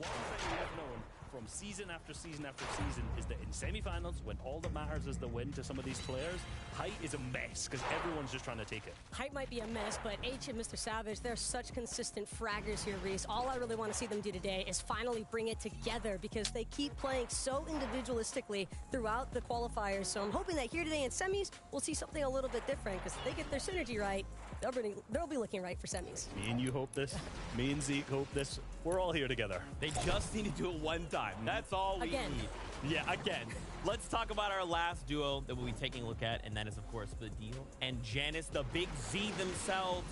one thing we have known from season after season after season is that in semifinals, when all that matters is the win to some of these players, Height is a mess because everyone's just trying to take it. Height might be a mess, but H and Mr. Savage, they're such consistent fraggers here, Reese. All I really want to see them do today is finally bring it together because they keep playing so individualistically throughout the qualifiers. So I'm hoping that here today in semis, we'll see something a little bit different because if they get their synergy right, they'll be looking right for semis. Me and you hope this. Me and Zeke hope this. We're all here together. They just need to do it one time. That's all we need. Yeah, again. Let's talk about our last duo that we'll be taking a look at, and that is, of course, Badil and Janus, the Big Z themselves.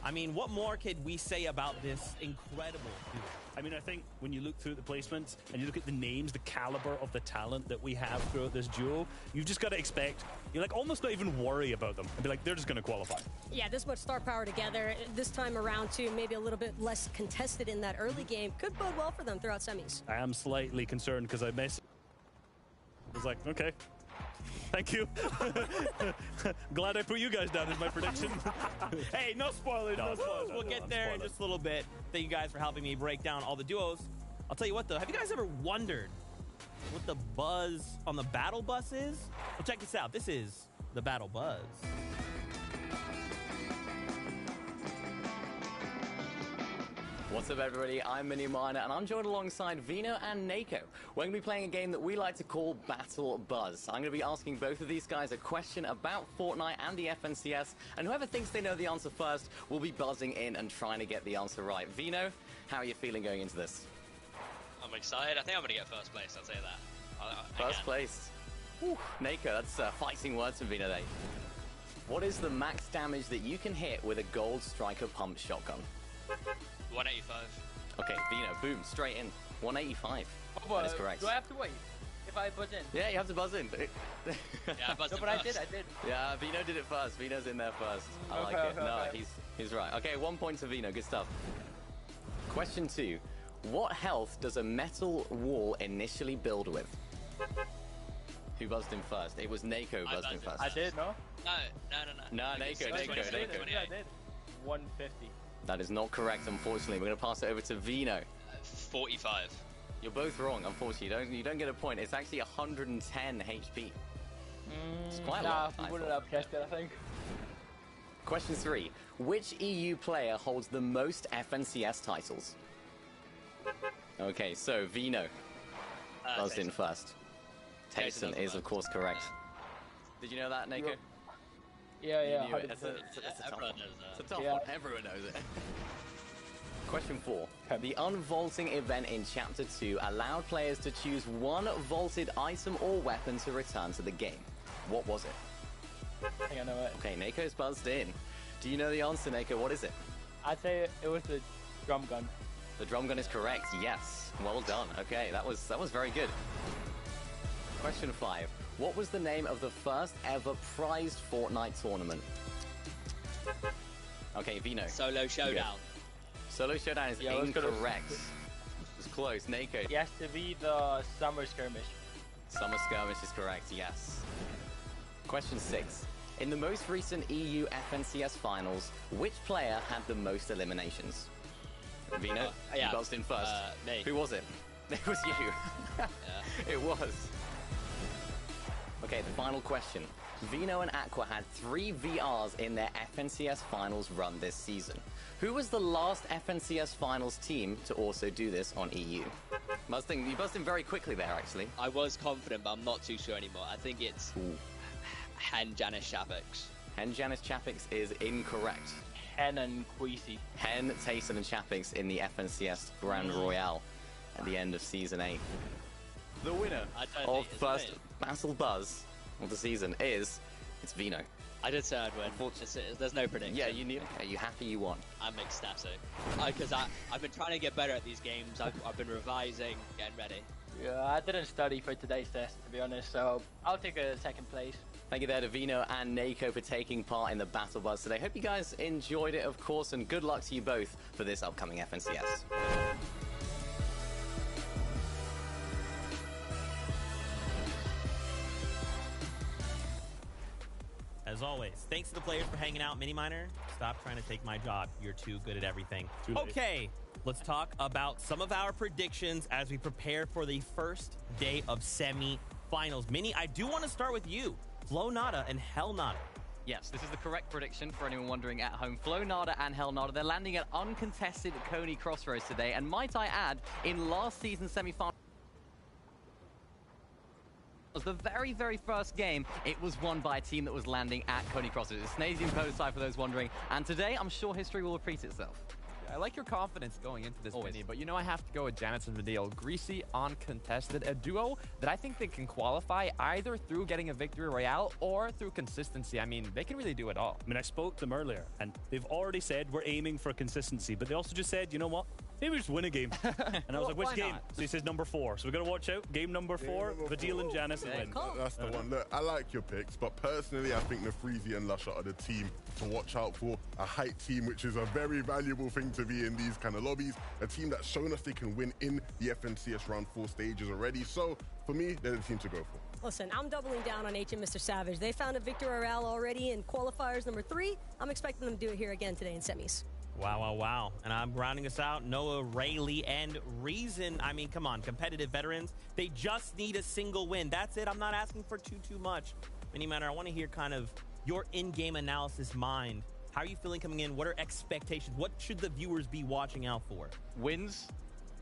I mean, what more could we say about this incredible duo? I mean, I think when you look through the placements and you look at the names, the caliber of the talent that we have throughout this duo, you've just got to expect, you're like almost not even worry about them and be like, they're just going to qualify. Yeah, this much star power together, this time around too, maybe a little bit less contested in that early game, could bode well for them throughout semis. I am slightly concerned because I was like, okay. Thank you. Glad I put you guys down as my prediction. Hey, no spoilers, no spoilers. We'll get there in just a little bit. Thank you guys for helping me break down all the duos. I'll tell you what, though. Have you guys ever wondered what the buzz on the battle bus is? Well, check this out. This is the battle buzz. What's up, everybody? I'm Miniminer, and I'm joined alongside Vino and Nako. We're going to be playing a game that we like to call Battle Buzz. I'm going to be asking both of these guys a question about Fortnite and the FNCS, and whoever thinks they know the answer first will be buzzing in and trying to get the answer right. Vino, how are you feeling going into this? I'm excited. I think I'm going to get first place, I'll say that. First place. Whew. Nako, that's fighting words from Vino there. What is the max damage that you can hit with a Gold Striker Pump Shotgun? 185. Okay, Vino, boom, straight in. 185. Oh, that is correct. Do I have to wait if I buzz in? Yeah, you have to buzz in. Yeah, I buzzed No, in but first. I did. Yeah, Vino did it first. Vino's in there first. I like it. No, he's right. Okay, 1 point to Vino. Good stuff. Question 2. What health does a metal wall initially build with? Who buzzed in first? It was Nako buzzed in first. I did, no? No. No, Nako. I did. 150. That is not correct, unfortunately. We're going to pass it over to Vino. 45. You're both wrong, unfortunately. You don't get a point. It's actually 110 HP. It's quite a lot. We wouldn't have guessed it, I think. Question 3. Which EU player holds the most FNCS titles? Okay, so Vino buzzed in first. Tayson is, of course, correct. Did you know that, Nako? Yeah. You knew it. It's a tough one. It's a tough one. Everyone knows it. Question 4. The unvaulting event in Chapter 2 allowed players to choose one vaulted item or weapon to return to the game. What was it? I think I know it. Okay, Nako's buzzed in. Do you know the answer, Nako? What is it? I'd say it was the drum gun. The drum gun is correct. Yes. Well done. Okay, that was very good. Question 5. What was the name of the first ever prized Fortnite tournament? Okay, Vino. Solo Showdown. Solo Showdown is incorrect. It's close. Nako. It has to be the Summer Skirmish. Summer Skirmish is correct, yes. Question 6. In the most recent EU FNCS finals, which player had the most eliminations? Vino, you buzzed in first. Me. Who was it? It was you. It was. Okay, the final question. Vino and Aqua had 3 VRs in their FNCS finals run this season. Who was the last FNCS finals team to also do this on EU? You buzzed in very quickly there, actually. I was confident, but I'm not too sure anymore. I think it's Hen Janis Chapix. Hen Janis Chapix is incorrect. Hen and Queasy. Hen, Tayson, and Chapix in the FNCS Grand Royale at the end of Season 8. The winner of first Battle Buzz of the season it's Vino. I did say I'd win. There's no prediction. Yeah, you knew. Are you happy you won? I'm ecstatic. Because I've been trying to get better at these games. I've been revising, getting ready. Yeah, I didn't study for today's test, to be honest, so I'll take a second place. Thank you there to Vino and Nako for taking part in the Battle Buzz today. Hope you guys enjoyed it, of course, and good luck to you both for this upcoming FNCS. As always, thanks to the players for hanging out. Miniminer, stop trying to take my job. You're too good at everything. Okay, let's talk about some of our predictions as we prepare for the first day of semi-finals. Mini, I do want to start with you. FloNada and HellNada. Yes, this is the correct prediction for anyone wondering at home. FloNada and HellNada, they're landing at uncontested Coney Crossroads today. And might I add, in last season's semi-final, the very, very first game, it was won by a team that was landing at Coney Crossroads. It's Snasium Podeside for those wondering. And today, I'm sure history will repeat itself. I like your confidence going into this mini, but you know I have to go with Janus and Vidal. Greasy, uncontested, a duo that I think they can qualify either through getting a victory royale or through consistency. I mean, they can really do it all. I mean, I spoke to them earlier, and they've already said we're aiming for consistency, but they also just said, you know what? Maybe we just win a game. And I was like, which game? Not? So he says number 4. So we've got to watch out. Game number 4, Vidal and Janus win. That's the one. Look, I like your picks, but personally, I think Nefreezy and Lusher are the team to watch out for. A height team, which is a very valuable thing to be in these kind of lobbies. A team that's shown us they can win in the FNCS round 4 stages already. So, for me, they're the team to go for. Listen, I'm doubling down on H and Mr. Savage. They found a victory royale already in qualifiers number 3. I'm expecting them to do it here again today in semis. Wow, wow, wow. And I'm rounding us out. Noah, Rayleigh, and Reason. I mean, come on, competitive veterans. They just need a single win. That's it. I'm not asking for too much. Mini Manor, I want to hear kind of your in-game analysis mind. How are you feeling coming in? What are expectations? What should the viewers be watching out for? Wins,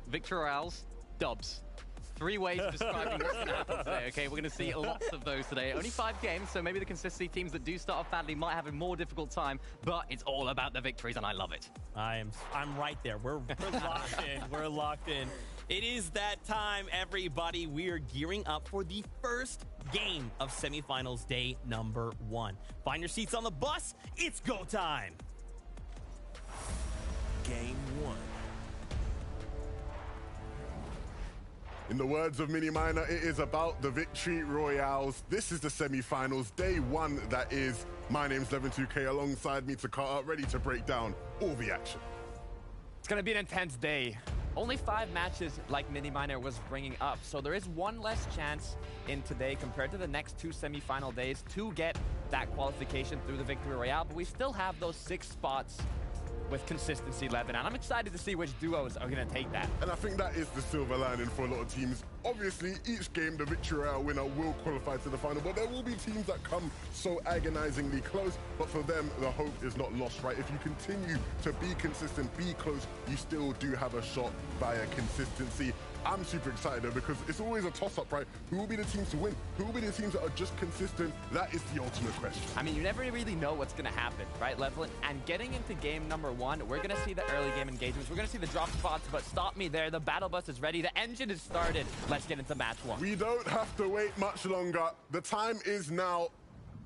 victory royales, dubs. 3 ways of describing what's going to happen today, okay? We're going to see lots of those today. Only 5 games, so maybe the consistency teams that do start off badly might have a more difficult time, but it's all about the victories, and I love it. I'm right there. We're locked in. We're locked in. It is that time, everybody. We are gearing up for the first game of semifinals day number 1. Find your seats on the bus. It's go time. Game 1. In the words of Mini Miner, it is about the victory royales. This is the semi-finals, day 1 that is. My name's Levin2K, alongside me to Carter, ready to break down all the action. It's going to be an intense day. Only 5 matches, like Mini Miner was bringing up, so there is one less chance in today compared to the next 2 semi-final days to get that qualification through the victory royale, but we still have those 6 spots with consistency, Levin, and I'm excited to see which duos are going to take that. And I think that is the silver lining for a lot of teams. Obviously, each game, the victory royale winner will qualify to the final, but there will be teams that come so agonizingly close, but for them, the hope is not lost, right? If you continue to be consistent, be close, you still do have a shot via consistency. I'm super excited though, because it's always a toss-up, right? Who will be the teams to win? Who will be the teams that are just consistent? That is the ultimate question. I mean, you never really know what's going to happen, right, Levin? And getting into game number 1, we're going to see the early game engagements. We're going to see the drop spots, but stop me there. The battle bus is ready. The engine is started. Let's get into match 1. We don't have to wait much longer. The time is now.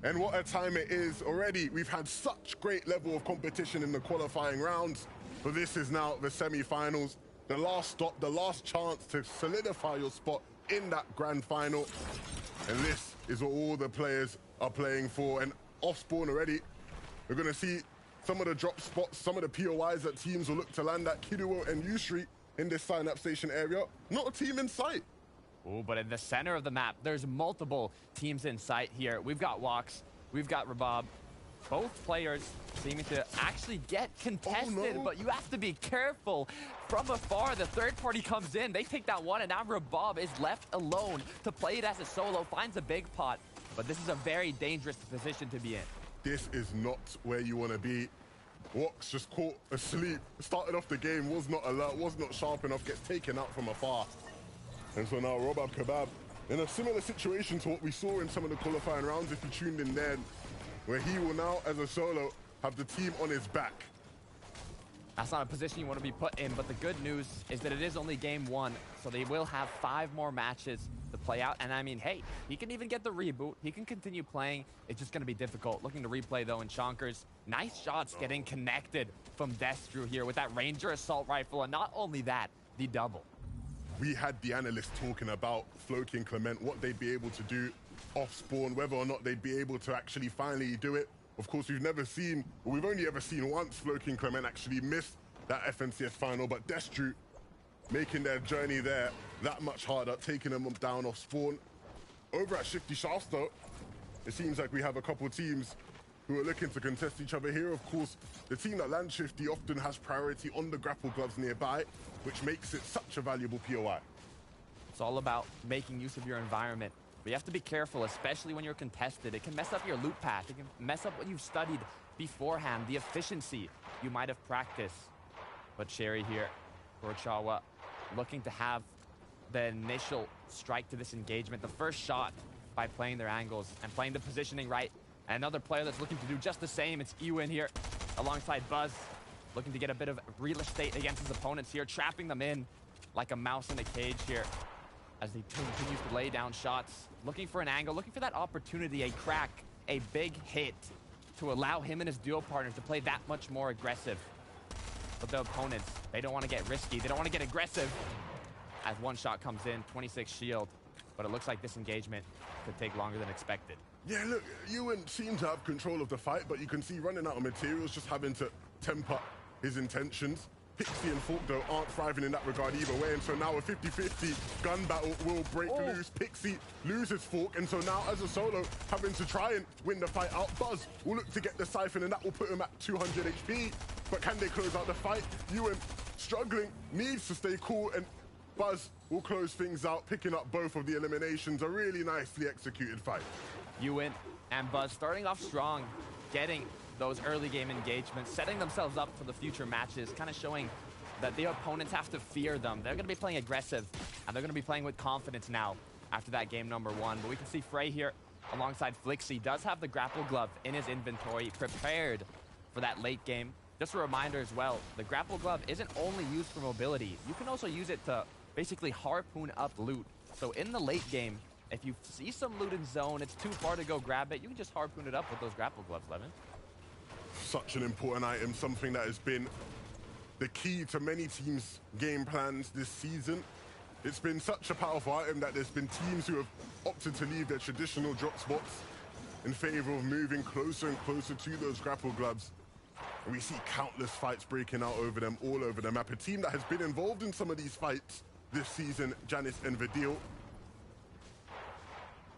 And what a time it is already. We've had such great level of competition in the qualifying rounds. But this is now the semi-finals. The last stop, the last chance to solidify your spot in that grand final. And this is what all the players are playing for. And off spawn already, we're going to see some of the drop spots, some of the POIs that teams will look to land at. Kiduo and Usri in this sign-up station area. Not a team in sight. Oh, but in the center of the map, there's multiple teams in sight here. We've got Wox, we've got Rabab. Both players seeming to actually get contested, but you have to be careful. From afar, the third party comes in. They take that one, and now Rabab is left alone to play it as a solo, finds a big pot. But this is a very dangerous position to be in. This is not where you want to be. Wox just caught asleep, started off the game, was not alert, was not sharp enough, gets taken out from afar. And so now Rabab Kebab in a similar situation to what we saw in some of the qualifying rounds, if you tuned in then, where he will now, as a solo, have the team on his back. That's not a position you want to be put in, but the good news is that it is only game 1, so they will have 5 more matches to play out. And I mean, hey, he can even get the reboot. He can continue playing. It's just going to be difficult. Looking to replay, though, in Shonkers. Nice shots getting connected from Destru here with that Ranger Assault Rifle, and not only that, the double. We had the analysts talking about Floki and Clement, what they'd be able to do off spawn, whether or not they'd be able to actually finally do it. Of course, we've only ever seen once Floki and Clement actually miss that FNCS final, but Destru making their journey there that much harder, taking them down off spawn. Over at Shifty Shafts, though, it seems like we have a couple teams who are looking to contest each other here. Of course, the team at Land Shifty often has priority on the grapple gloves nearby, which makes it such a valuable POI. It's all about making use of your environment. But you have to be careful, especially when you're contested. It can mess up your loot path. It can mess up what you've studied beforehand, the efficiency you might have practiced. But Sherry here, Kurosawa, looking to have the initial strike to this engagement. The first shot by playing their angles and playing the positioning right. And another player that's looking to do just the same. It's Ewan here alongside Buzz, looking to get a bit of real estate against his opponents here, trapping them in like a mouse in a cage here as he continues to lay down shots, looking for an angle, looking for that opportunity, a crack, a big hit to allow him and his duo partners to play that much more aggressive. But the opponents, they don't want to get risky. They don't want to get aggressive. As one shot comes in, 26 shield. But it looks like this engagement could take longer than expected. Yeah, look, Ewan seemed to have control of the fight, but you can see running out of materials, just having to temper his intentions. Pixie and Falk, though, aren't thriving in that regard either way, and so now a 50-50 gun battle will break loose. Pixie loses Falk, and so now as a solo, having to try and win the fight out. Buzz will look to get the Siphon, and that will put him at 200 HP. But can they close out the fight? Ewan struggling, needs to stay cool, and Buzz will close things out, picking up both of the eliminations. A really nicely executed fight. Ewan and Buzz starting off strong, getting those early game engagements, setting themselves up for the future matches, kind of showing that the opponents have to fear them. They're going to be playing aggressive, and they're going to be playing with confidence now after that game number 1. But we can see Frey here alongside Flixie does have the grapple glove in his inventory, prepared for that late game. Just a reminder as well, the grapple glove isn't only used for mobility. You can also use it to basically harpoon up loot. So in the late game, if you see some loot in zone, it's too far to go grab it, you can just harpoon it up with those grapple gloves, Levin. Such an important item, something that has been the key to many teams' game plans this season. It's been such a powerful item that there's been teams who have opted to leave their traditional drop spots in favor of moving closer and closer to those grapple gloves. And we see countless fights breaking out over them, all over the map. A team that has been involved in some of these fights this season, Janice and Vidil,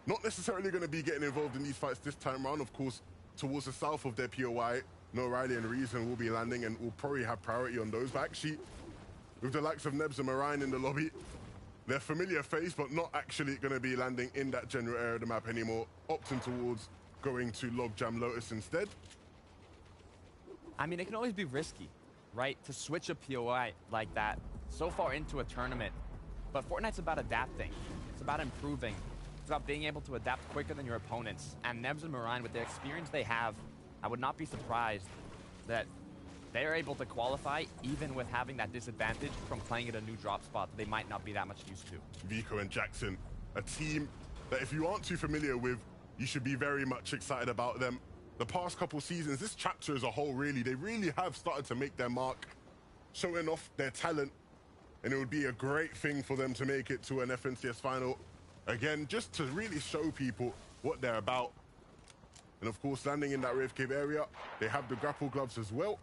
not necessarily going to be getting involved in these fights this time around. Of course, towards the south of their POI, No Riley and Reason will be landing and will probably have priority on those. But actually, with the likes of Nebs and Marine in the lobby, they're familiar face, but not actually going to be landing in that general area of the map anymore, opting towards going to Logjam Lotus instead. I mean, it can always be risky, right? To switch a POI like that so far into a tournament. But Fortnite's about adapting. It's about improving. It's about being able to adapt quicker than your opponents. And Nebs and Marine, with the experience they have, I would not be surprised that they're able to qualify even with having that disadvantage from playing at a new drop spot that they might not be that much used to. Vico and Jackson, a team that if you aren't too familiar with, you should be very much excited about them. The past couple seasons, this chapter as a whole, they really have started to make their mark, showing off their talent, and it would be a great thing for them to make it to an FNCS final. Again, just to really show people what they're about. And of course, landing in that Rave Cave area, they have the grapple gloves as well.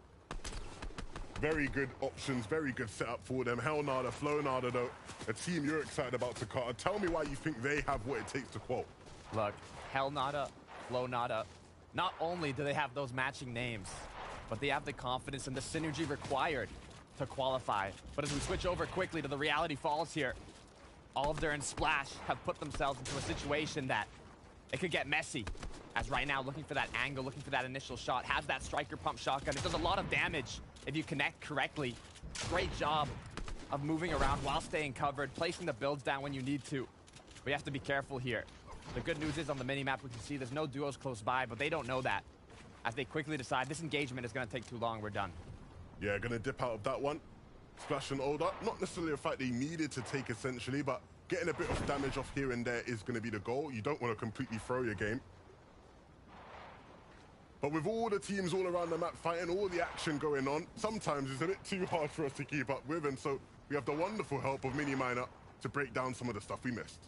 Very good options, very good setup for them. Hellnada, Flonada, though, a team you're excited about to cut. Tell me why you think they have what it takes to qual. Look, Hellnada, Flonada, not only do they have those matching names, but they have the confidence and the synergy required to qualify. But as we switch over quickly to the Reality Falls here, Alder and Splash have put themselves into a situation that it could get messy. As right now, looking for that angle, looking for that initial shot, has that striker pump shotgun. It does a lot of damage if you connect correctly. Great job of moving around while staying covered, placing the builds down when you need to. We have to be careful here. The good news is on the minimap, we can see there's no duos close by, but they don't know that. As they quickly decide this engagement is going to take too long, we're done. Yeah, going to dip out of that one. Splash and Alder, not necessarily a fight they needed to take essentially, but getting a bit of damage off here and there is going to be the goal. You don't want to completely throw your game. But with all the teams all around the map fighting, all the action going on, sometimes it's a bit too hard for us to keep up with, and so we have the wonderful help of Mini Miner to break down some of the stuff we missed.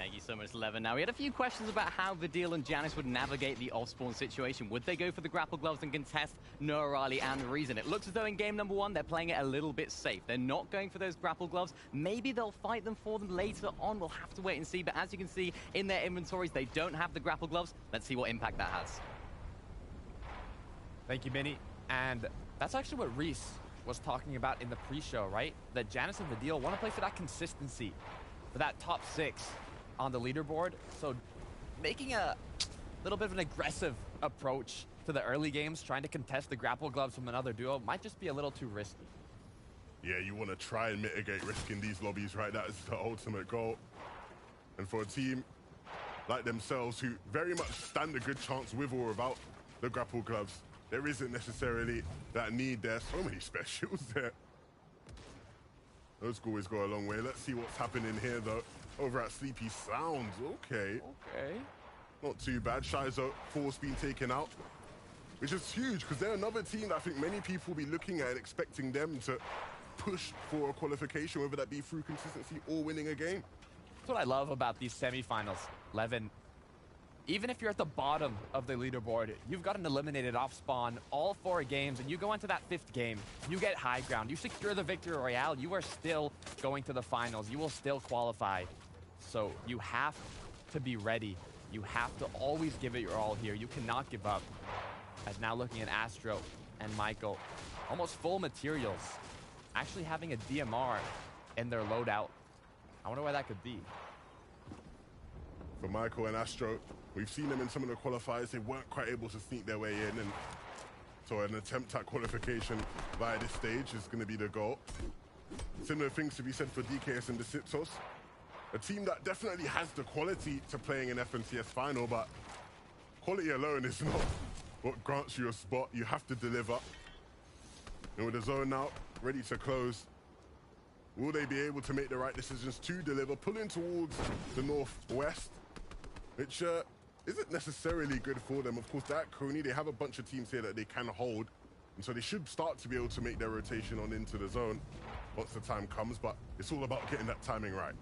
Thank you so much, Levin. Now, we had a few questions about how Vidil and Janus would navigate the off-spawn situation. Would they go for the grapple gloves and contest Noah Riley and Reason? It looks as though in game number 1, they're playing it a little bit safe. They're not going for those grapple gloves. Maybe they'll fight them for them later on. We'll have to wait and see. But as you can see in their inventories, they don't have the grapple gloves. Let's see what impact that has. Thank you, Minnie. And that's actually what Reese was talking about in the pre-show, right? That Janus and Vidil want to play for that consistency, for that top 6 on the leaderboard. So making a little bit of an aggressive approach to the early games, trying to contest the grapple gloves from another duo, might just be a little too risky. Yeah, you want to try and mitigate risk in these lobbies, right? That is the ultimate goal. And for a team like themselves, who very much stand a good chance with or without the grapple gloves, there isn't necessarily that need there. So many specials there. Those always go a long way. Let's see what's happening here, though. Over at Sleepy Sounds. Okay. Not too bad. Shizo, Force being taken out, which is huge because they're another team that I think many people will be looking at and expecting them to push for a qualification, whether that be through consistency or winning a game. That's what I love about these semifinals, Levin. Even if you're at the bottom of the leaderboard, you've got an eliminated off spawn all 4 games, and you go into that 5th game, you get high ground, you secure the victory royale, you are still going to the finals, you will still qualify. So you have to be ready. You have to always give it your all here. You cannot give up. As now looking at Astro and Michael, almost full materials, actually having a DMR in their loadout. I wonder why that could be. For Michael and Astro, we've seen them in some of the qualifiers. They weren't quite able to sneak their way in, and so an attempt at qualification via this stage is going to be the goal. Similar things to be said for DKS and Desitos. A team that definitely has the quality to playing an FNCS final, but quality alone is not what grants you a spot. You have to deliver. And with the zone now ready to close, will they be able to make the right decisions to deliver, pulling towards the northwest, which isn't necessarily good for them. Of course, that Coney, they have a bunch of teams here that they can hold, and so they should start to be able to make their rotation on into the zone once the time comes, but it's all about getting that timing right.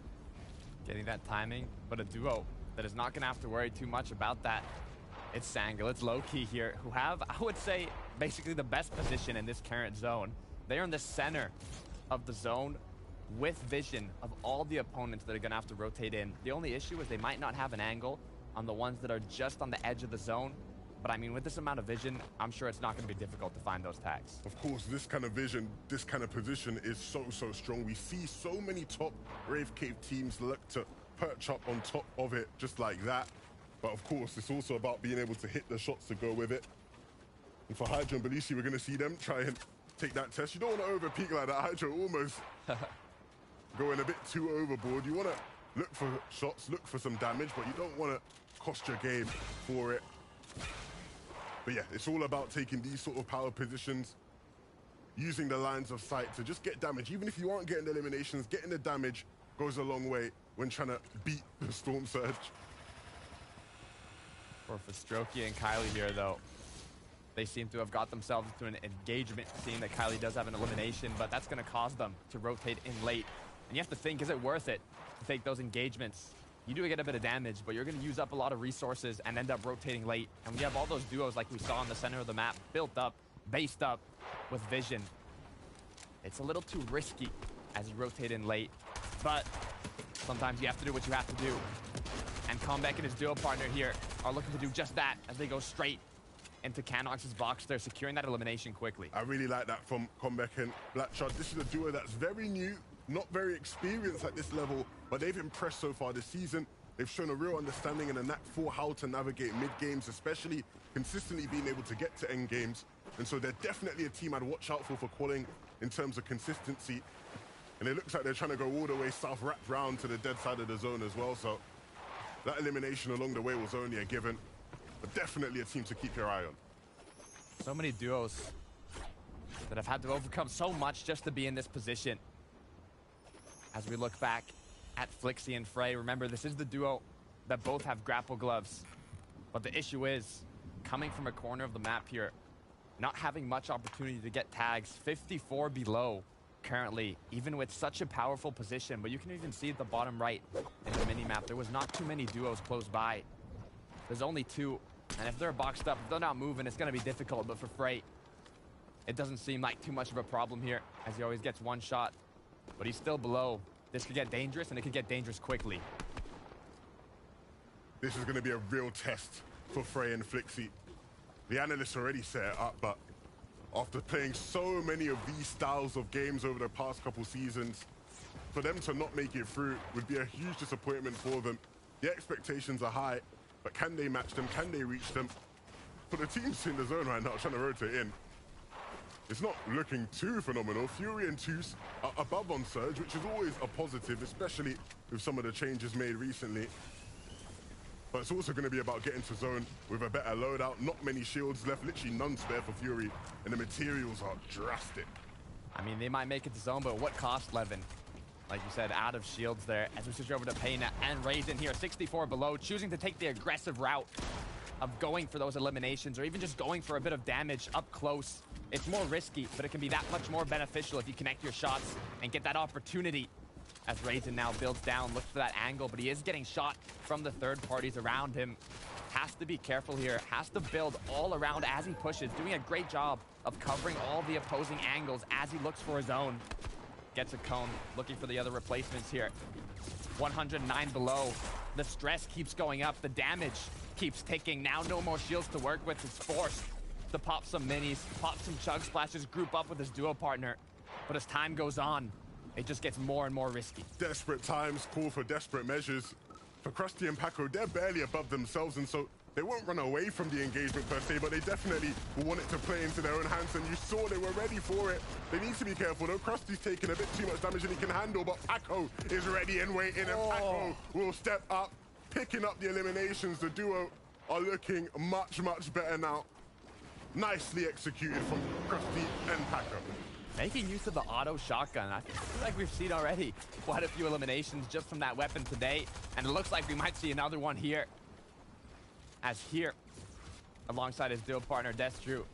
Getting that timing, but a duo that is not going to have to worry too much about that. It's Sangl, it's Low-Key here, who have, I would say, basically the best position in this current zone. They are in the center of the zone with vision of all the opponents that are going to have to rotate in. The only issue is they might not have an angle on the ones that are just on the edge of the zone. But I mean, with this amount of vision, I'm sure it's not going to be difficult to find those tags. Of course, this kind of vision, this kind of position is so strong. We see so many top Rave Cave teams look to perch up on top of it just like that. But of course, it's also about being able to hit the shots to go with it. And for Hydra and Belisi, we're going to see them try and take that test. You don't want to over-peak like that. Hydra almost going a bit too overboard. You want to look for shots, look for some damage, but you don't want to cost your game for it. But yeah, it's all about taking these sort of power positions, using the lines of sight to just get damage. Even if you aren't getting the eliminations, getting the damage goes a long way when trying to beat the Storm Surge. For Strokey and Kylie here, though, they seem to have got themselves into an engagement, seeing that Kylie does have an elimination, but that's going to cause them to rotate in late. And you have to think, is it worth it to take those engagements? You do get a bit of damage, but you're going to use up a lot of resources and end up rotating late. And when you have all those duos like we saw in the center of the map, built up, based up with vision, it's a little too risky as you rotate in late. But sometimes you have to do what you have to do. And Comeback and his duo partner here are looking to do just that as they go straight into Canox's box. They're securing that elimination quickly. I really like that from Comeback and Blackshot. This is a duo that's very new, not very experienced at this level, but they've impressed so far this season. They've shown a real understanding and a knack for how to navigate mid-games, especially consistently being able to get to end games. And so they're definitely a team I'd watch out for qualifying in terms of consistency. And it looks like they're trying to go all the way south, wrap round to the dead side of the zone as well. So that elimination along the way was only a given, but definitely a team to keep your eye on. So many duos that have had to overcome so much just to be in this position. As we look back at Flixie and Frey, remember, this is the duo that both have grapple gloves. But the issue is, coming from a corner of the map here, not having much opportunity to get tags, 54 below, currently, even with such a powerful position. But you can even see at the bottom right in the mini-map, there was not too many duos close by. There's only 2. And if they're boxed up, if they're not moving, it's going to be difficult. But for Frey, it doesn't seem like too much of a problem here, as he always gets 1 shot. But he's still below. This could get dangerous, and it could get dangerous quickly. This is going to be a real test for Frey and Flixie. The analysts already set it up, but after playing so many of these styles of games over the past couple seasons, for them to not make it through would be a huge disappointment for them. The expectations are high, but can they match them? Can they reach them? For the teams in the zone right now trying to rotate in, it's not looking too phenomenal. Fury and Toos are above on Surge, which is always a positive, especially with some of the changes made recently. But it's also going to be about getting to zone with a better loadout. Not many shields left, literally none spare for Fury, and the materials are drastic. I mean, they might make it to zone, but what cost, Levin? Like you said, out of shields there. As we switch over to Payna and Raiden here, 64 below, choosing to take the aggressive route of going for those eliminations, or even just going for a bit of damage up close. It's more risky, but it can be that much more beneficial if you connect your shots and get that opportunity. As Raiden now builds down, looks for that angle, but he is getting shot from the third parties around him. Has to be careful here, has to build all around as he pushes, doing a great job of covering all the opposing angles as he looks for his own. Gets a cone, looking for the other replacements here. 109 below. The stress keeps going up, the damage keeps ticking. Now no more shields to work with. It's forced to pop some minis, pop some chug splashes, group up with his duo partner. But as time goes on, it just gets more and more risky. Desperate times call for desperate measures. For Krusty and Paco, they're barely above themselves, and so they won't run away from the engagement per se, but they definitely will want it to play into their own hands, and you saw they were ready for it. They need to be careful, though. Krusty's taking a bit too much damage than he can handle, but Paco is ready and waiting, and Paco will step up, picking up the eliminations. The duo are looking much, much better now. Nicely executed from Krusty and Paco. Making use of the auto shotgun. I feel like we've seen already quite a few eliminations just from that weapon today, and it looks like we might see another one here. As here, alongside his duo partner, Destru.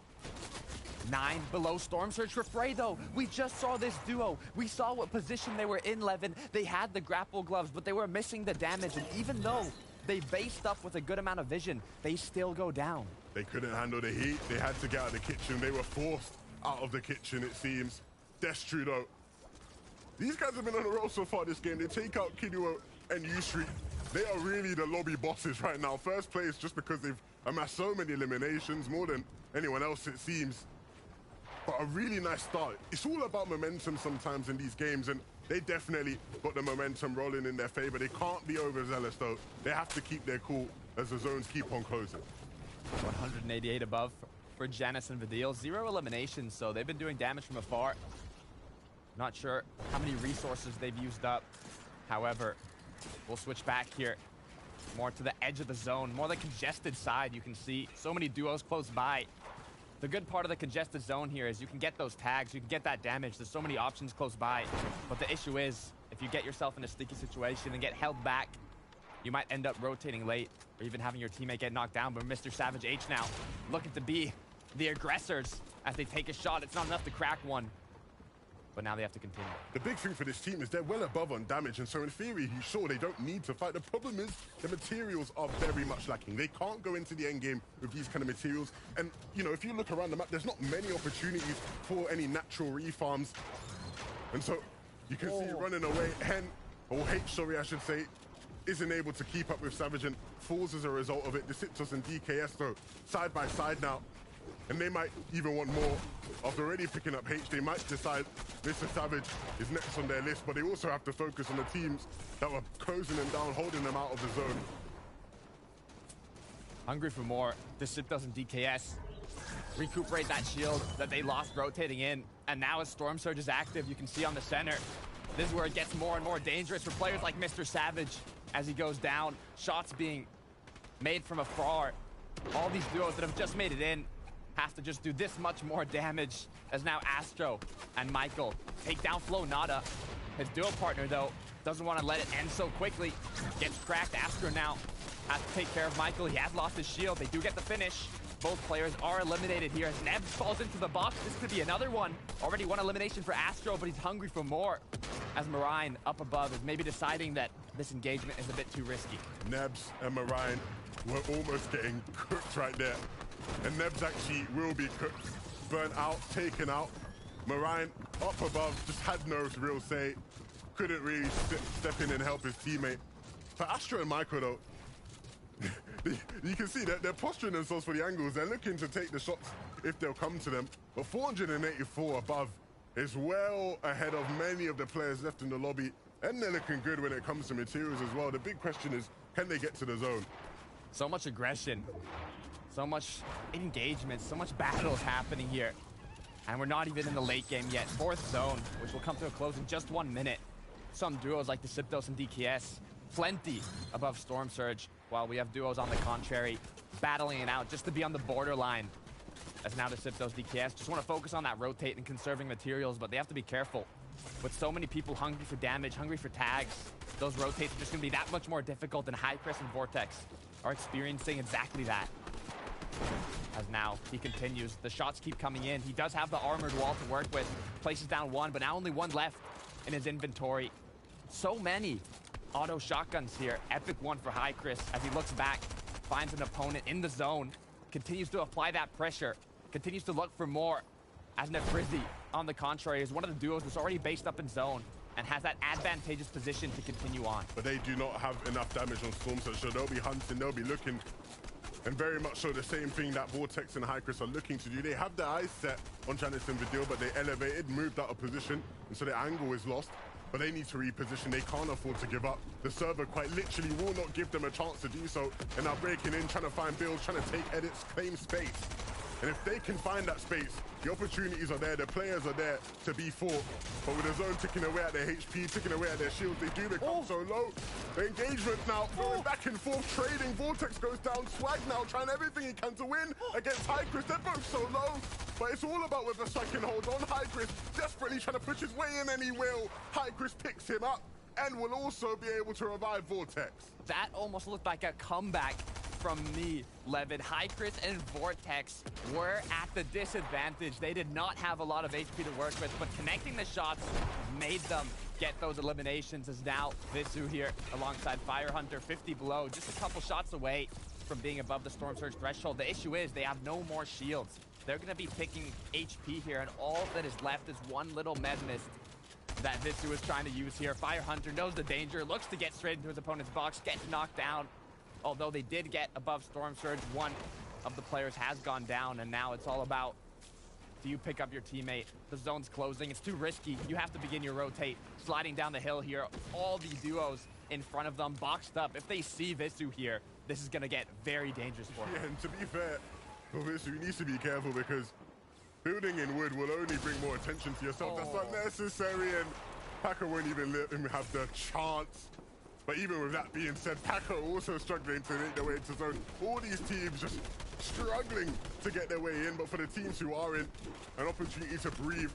9 below. Storm Surge for Frey, though. We just saw this duo. We saw what position they were in, Levin. They had the grapple gloves, but they were missing the damage, and even though they based up with a good amount of vision, they still go down. They couldn't handle the heat. They had to get out of the kitchen. They were forced out of the kitchen, it seems. Destru, though. These guys have been on a roll so far this game. They take out Kiduo and Yusri. They are really the lobby bosses right now. First place just because they've amassed so many eliminations, more than anyone else, it seems. But a really nice start. It's all about momentum sometimes in these games, and they definitely got the momentum rolling in their favor. They can't be overzealous, though. They have to keep their cool as the zones keep on closing. 188 above for Janus and Vidil. 0 eliminations, so they've been doing damage from afar. Not sure how many resources they've used up. However, we'll switch back here. More to the edge of the zone, more the congested side. You can see so many duos close by. The good part of the congested zone here is you can get those tags, you can get that damage. There's so many options close by. But the issue is, if you get yourself in a sticky situation and get held back, you might end up rotating late or even having your teammate get knocked down. But Mr. Savage H now looking to be the aggressors as they take a shot. It's not enough to crack one, but now they have to continue. The big thing for this team is they're well above on damage, and so in theory, you saw they don't need to fight. The problem is the materials are very much lacking. They can't go into the end game with these kind of materials. And, you know, if you look around the map, there's not many opportunities for any natural refarms. And so you can see running away. Hen, or H, sorry, I should say, isn't able to keep up with Savage and falls as a result of it. Desitos and DKS, though, side by side now. And they might even want more. After already picking up H, they might decide Mr. Savage is next on their list, but they also have to focus on the teams that were closing them down, holding them out of the zone. Hungry for more. Desitos and DKS recuperate that shield that they lost rotating in. And now as Storm Surge is active, you can see on the center, this is where it gets more and more dangerous for players like Mr. Savage as he goes down. Shots being made from afar. All these duos that have just made it in have to just do this much more damage as now Astro and Michael take down Flonada. His duo partner, though, doesn't want to let it end so quickly. Gets cracked. Astro now has to take care of Michael. He has lost his shield. They do get the finish. Both players are eliminated here as Nebs falls into the box. This could be another one. Already one elimination for Astro, but he's hungry for more. As Marine up above is maybe deciding that this engagement is a bit too risky. Nebs and Marine were almost getting cooked right there. And Nebs actually will be cooked, burnt out, taken out. Marine up above just had no real say. Couldn't really step in and help his teammate. For Astro and Michael though, you can see that they're posturing themselves for the angles. They're looking to take the shots if they'll come to them. But 484 above is well ahead of many of the players left in the lobby. And they're looking good when it comes to materials as well. The big question is, can they get to the zone? So much aggression, so much engagement, so much battles happening here. And we're not even in the late game yet. 4th zone, which will come to a close in just 1 minute. Some duos like the Siptos and DKS, plenty above Storm Surge, while we have duos on the contrary, battling it out just to be on the borderline. As now the Siptos DKS just want to focus on that rotate and conserving materials, but they have to be careful. With so many people hungry for damage, hungry for tags, those rotates are just going to be that much more difficult, than Hycris and Vortex are experiencing exactly that. As now he continues, the shots keep coming in. He does have the armored wall to work with, places down 1, but now only 1 left in his inventory. So many auto shotguns here. Epic one for Hycris as he looks back, finds an opponent in the zone, continues to apply that pressure, continues to look for more. As Nefrizzi, on the contrary, is one of the duos that's already based up in zone and has that advantageous position to continue on. But they do not have enough damage on Storm Surge, so they'll be hunting, they'll be looking. And very much so the same thing that Vortex and Hycris are looking to do. They have their eyes set on Janus and Vidil, but they elevated, moved out of position, and so their angle is lost. But they need to reposition. They can't afford to give up. The server quite literally will not give them a chance to do so. And now breaking in, trying to find builds, trying to take edits, claim space. And if they can find that space, the opportunities are there, the players are there to be fought. But with the zone ticking away at their HP, ticking away at their shields, they do become so low. The engagement now going back and forth, trading. Vortex goes down, Swag now trying everything he can to win against Hycris. They're both so low. But it's all about whether Swag can hold on. Hycris desperately trying to push his way in, and he will. Hycris picks him up and will also be able to revive Vortex. That almost looked like a comeback from me, Levin. Hycris and Vortex were at the disadvantage. They did not have a lot of HP to work with, but connecting the shots made them get those eliminations. As now Visu here alongside Firehunter, 50 below, just a couple shots away from being above the Storm Surge threshold. The issue is they have no more shields. They're going to be picking HP here, and all that is left is one little med mist that Visu is trying to use here. Firehunter knows the danger, looks to get straight into his opponent's box, gets knocked down. Although they did get above Storm Surge, one of the players has gone down, and now it's all about, do you pick up your teammate? The zone's closing, it's too risky. You have to begin your rotate. Sliding down the hill here, all the duos in front of them, boxed up. If they see Visu here, this is gonna get very dangerous for him. Yeah, and to be fair, Visu needs to be careful because building in wood will only bring more attention to yourself. That's unnecessary, and Paco won't even let him have the chance. But even with that being said, Paco also struggling to make their way into zone. All these teams just struggling to get their way in, but for the teams who are in, an opportunity to breathe,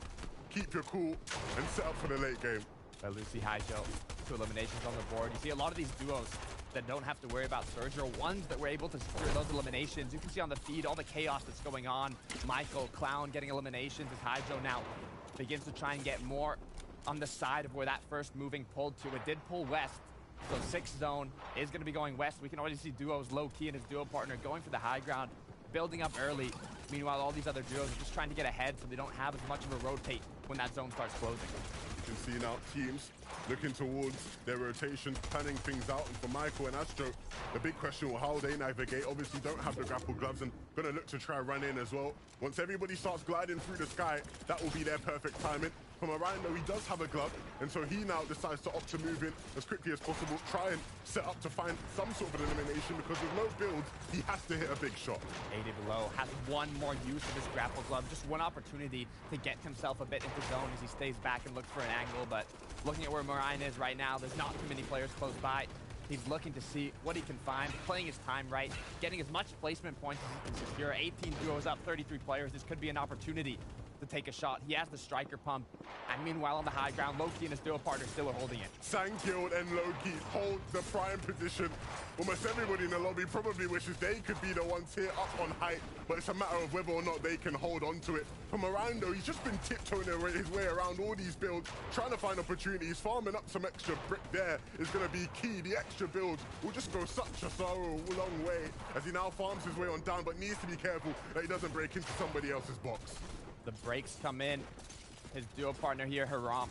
keep your cool, and set up for the late game. Lucy Haijo, 2 eliminations on the board. You see a lot of these duos that don't have to worry about Surge are ones that were able to secure those eliminations. You can see on the feed all the chaos that's going on. Michael, Clown getting eliminations as Haijo now begins to try and get more on the side of where that first moving pulled to. It did pull west. So 6th zone is going to be going west. We can already see duos low-key and his duo partner going for the high ground, building up early. Meanwhile, all these other duos are just trying to get ahead so they don't have as much of a rotate when that zone starts closing. You can see now teams looking towards their rotations, planning things out. And for Michael and Astro, the big question will how they navigate. Obviously don't have the grapple gloves and going to look to try run in as well. Once everybody starts gliding through the sky, that will be their perfect timing. From Orion, though, he does have a glove, and so he now decides to opt to move in as quickly as possible, try and set up to find some sort of an elimination, because with no builds, he has to hit a big shot. 80 below has one more use of his grapple glove, just one opportunity to get himself a bit into zone as he stays back and looks for an angle, but looking at where Marine is right now, there's not too many players close by. He's looking to see what he can find, playing his time right, getting as much placement points as he can secure. 18 duos up, 33 players. This could be an opportunity to take a shot. He has the striker pump. And meanwhile, on the high ground, Loki and his duo partner still are holding it. Sandguild and Loki hold the prime position. Almost everybody in the lobby probably wishes they could be the ones here up on height, but it's a matter of whether or not they can hold on to it. For Mirando, he's just been tiptoeing his way around all these builds, trying to find opportunities. Farming up some extra brick there is going to be key. The extra builds will just go such a long way as he now farms his way on down, but needs to be careful that he doesn't break into somebody else's box. The breaks come in. His duo partner here, Haram,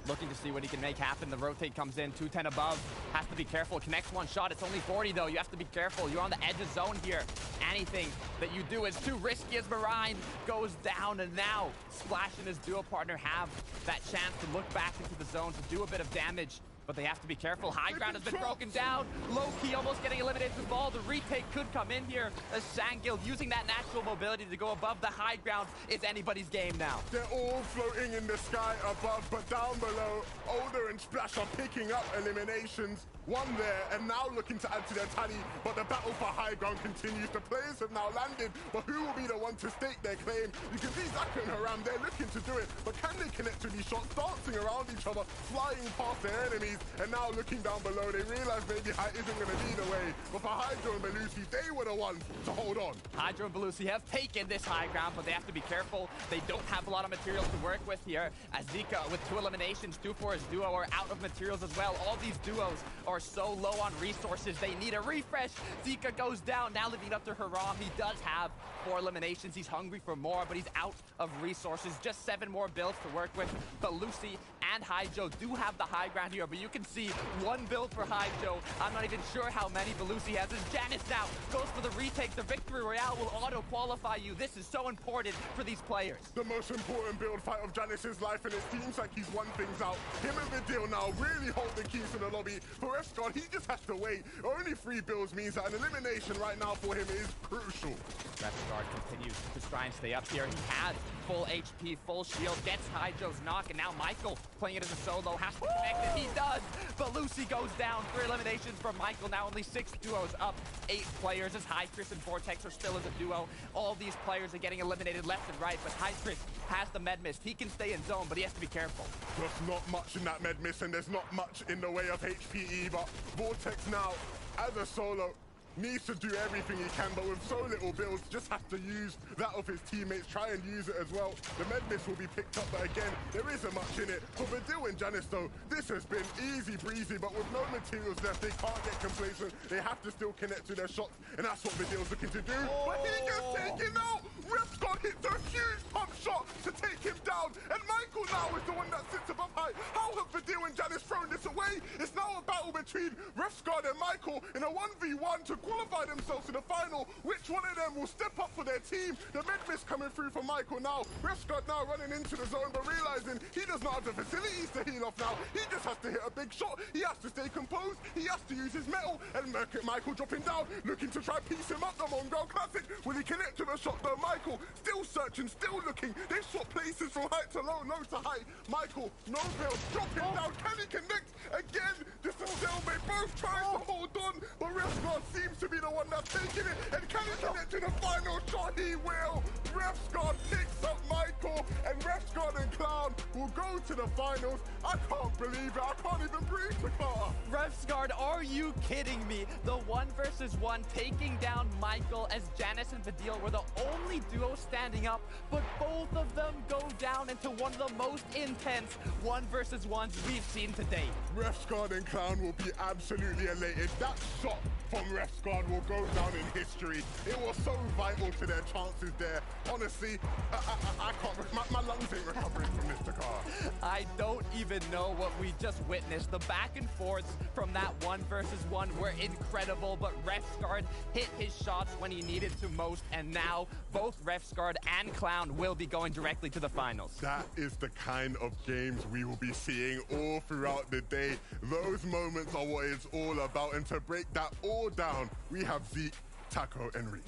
looking to see what he can make happen. The rotate comes in, 210 above. Has to be careful. Connects one shot. It's only 40 though. You have to be careful. You're on the edge of zone here. Anything that you do is too risky as Marine goes down. And now Splash and his duo partner have that chance to look back into the zone to do a bit of damage. But they have to be careful. High ground has been broken down. Loki almost getting eliminated with the ball. The retake could come in here as Sandguild using that natural mobility to go above the high ground. It's anybody's game now. They're all floating in the sky above, but down below, Older and Splash are picking up eliminations. One there, and now looking to add to their tally, but the battle for high ground continues. The players have now landed, but who will be the one to stake their claim? You can see Zaka and Haram, they're looking to do it, but can they connect to these shots, dancing around each other, flying past their enemies, and now looking down below, they realize maybe height isn't going to be the way, but for Hydro and Belusi, they were the ones to hold on. Hydro and Belusi have taken this high ground, but they have to be careful. They don't have a lot of materials to work with here, as Zika, with 2 eliminations, 2 for his duo, are out of materials as well. All these duos are so low on resources. They need a refresh. Zika goes down, now leaving it up to Haram. He does have 4 eliminations. He's hungry for more, but he's out of resources. Just 7 more builds to work with. Belusi and Hydro do have the high ground here, but you can see 1 build for Hydro. I'm not even sure how many Belusi has. As Janice now goes for the retake. The Victory Royale will auto-qualify you. This is so important for these players. The most important build fight of Janice's life, and it seems like he's won things out. Him and Vidil now really hold the keys to the lobby. For Refscon, he just has to wait. Only 3 builds means that an elimination right now for him is crucial. Refscon continues to try and stay up here. He had full HP, full shield, gets Hydro's knock, and now Michael playing it as a solo has to connect it. He does, but Lucy goes down. 3 eliminations from Michael. Now only 6 duos up, 8 players as Hydris and Vortex are still as a duo. All these players are getting eliminated left and right, but Hydris has the med mist. He can stay in zone, but he has to be careful. There's not much in that med mist, and there's not much in the way of HPE, but Vortex now, as a solo, needs to do everything he can, but with so little builds, just has to use that of his teammates, try and use it as well. The med mist will be picked up, but again, there isn't much in it. For Vidil and Janice, though, this has been easy breezy, but with no materials left, they can't get complacent. They have to still connect to their shots, and that's what Vidil's looking to do. But he gets taken out! Refscon hits a huge pump shot to take him down, and Michael now is the one that sits above height. How have Vidil and Janice thrown this away? It's now a battle between Refscon and Michael in a 1v1 to qualify themselves to the final. Which one of them will step up for their team? The mid miss coming through for Michael now. Refscon now running into the zone, but realizing he does not have the facilities to heal off now. He just has to hit a big shot. He has to stay composed. He has to use his metal. And Michael dropping down, looking to try piece him up. The Mongol Classic. Will he connect to the shot though? Michael still searching, still looking. They swap places from height to low, low to high. Michael, no build, dropping down. Can he connect again? This is stalemate. Both trying to hold on, but Refscon seems to be the one that's taking it. And can he connect to the final shot? He will. Refscon picks up Michael, and Refscon and Clown will go to the finals. I can't believe it. I can't even breathe, Takata. Refscon, are you kidding me? The 1 versus 1 taking down Michael as Janice and Vidil were the only duo standing up, but both of them go down into one of the most intense 1 versus 1s we've seen to date. Refscon and Clown will be absolutely elated. That shot from Refscon will go down in history. It was so vital to their chances there. Honestly, I can't, my lungs ain't recovering from this, Takara. I don't even know what we just witnessed. The back and forths from that 1 versus 1 were incredible, but Refscon hit his shots when he needed to most, and now both Refscon and Clown will be going directly to the finals. That is the kind of games we will be seeing all throughout the day. Those moments are what it's all about, and to break that all down, we have Zeke, Taco, and Reese.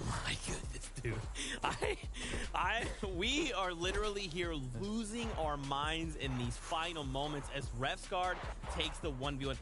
My goodness, dude. We are literally here losing our minds in these final moments as Refsguard takes the 1v1.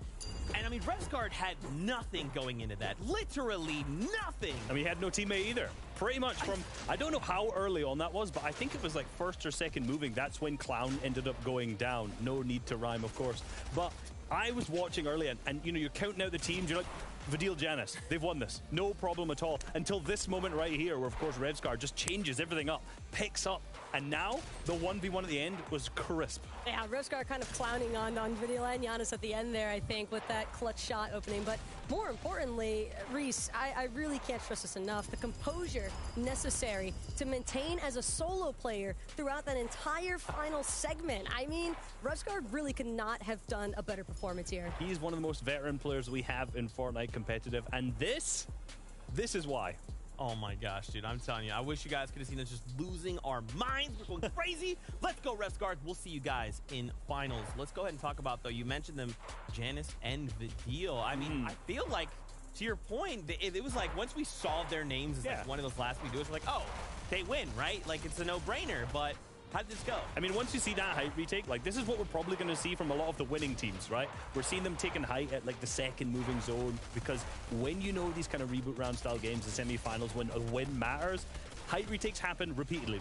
And I mean, Refsguard had nothing going into that. Literally nothing. I mean, he had no teammate either. Pretty much from, I don't know how early on that was, but I think it was like first or second moving. That's when Clown ended up going down. No need to rhyme, of course. But I was watching early, and you know, you're counting out the teams. You're like, Vidil Janus, they've won this. No problem at all. Until this moment right here, where, of course, Refsguard just changes everything up, picks up. And now, the 1v1 at the end was crisp. Yeah, Refsguard kind of clowning on Vidil and Janus at the end there, I think, with that clutch shot opening. But more importantly, Reese, I really can't stress this enough. The composure necessary to maintain as a solo player throughout that entire final segment. I mean, Refsguard really could not have done a better performance here. He's one of the most veteran players we have in Fortnite competitive. And this is why. Oh my gosh, dude, I'm telling you, I wish you guys could have seen us just losing our minds. We're going crazy. Let's go, Refsguard. We'll see you guys in finals. Let's go ahead and talk about, though, you mentioned them, Janus and Vidil. I mean, I feel like, to your point, it was like once we solved their names as like one of those last we do, it's like, oh, they win, right? Like, it's a no-brainer, but how did this go? I mean, once you see that height retake, like, this is what we're probably going to see from a lot of the winning teams, right? We're seeing them taking height at, like, the second moving zone, because when you know these kind of reboot round style games, the semi-finals, when a win matters, height retakes happen repeatedly.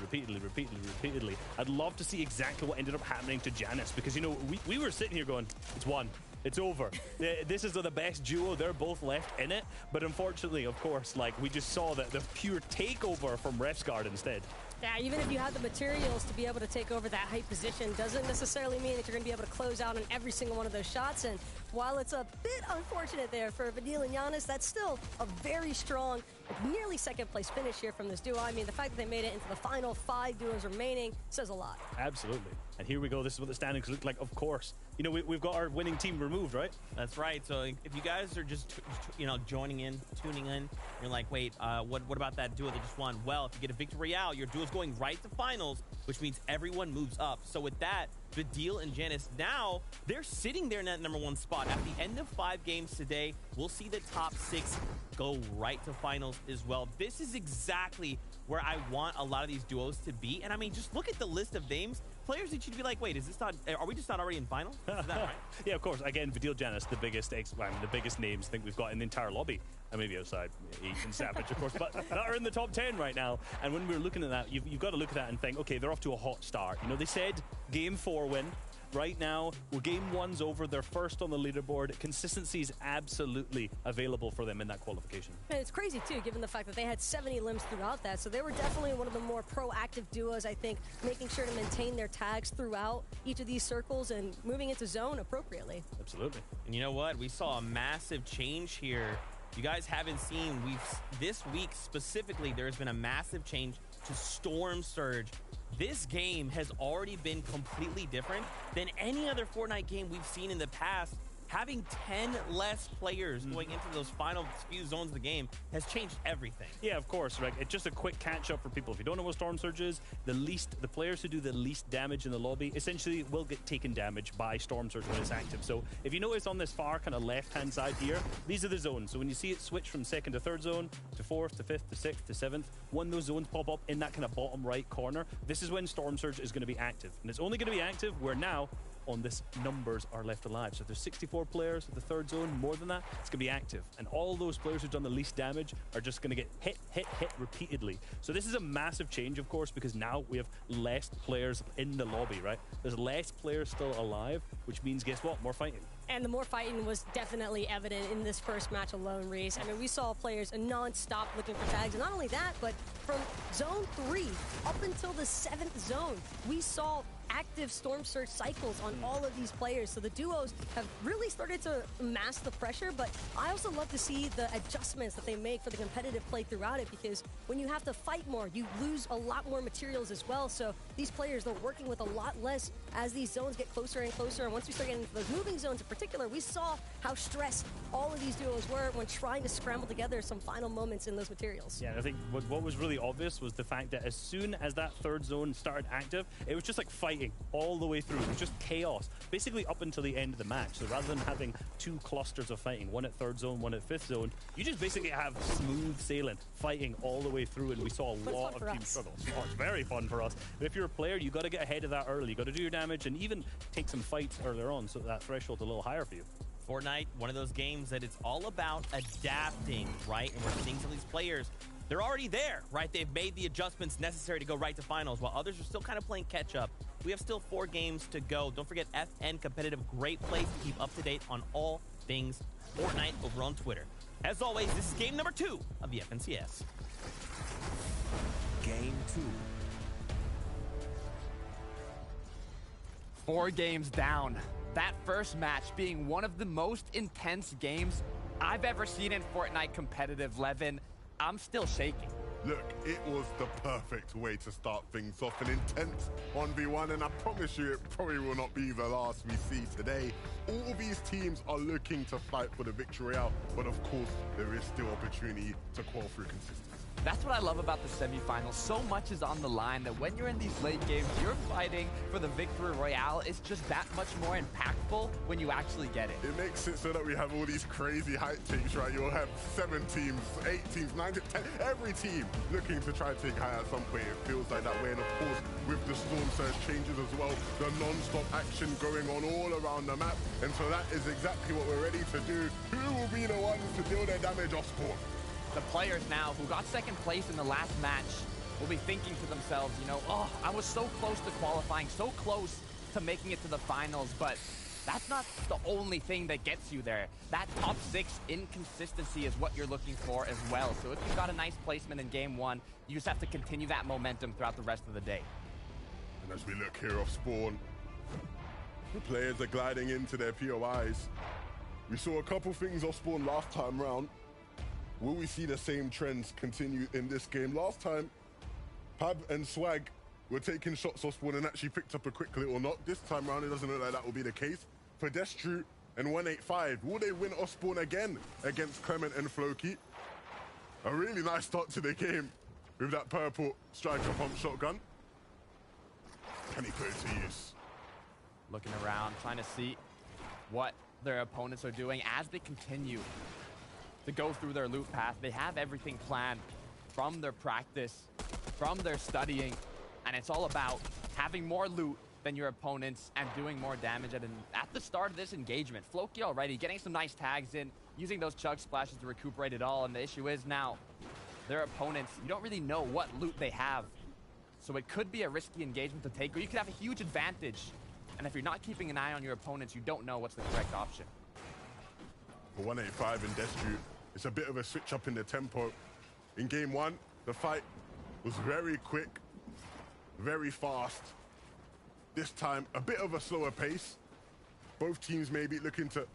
I'd love to see exactly what ended up happening to Janus, because, you know, we were sitting here going, it's won. It's over. This is the best duo. They're both left in it. But unfortunately, of course, like, we just saw that the pure takeover from Refsguard instead. Yeah, even if you have the materials to be able to take over that height position, doesn't necessarily mean that you're going to be able to close out on every single one of those shots. And while it's a bit unfortunate there for Vidil and Janus, that's still a very strong, nearly second place finish here from this duo. I mean, the fact that they made it into the final 5 duos remaining says a lot. Absolutely. And here we go. This is what the standings look like, of course. You know, we've got our winning team removed, right? That's right. So if you guys are just, you know, joining in, tuning in, you're like, wait, what about that duo that just won? Well, if you get a Victory Royale, your duo's going right to finals, which means everyone moves up. So with that, Vidil and Janus, now they're sitting there in that #1 spot. At the end of 5 games today, we'll see the top 6 go right to finals as well. This is exactly where I want a lot of these duos to be. And I mean, just look at the list of names. Players that you'd be like, wait, is this not? Are we just not already in finals? Is that right? Yeah, of course. Again, Vidil Janus, the biggest names I think we've got in the entire lobby. And maybe outside Ethan Savage, of course, but that are in the top 10 right now. And when we're looking at that, you've got to look at that and think, okay, they're off to a hot start. You know, they said game 4 win. Right now, well, game 1's over. They're first on the leaderboard. Consistency is absolutely available for them in that qualification. And it's crazy, too, given the fact that they had 70 limbs throughout that. So they were definitely one of the more proactive duos, I think, making sure to maintain their tags throughout each of these circles and moving into zone appropriately. Absolutely. And you know what? We saw a massive change here. You guys haven't seen, this week specifically, there's been a massive change to Storm Surge. This game has already been completely different than any other Fortnite game we've seen in the past. Having 10 less players going into those final few zones of the game has changed everything. Yeah, of course, right? It's just a quick catch-up for people. If you don't know what Storm Surge is, the players who do the least damage in the lobby essentially will get taken damage by Storm Surge when it's active. So if you notice on this far kind of left-hand side here, these are the zones. So when you see it switch from 2nd to 3rd zone, to 4th, to 5th, to 6th, to 7th, when those zones pop up in that kind of bottom right corner, this is when Storm Surge is going to be active. And it's only going to be active where now on this numbers are left alive. So if there's 64 players at the 3rd zone, more than that, it's going to be active. And all those players who've done the least damage are just going to get hit repeatedly. So this is a massive change, of course, because now we have less players in the lobby, right? There's less players still alive, which means, guess what? More fighting. And the more fighting was definitely evident in this first match alone, Reese. I mean, we saw players non-stop looking for tags. And not only that, but from zone 3 up until the 7th zone, we saw active Storm Surge cycles on all of these players. So the duos have really started to mask the pressure, but I also love to see the adjustments that they make for the competitive play throughout it, because when you have to fight more, you lose a lot more materials as well. So these players, they're working with a lot less as these zones get closer and closer. And once we start getting into those moving zones in particular, we saw how stressed all of these duos were when trying to scramble together some final moments in those materials. Yeah, I think what was really obvious was the fact that as soon as that 3rd zone started active, it was just like fighting fighting all the way through. It was just chaos, basically up until the end of the match. So rather than having two clusters of fighting, one at third zone, one at fifth zone, you just basically have smooth sailing, fighting all the way through, and we saw a lot of team struggles. Oh, it's very fun for us. But if you're a player, you got to get ahead of that early. You got to do your damage and even take some fights earlier on so that threshold's a little higher for you. Fortnite, one of those games that it's all about adapting, right? And we're seeing some of these players, they're already there, right? They've made the adjustments necessary to go right to finals, while others are still kind of playing catch up. We have still 4 games to go. Don't forget FN Competitive, great place to keep up to date on all things Fortnite over on Twitter. As always, this is game number 2 of the FNCS. Game 2. 4 games down. That first match being one of the most intense games I've ever seen in Fortnite competitive. Levin, I'm still shaking. Look, it was the perfect way to start things off. An intense 1v1, and I promise you it probably will not be the last we see today. All these teams are looking to fight for the victory royale, but of course, there is still opportunity to qual through consistency. That's what I love about the semifinals. So much is on the line that when you're in these late games, you're fighting for the victory royale. It's just that much more impactful when you actually get it. It makes it so that we have all these crazy hype takes, right? You'll have 7 teams, 8 teams, 9 to 10, every team looking to try to take high at some point. It feels like that way. And of course, with the Storm Surge changes as well, the non-stop action going on all around the map. And so that is exactly what we're ready to do. Who will be the ones to deal their damage off Spawn? The players now who got second place in the last match will be thinking to themselves, you know, oh, I was so close to qualifying, so close to making it to the finals, but that's not the only thing that gets you there. That top 6 inconsistency is what you're looking for as well. So if you got a nice placement in game 1, you just have to continue that momentum throughout the rest of the day. And as we look here off Spawn, the players are gliding into their POIs. We saw a couple things off Spawn last time round. Will we see the same trends continue in this game? Last time, Pab and Swag were taking shots off Spawn and actually picked up a quick little knock. This time round, it doesn't look like that will be the case. For Destru and 185, will they win off Spawn again against Clement and Floki? A really nice start to the game with that purple striker pump shotgun. Can he put it to use? Looking around, trying to see what their opponents are doing as they continue to go through their loot path. They have everything planned from their practice, from their studying, and it's all about having more loot than your opponents and doing more damage at the start of this engagement. Floki already getting some nice tags in, using those chug splashes to recuperate it all, and the issue is now their opponents, you don't really know what loot they have. So it could be a risky engagement to take, or you could have a huge advantage. And if you're not keeping an eye on your opponents, you don't know what's the correct option. For 185 and Destru, it's a bit of a switch up in the tempo. In game 1, the fight was very quick, very fast. This time, a bit of a slower pace. Both teams may be looking to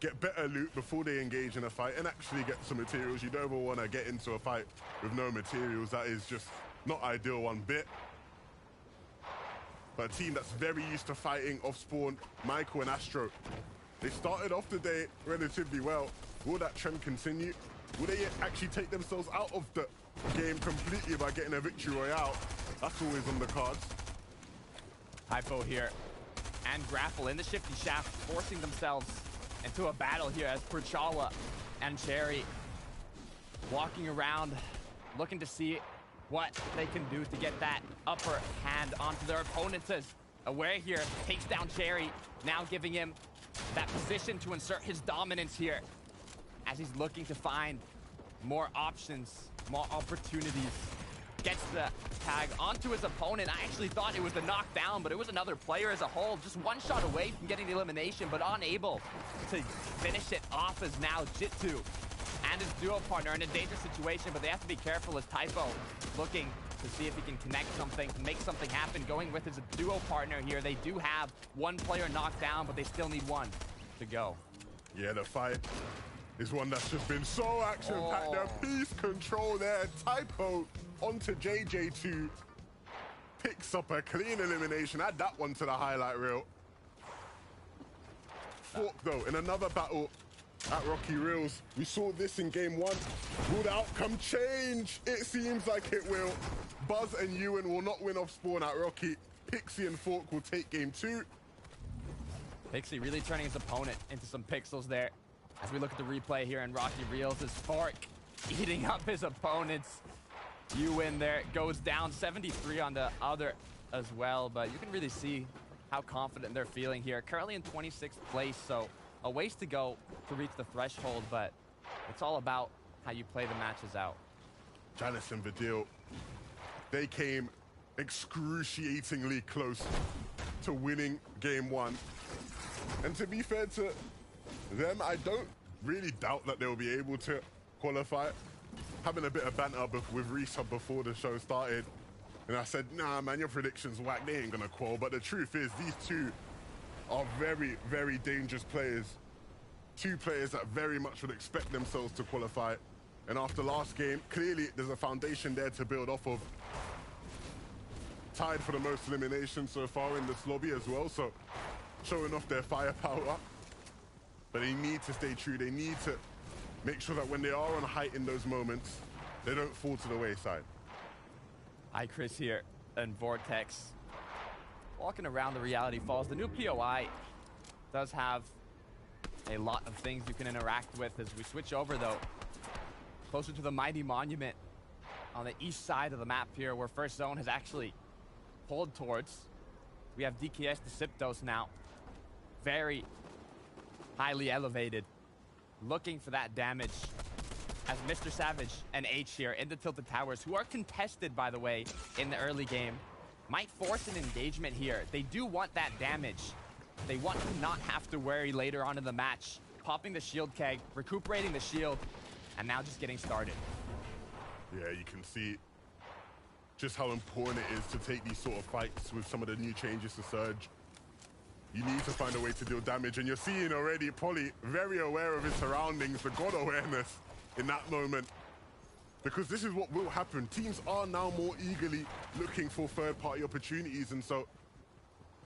get better loot before they engage in a fight and actually get some materials. You don't ever want to get into a fight with no materials. That is just not ideal one bit. But a team that's very used to fighting off Spawn, Michael and Astro, they started off the day relatively well. Will that trend continue? Will they actually take themselves out of the game completely by getting a victory royale? That's always on the cards. Hypo here and Grapple in the shifty shaft, forcing themselves into a battle here as Perchala and Cherry walking around, looking to see what they can do to get that upper hand onto their opponents. As Aware here takes down Cherry, now giving him that position to insert his dominance here as he's looking to find more options, more opportunities. Gets the tag onto his opponent. I actually thought it was the knockdown, but it was another player as a whole, just one shot away from getting the elimination, but unable to finish it off as now Jitsu and his duo partner in a dangerous situation, but they have to be careful as Typo looking to see if he can connect something, make something happen, going with his duo partner here. They do have one player knocked down, but they still need one to go. Yeah, the fight is one that's just been so action-packed. The piece control there. Typo onto JJ2. Picks up a clean elimination. Add that one to the highlight reel. Fork, though, in another battle at Rocky Reels. We saw this in game 1. Will the outcome change? It seems like it will. Buzz and Ewan will not win off Spawn at Rocky. Pixie and Fork will take game 2. Pixie really turning his opponent into some pixels there. As we look at the replay here in Rocky Reels, his Fork eating up his opponents. You win there. Goes down 73 on the other as well, but you can really see how confident they're feeling here. Currently in 26th place, so a ways to go to reach the threshold, but it's all about how you play the matches out. Janice and Vidil, they came excruciatingly close to winning game 1. And to be fair to them, I don't really doubt that they'll be able to qualify. Having a bit of banter with Reese before the show started, and I said, nah, man, your prediction's whack. They ain't gonna qual. But the truth is, these two are very, very dangerous players. Two players that very much would expect themselves to qualify. And after last game, clearly there's a foundation there to build off of. Tied for the most eliminations so far in this lobby as well, so showing off their firepower. But they need to stay true. They need to make sure that when they are on height in those moments, they don't fall to the wayside. Hi, Chris here, and Vortex. Walking around the Reality Falls, the new POI does have a lot of things you can interact with. As we switch over, though, closer to the Mighty Monument on the east side of the map here, where First Zone has actually pulled towards. We have DKS to Siptos now. Very highly elevated. Looking for that damage as Mr. Savage and H here in the Tilted Towers, who are contested, by the way, in the early game, might force an engagement here. They do want that damage. They want to not have to worry later on in the match. Popping the shield keg, recuperating the shield, and now just getting started. Yeah, you can see just how important it is to take these sort of fights with some of the new changes to Surge. You need to find a way to deal damage, and you're seeing already Polly very aware of his surroundings, the God awareness in that moment. Because this is what will happen. Teams are now more eagerly looking for third-party opportunities, and so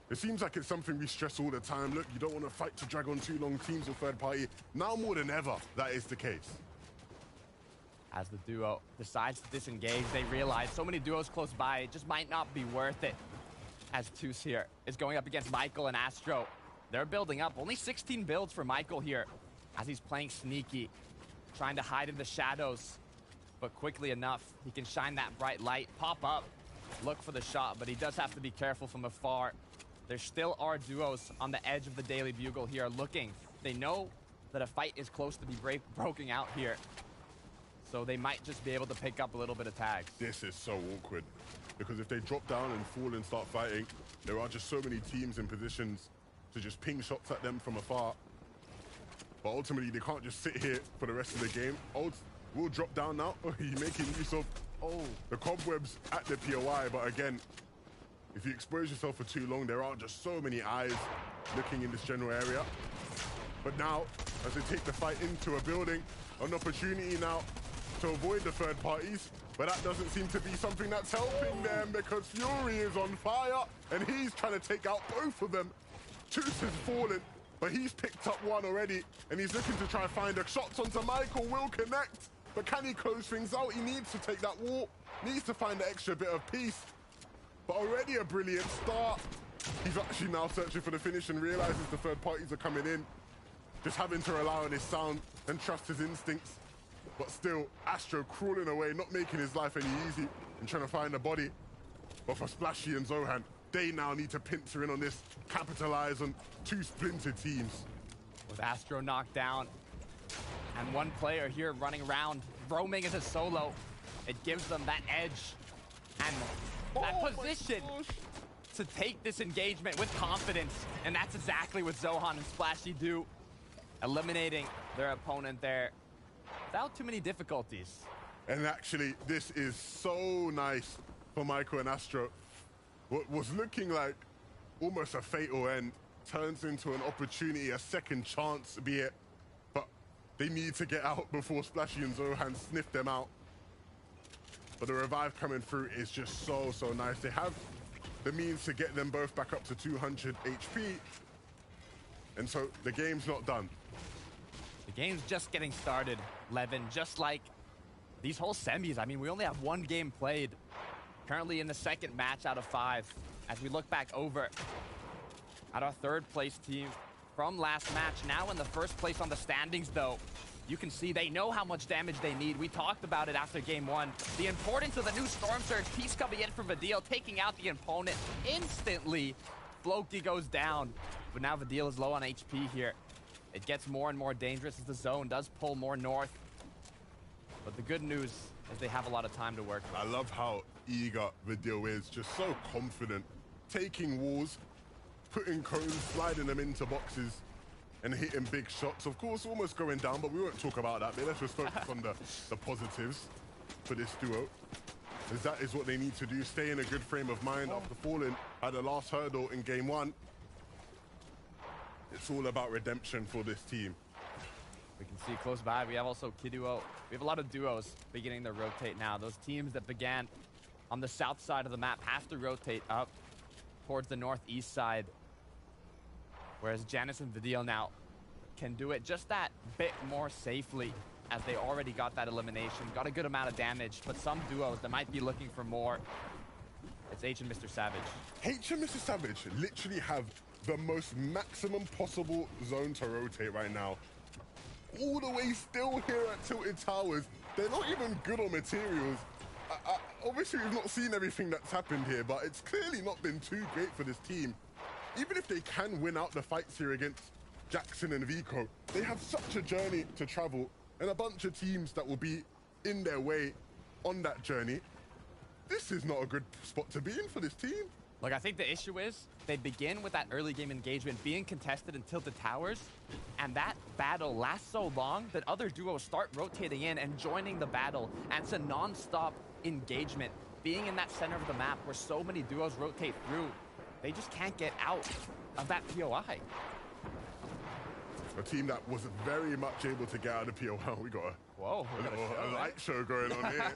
it seems like it's something we stress all the time. Look, you don't want to fight to drag on too long, teams with third-party. Now more than ever, that is the case. As the duo decides to disengage, they realize so many duos close by, it just might not be worth it. As Toos here is going up against Michael and Astro. They're building up. Only 16 builds for Michael here as he's playing sneaky, trying to hide in the shadows. But quickly enough, he can shine that bright light, pop up, look for the shot, but he does have to be careful from afar. There still are duos on the edge of the Daily Bugle here looking. They know that a fight is close to be broken out here. So they might just be able to pick up a little bit of tags. This is so awkward, because if they drop down and fall and start fighting, there are just so many teams in positions to just ping shots at them from afar. But ultimately, they can't just sit here for the rest of the game. We'll drop down now. He's making use of the cobwebs at the POI, but again, if you expose yourself for too long, there are just so many eyes looking in this general area. But now, as they take the fight into a building, an opportunity now to avoid the third parties, but that doesn't seem to be something that's helping them, because Fury is on fire and he's trying to take out both of them. Toos has fallen, but he's picked up one already, and he's looking to try and find a shot onto Michael. Will connect, but can he close things out? He needs to take that wall, needs to find the extra bit of peace. But already a brilliant start. He's actually now searching for the finish and realizes the third parties are coming in. Just having to rely on his sound and trust his instincts. But still, Astro crawling away, not making his life any easy and trying to find a body. But for Splashy and Zohan, they now need to pincer in on this, capitalize on two splintered teams. With Astro knocked down and one player here running around, roaming as a solo, it gives them that edge and that position to take this engagement with confidence. And that's exactly what Zohan and Splashy do, eliminating their opponent there without too many difficulties. And actually, this is so nice for Michael and Astro. What was looking like almost a fatal end turns into an opportunity, a second chance, be it. But they need to get out before Splashy and Zohan sniff them out. But the revive coming through is just so, so nice. They have the means to get them both back up to 200 HP. And so the game's not done. The game's just getting started, Levin, just like these whole semis. I mean, we only have one game played. Currently in the second match out of 5. as we look back over at our third place team from last match. Now in the first place on the standings, though, you can see they know how much damage they need. We talked about it after game 1. The importance of the new Storm Surge piece coming in from Vidil, taking out the opponent instantly. Floki goes down, but now Vidil is low on HP here. It gets more and more dangerous as the zone does pull more north. But the good news is they have a lot of time to work with. I love how eager Vidil is, just so confident. Taking walls, putting cones, sliding them into boxes, and hitting big shots. Of course, almost going down, but we won't talk about that bit. Let's just focus on the positives for this duo. As that is what they need to do. Stay in a good frame of mind after falling at the last hurdle in game 1. It's all about redemption for this team. We can see close by, we have also Kiduo. We have a lot of duos beginning to rotate now. Those teams that began on the south side of the map have to rotate up towards the northeast side. Whereas Janus and Vidil now can do it just that bit more safely, as they already got that elimination, got a good amount of damage, but some duos that might be looking for more. It's H and Mr. Savage. H and Mr. Savage literally have the most maximum possible zone to rotate right now. All the way still here at Tilted Towers. They're not even good on materials. Obviously, we've not seen everything that's happened here, but it's clearly not been too great for this team. Even if they can win out the fights here against Jackson and Vico, they have such a journey to travel and a bunch of teams that will be in their way on that journey. This is not a good spot to be in for this team. Look, I think the issue is they begin with that early game engagement being contested in Tilted Towers, and that battle lasts so long that other duos start rotating in and joining the battle, and it's a non-stop engagement. Being in that center of the map where so many duos rotate through, they just can't get out of that POI. A team that was very much able to get out of POI. We got a light show going on here.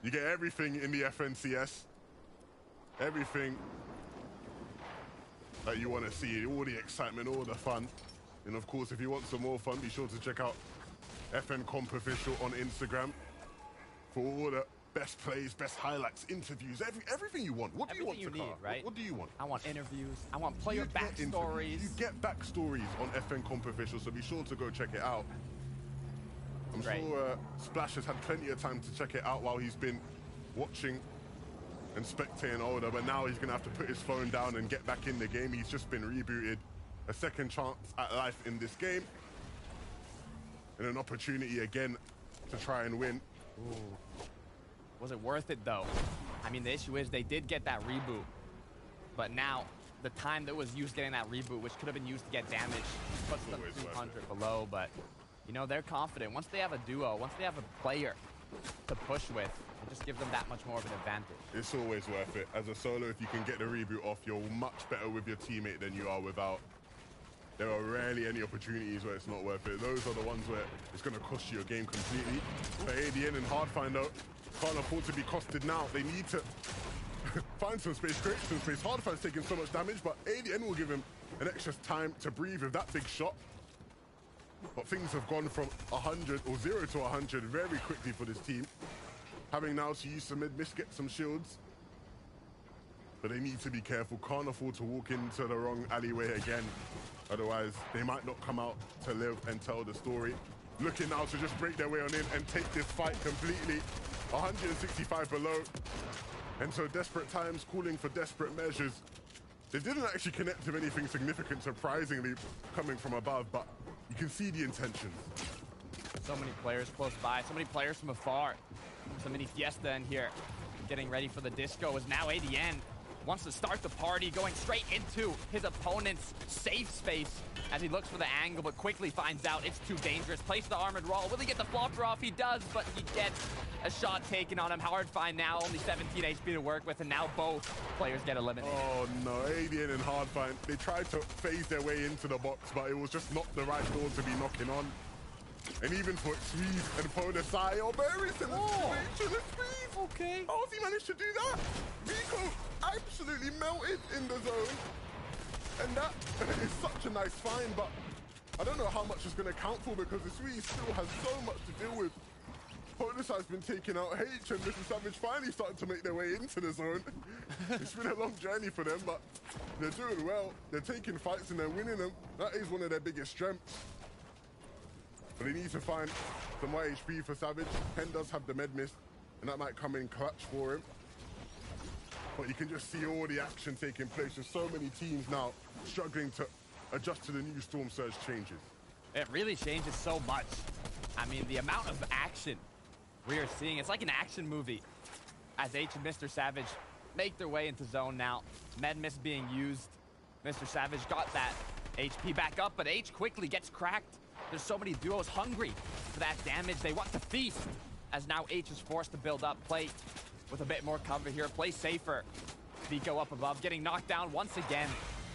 You get everything in the FNCS. Everything that you want to see. All the excitement, all the fun. And of course, if you want some more fun, be sure to check out FN Comp Official on Instagram for all the best plays, best highlights, interviews, everything you want. What do you want to need, right? What do you want? I want interviews. I want player backstories. You get backstories on FN Comp Official, so be sure to go check it out. I'm sure Splash has had plenty of time to check it out while he's been watching and spectating older, but now he's going to have to put his phone down and get back in the game. He's just been rebooted. A second chance at life in this game. And an opportunity again to try and win. Ooh. Was it worth it, though? I mean, the issue is they did get that reboot. But now, the time that was used getting that reboot, which could have been used to get damage, puts them 200 below. But, you know, they're confident. Once they have a duo, once they have a player to push with, it just gives them that much more of an advantage. It's always worth it. As a solo, if you can get the reboot off, you're much better with your teammate than you are without. There are rarely any opportunities where it's not worth it. Those are the ones where it's going to cost you a game completely. For ADN and Hardfind, though, can't afford to be costed now. They need to find some space, create some space. Hardfind's taking so much damage, but ADN will give him an extra time to breathe with that big shot. But things have gone from 100 or 0 to 100 very quickly for this team. Having now to use some mid-miss, get some shields. But they need to be careful. Can't afford to walk into the wrong alleyway again. Otherwise, they might not come out to live and tell the story. Looking now to just break their way on in and take this fight completely. 165 below. And so desperate times calling for desperate measures. They didn't actually connect with anything significant, surprisingly, coming from above, but you can see the intentions. So many players close by, so many players from afar. So many Fiesta in here. Getting ready for the disco is now ADN. Wants to start the party, going straight into his opponent's safe space as he looks for the angle, but quickly finds out it's too dangerous. Place the armored wall. Will he get the flopper off? He does, but he gets a shot taken on him. Hardfind now, only 17 HP to work with, and now both players get eliminated. Oh no, ADN and Hardfind, they tried to phase their way into the box, but it was just not the right door to be knocking on. And even for Squeeze and Podesai, oh, very similar situation. Squeeze. Okay. How has he managed to do that? Vico absolutely melted in the zone. And that is such a nice find, but I don't know how much it's going to count for because the Squeeze still has so much to deal with. Opponent side's been taking out H, and Mr. Savage finally started to make their way into the zone. It's been a long journey for them, but they're doing well. They're taking fights and they're winning them. That is one of their biggest strengths. But they need to find some more HP for Savage. Hen does have the med mist, and that might come in clutch for him. But you can just see all the action taking place. There's so many teams now struggling to adjust to the new Storm Surge changes. It really changes so much. I mean, the amount of action we are seeing, it's like an action movie as H and Mr. Savage make their way into zone now. Med mist being used. Mr. Savage got that HP back up, but H quickly gets cracked. There's so many duos hungry for that damage. They want to feast, as now H is forced to build up, play with a bit more cover here, play safer. Vico up above, getting knocked down once again.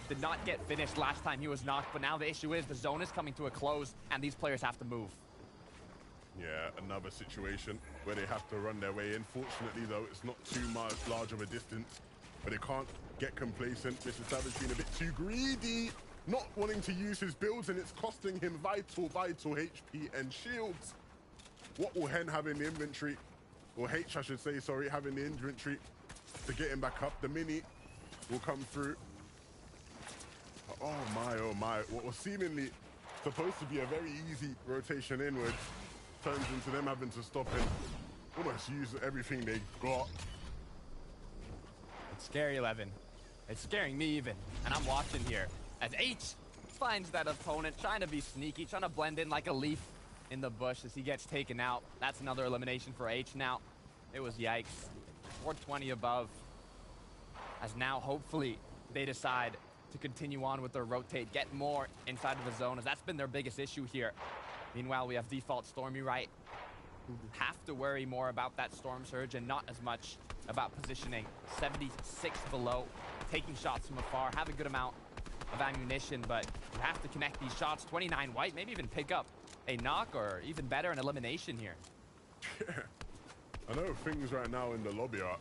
Did not get finished last time he was knocked, but now the issue is the zone is coming to a close, and these players have to move. Yeah, another situation where they have to run their way in. Fortunately, though, it's not too much large of a distance, but they can't get complacent. Mr. Savage being a bit too greedy, not wanting to use his builds, and it's costing him vital HP and shields. What will Hen have in the inventory? Or H, I should say, sorry, have in the inventory to get him back up? The mini will come through. Oh my, what was seemingly supposed to be a very easy rotation inwards turns into them having to stop and almost use everything they got. It's scary, Eleven. It's scaring me even, and I'm watching here as H finds that opponent trying to be sneaky, trying to blend in like a leaf in the bush as he gets taken out. That's another elimination for H now. It was yikes. 420 above, as now hopefully they decide to continue on with their rotate, get more inside of the zone, as that's been their biggest issue here. Meanwhile, we have default Stormy right, who have to worry more about that Storm Surge and not as much about positioning. 76 below, taking shots from afar, have a good amount of ammunition, but you have to connect these shots. 29 white, maybe even pick up a knock or even better, an elimination here. I know things right now in the lobby are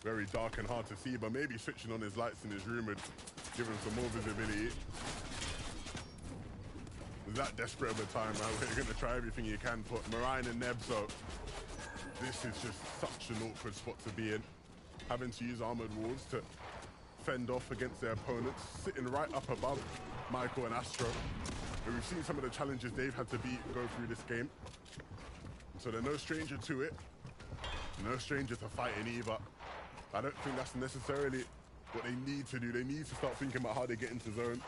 very dark and hard to see, but maybe switching on his lights in his room would give him some more visibility. That desperate of a time, right? We're going to try everything you can put Marine and Nebzo. This is just such an awkward spot to be in. Having to use armored walls to fend off against their opponents, sitting right up above Michael and Astro. And we've seen some of the challenges they've had to go through this game. So they're no stranger to it. No stranger to fighting either. I don't think that's necessarily what they need to do. They need to start thinking about how they get into zone.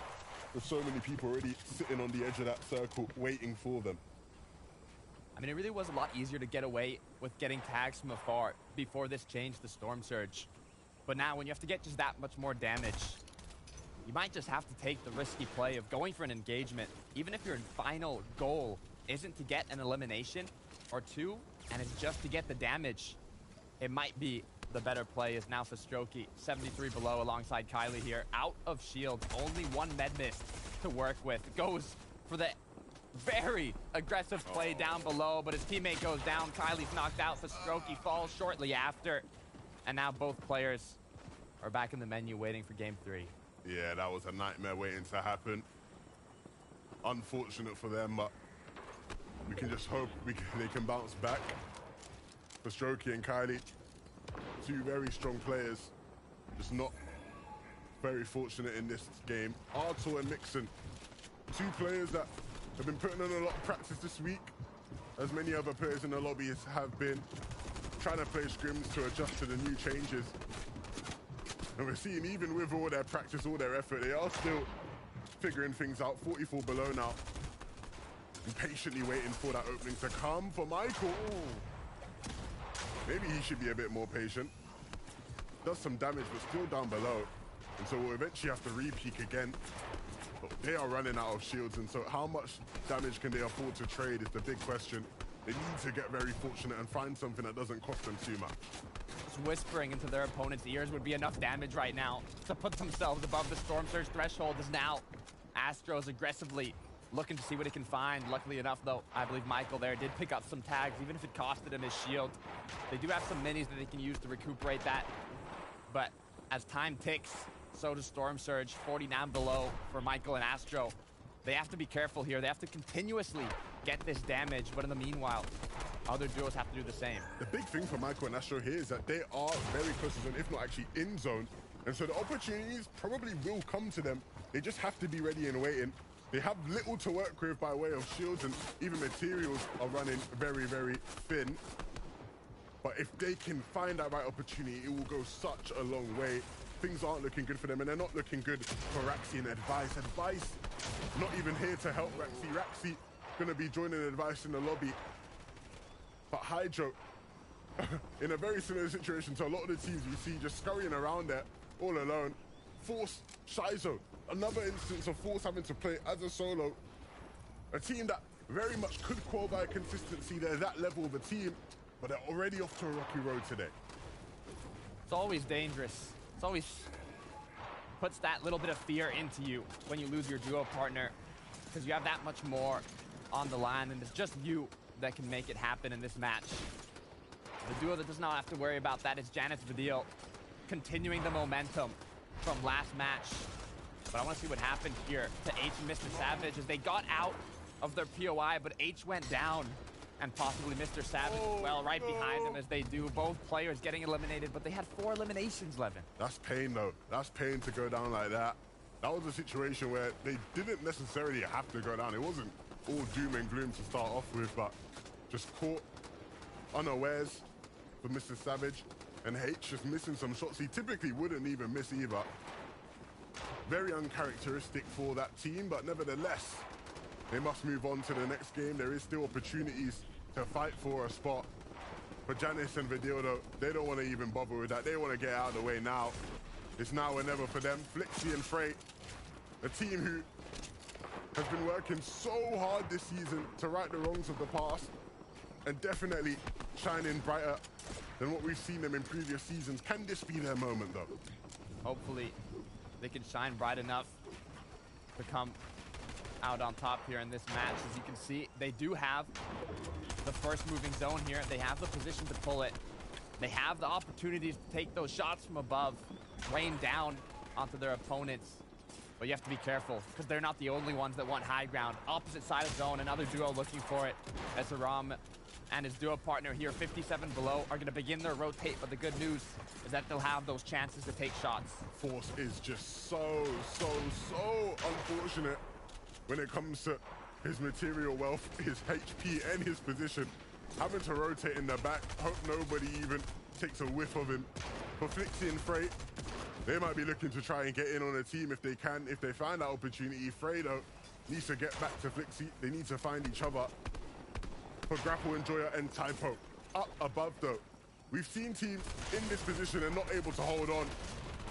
There's so many people already sitting on the edge of that circle waiting for them. I mean, it really was a lot easier to get away with getting tags from afar before this changed the Storm Surge. But now when you have to get just that much more damage, you might just have to take the risky play of going for an engagement, even if your final goal isn't to get an elimination or two, and it's just to get the damage. It might be the better play. Is now Fastroki, 73 below alongside Kylie here. Out of shields, only one med mist to work with. Goes for the very aggressive play down below, but his teammate goes down. Kylie's knocked out. Fastroki falls shortly after. And now both players are back in the menu waiting for game 3. Yeah, that was a nightmare waiting to happen. Unfortunate for them, but we can just hope they can bounce back. Fastroki and Kylie, two very strong players, just not very fortunate in this game. Artur and Mixon, two players that have been putting in a lot of practice this week, as many other players in the lobbies have been trying to play scrims to adjust to the new changes. And we're seeing, even with all their practice, all their effort, they are still figuring things out. 44 below now. And patiently waiting for that opening to come for Michael. Maybe he should be a bit more patient. Does some damage, but still down below. And so we'll eventually have to re-peek again. But they are running out of shields, and so how much damage can they afford to trade is the big question. They need to get very fortunate and find something that doesn't cost them too much. Just whispering into their opponent's ears would be enough damage right now to put themselves above the Storm Surge threshold. Is now Astro's aggressively looking to see what he can find. Luckily enough, though, I believe Michael there did pick up some tags, even if it costed him his shield. They do have some minis that they can use to recuperate that. But as time ticks, so does Storm Surge. 49 below for Michael and Astro. They have to be careful here. They have to continuously get this damage, but in the meanwhile, other duos have to do the same. The big thing for Michael and Astro here is that they are very close to zone, if not actually in zone. And so the opportunities probably will come to them. They just have to be ready and waiting. They have little to work with by way of shields, and even materials are running very, very thin. But if they can find that right opportunity, it will go such a long way. Things aren't looking good for them, and they're not looking good for Raxi and Advice. Advice not even here to help Raxi. Raxi gonna be joining Advice in the lobby. But Hydro, in a very similar situation to a lot of the teams we see just scurrying around there all alone. Force, Shizo, another instance of Force having to play as a solo. A team that very much could qualify consistency. They're that level of a team, but they're already off to a rocky road today. It's always dangerous. It's always puts that little bit of fear into you when you lose your duo partner, because you have that much more on the line, and it's just you that can make it happen in this match. The duo that does not have to worry about that is Janus Vidil, continuing the momentum from last match. But I want to see what happened here to H and Mr. Savage as they got out of their POI, but H went down, and possibly Mr. Savage as well, right behind them as they do. Both players getting eliminated, but they had 4 eliminations, Levin. That's pain, though. That's pain to go down like that. That was a situation where they didn't necessarily have to go down. It wasn't all doom and gloom to start off with, but just caught unawares for Mr. Savage, and H just missing some shots he typically wouldn't even miss either. Very uncharacteristic for that team, but nevertheless, they must move on to the next game. There is still opportunities to fight for a spot. For Janus and Vidil, though, they don't want to even bother with that. They want to get out of the way now. It's now or never for them. Flixi and Frey, a team who has been working so hard this season to right the wrongs of the past, and definitely shining brighter than what we've seen them in previous seasons. Can this be their moment, though? Hopefully, they can shine bright enough to come out on top here in this match. As you can see, they do have the first moving zone here. They have the position to pull it. They have the opportunities to take those shots from above, rain down onto their opponents. But you have to be careful, because they're not the only ones that want high ground. Opposite side of zone, another duo looking for it. As Aram and his duo partner here, 57 below, are going to begin their rotate. But the good news is that they'll have those chances to take shots. Force is just so unfortunate when it comes to his material wealth, his HP, and his position. Having to rotate in the back, hope nobody even takes a whiff of him. For Flixi and Frey, they might be looking to try and get in on a team if they can, if they find that opportunity. Frey, though, needs to get back to Flixi. They need to find each other. For Grapple Enjoyer and Typo, up above, though. We've seen teams in this position and not able to hold on.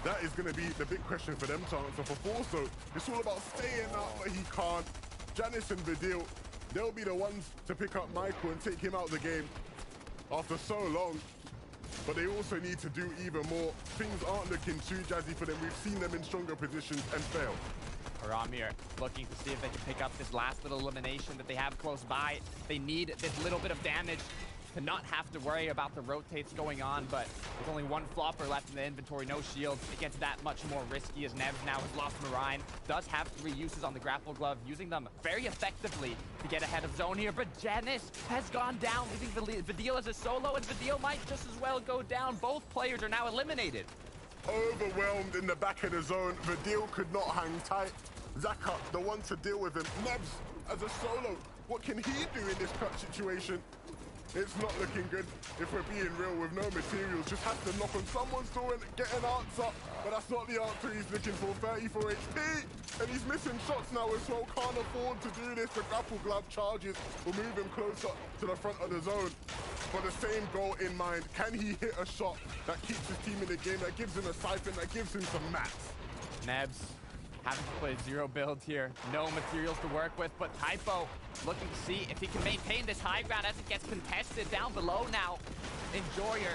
That is going to be the big question for them to answer. For Force, though, it's all about staying out, but he can't. Janus and Vidil, they'll be the ones to pick up Michael and take him out of the game after so long. But they also need to do even more. Things aren't looking too jazzy for them. We've seen them in stronger positions and fail. Aramir looking to see if they can pick up this last little elimination that they have close by. They need this little bit of damage to not have to worry about the rotates going on, but there's only one flopper left in the inventory, no shields. It gets that much more risky as Nebs now has lost Marine. Does have 3 uses on the grapple glove, using them very effectively to get ahead of zone here, but Janus has gone down, leaving Vidil as a solo, and Vidil might just as well go down. Both players are now eliminated. Overwhelmed in the back of the zone. Vidil could not hang tight. Zaka, the one to deal with him. Nebs as a solo. What can he do in this clutch situation? It's not looking good, if we're being real, with no materials. Just has to knock on someone's door and get an answer. But that's not the answer he's looking for. 34 HP, and he's missing shots now as well. Can't afford to do this. The grapple glove charges will move him closer to the front of the zone. For the same goal in mind, can he hit a shot that keeps his team in the game, that gives him a siphon, that gives him some mats? Nebs having to play 0 build here. No materials to work with, but Typo looking to see if he can maintain this high ground as it gets contested down below now. Enjoyer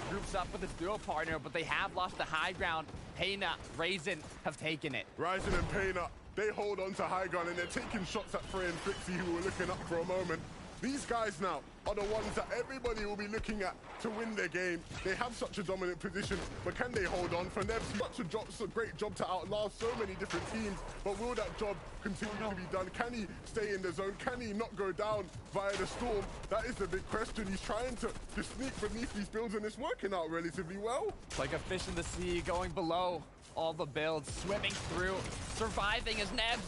groups up with his duo partner, but they have lost the high ground. Payna, Raisin have taken it. Raisin and Payna, they hold on to high ground, and they're taking shots at Frey and Flixi, who were looking up for a moment. These guys now are the ones that everybody will be looking at to win their game. They have such a dominant position, but can they hold on? For Nebs, such a great job to outlast so many different teams, but will that job continue to be done? Can he stay in the zone? Can he not go down via the storm? That is the big question. He's trying to sneak beneath these builds, and it's working out relatively well. It's like a fish in the sea going below all the builds, swimming through, surviving as Nebs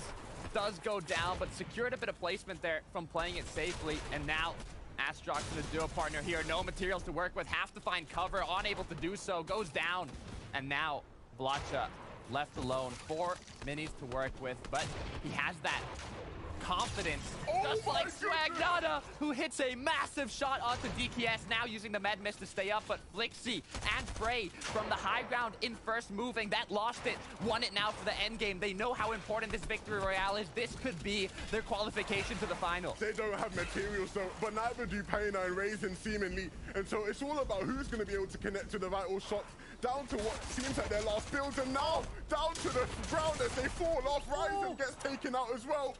does go down, but secured a bit of placement there from playing it safely. And now Astrox and a duo partner here, no materials to work with, have to find cover, unable to do so, goes down. And now Blacha left alone, 4 minis to work with, but he has that confidence, just like Swagnata, who hits a massive shot onto DKS, now using the med mist to stay up, but Flixie and Frey from the high ground in first moving, that lost it, won it now for the end game. They know how important this victory royale is. This could be their qualification to the final. They don't have materials though, but neither do Payna and Raisin seemingly, and so it's all about who's going to be able to connect to the vital shots, down to what seems like their last builds, and now down to the ground as they fall off. Raisin gets taken out as well.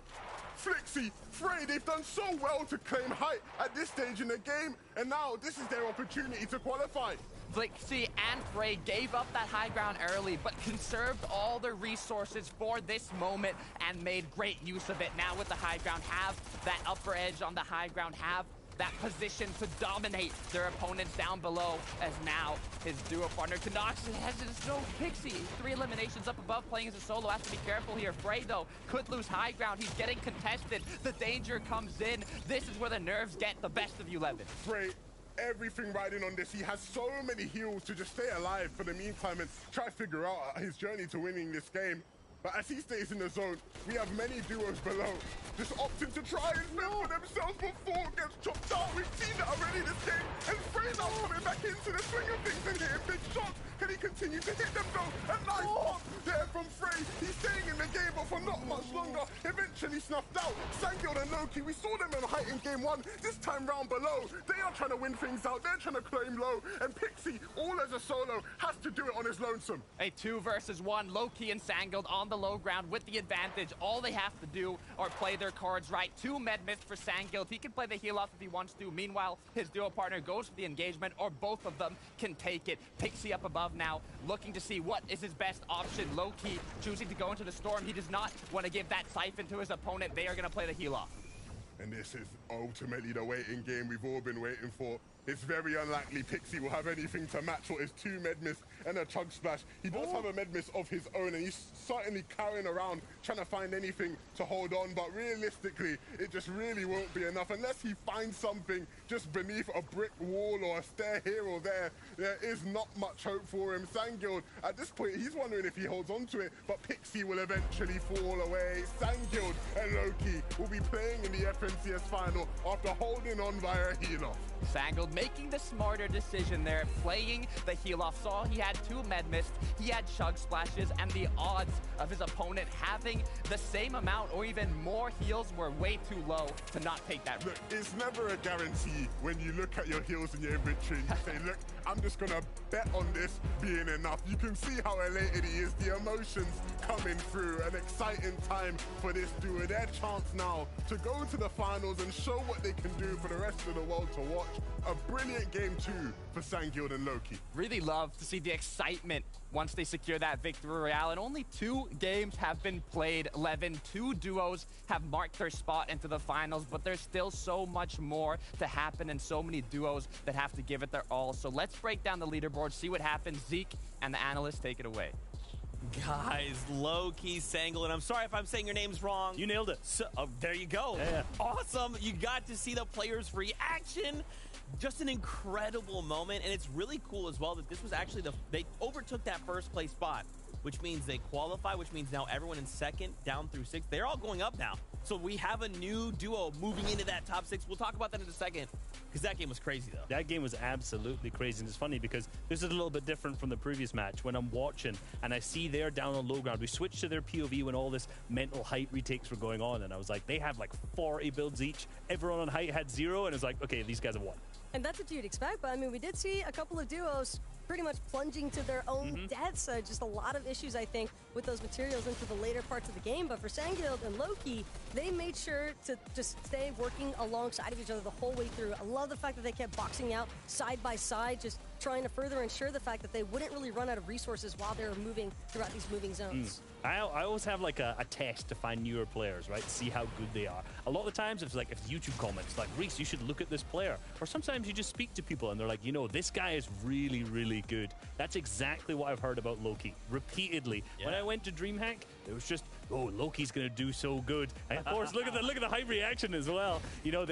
Flixie, Frey, they've done so well to claim height at this stage in the game, and now this is their opportunity to qualify. Flixie and Frey gave up that high ground early, but conserved all their resources for this moment and made great use of it. Now with the high ground, have that upper edge on the high ground, have that position to dominate their opponents down below, as now his duo partner Canucks has his no Pixie. 3 eliminations up above, playing as a solo, has to be careful here. Frey though could lose high ground, he's getting contested, the danger comes in. This is where the nerves get the best of you, Levin. Frey, everything riding on this. He has so many heals to just stay alive for the meantime and try to figure out his journey to winning this game. But as he stays in the zone, we have many duos below just opting to try and fend for themselves before it gets chopped out. We've seen that already this game. And Frey now coming back into the swing of things and hitting big shots. Can he continue to hit them though? A nice pop there from Frey. He's staying in the game, but for not much longer. Eventually snuffed out. Sangil and Loki, we saw them in height in game 1. This time round below, they are trying to win things out. They're trying to claim low. And Pixie, all as a solo, has to do it on his lonesome. A 2 versus 1, Loki and Sangil on the low ground with the advantage. All they have to do are play their cards right. 2 med mist for Sangil. He can play the heal off if he wants to. Meanwhile, his duo partner goes for the engagement, or both of them can take it. Pixie up above now, looking to see what is his best option. Low-key choosing to go into the storm. He does not want to give that siphon to his opponent. They are going to play the heal off. And this is ultimately the waiting game we've all been waiting for. It's very unlikely Pixie will have anything to match what is 2 med mist and a chug splash. He does have a med mist of his own, and he's certainly carrying around trying to find anything to hold on, but realistically it just really won't be enough unless he finds something just beneath a brick wall or a stair here or there. There is not much hope for him. Sangil, at this point, he's wondering if he holds on to it, but Pixie will eventually fall away. Sangil and Loki will be playing in the FNCS final after holding on via a heal-off. Sangil making the smarter decision there, playing the heal off. Saw he had 2 med mist, he had chug splashes, and the odds of his opponent having the same amount or even more heals were way too low to not take that risk. Look, it's never a guarantee when you look at your heals in your inventory and you say, look, I'm just gonna bet on this being enough. You can see how elated he is, the emotions coming through. An exciting time for this duo. Their chance now to go to the finals and show what they can do for the rest of the world to watch. A brilliant game 2 for Sangil and Loki. Really love to see the excitement once they secure that victory royale. And only 2 games have been played. 11, 2 duos have marked their spot into the finals, but there's still so much more to happen and so many duos that have to give it their all. So let's break down the leaderboard, see what happens. Zeke and the analysts take it away. Guys, Loki, Sangil, and I'm sorry if I'm saying your names wrong. You nailed it. So, there you go. Yeah. Awesome. You got to see the players' reaction. Just an incredible moment, and it's really cool as well that this was actually they overtook that first place spot, which means they qualify, which means now everyone in second down through 6, they're all going up now. So we have a new duo moving into that top 6. We'll talk about that in a second, because that game was crazy, though. That game was absolutely crazy, and it's funny because this is a little bit different from the previous match. When I'm watching and I see they're down on low ground, we switched to their POV when all this mental height retakes were going on, and I was like, they have like 40 builds each. Everyone on height had 0, and it's like, okay, these guys have won. And that's what you'd expect, but I mean, we did see a couple of duos pretty much plunging to their own deaths. Just a lot of issues, I think, with those materials into the later parts of the game. But for Sangilde and Loki, they made sure to just stay working alongside of each other the whole way through. I love the fact that they kept boxing out side by side, just trying to further ensure the fact that they wouldn't really run out of resources while they were moving throughout these moving zones. I always have like a test to find newer players, right? To see how good they are. A lot of the times it's like if YouTube comments like, Reese, you should look at this player. Or sometimes you just speak to people and they're like, you know, this guy is really, really good. That's exactly what I've heard about Loki repeatedly. Yeah. When I went to DreamHack, it was just, oh, Loki's going to do so good. And of course, look at the hype reaction as well. You know,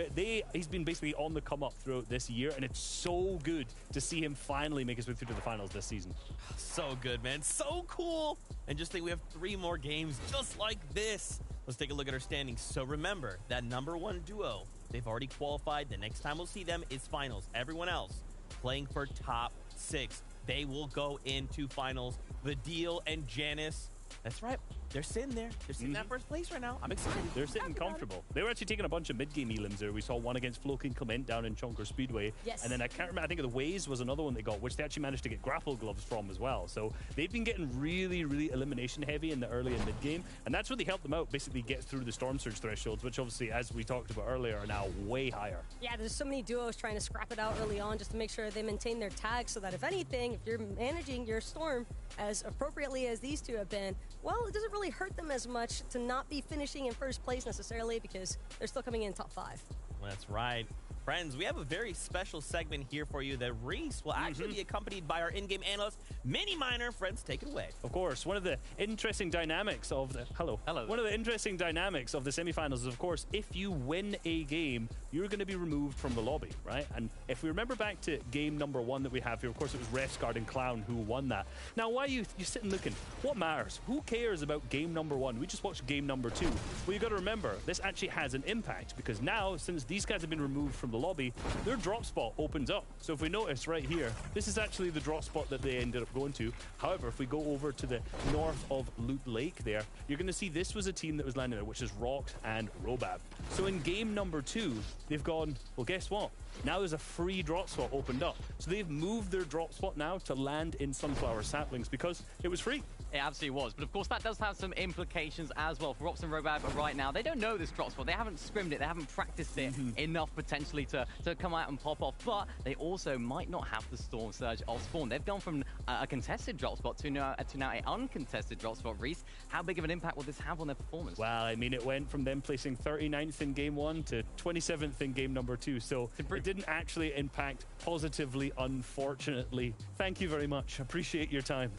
he's been basically on the come up throughout this year, and it's so good to see him finally make his way through to the finals this season. So good, man. So cool. And just think we have 3 more games just like this. Let's take a look at our standings. So remember, that #1 duo, they've already qualified. The next time we'll see them is finals. Everyone else playing for top 6. They will go into finals. Vidil and Janice, that's right. They're sitting there. They're sitting in that first place right now. I'm excited. They're sitting comfortable. They were actually taking a bunch of mid-game elims there. We saw one against Floking Clement down in Chonker Speedway. Yes. And then I can't remember, I think the Waze was another one they got, which they actually managed to get grapple gloves from as well. So they've been getting really, really elimination heavy in the early and mid-game. And that's really helped them out, basically get through the Storm Surge thresholds, which obviously, as we talked about earlier, are now way higher. Yeah, there's so many duos trying to scrap it out early on just to make sure they maintain their tags so that if anything, if you're managing your Storm as appropriately as these two have been, well, it doesn't really hurt them as much to not be finishing in first place necessarily because they're still coming in top 5. That's right. Friends, we have a very special segment here for you that Reese will actually be accompanied by our in-game analyst, Miniminer. Friends, take it away. Of course, one of the interesting dynamics of the one of the interesting dynamics of the semifinals is, of course, if you win a game, you're going to be removed from the lobby, right? And if we remember back to game #1 that we have here, of course, it was Refsguard and Clown who won that. Now, why you sitting looking? What matters? Who cares about game #1? We just watched game #2. Well, you got to remember, this actually has an impact because now, since these guys have been removed from the lobby, their drop spot opens up. So if we notice right here, this is actually the drop spot that they ended up going to. However, if we go over to the north of Loot Lake there, you're going to see this was a team that was landing there, which is Rox and Robab. So in game #2, they've gone, well, guess what? Now there's a free drop spot opened up. So they've moved their drop spot now to land in Sunflower Saplings because it was free. It absolutely was. But of course, that does have some implications as well. For Rox and Robab right now, they don't know this drop spot. They haven't scrimmed it. They haven't practiced it enough potentially to come out and pop off. But they also might not have the Storm Surge off spawn. They've gone from a contested drop spot to now an uncontested drop spot. Reese, how big of an impact will this have on their performance? Well, I mean, it went from them placing 39th in game 1 to 27th in game #2. So it didn't actually impact positively, unfortunately. Thank you very much. Appreciate your time.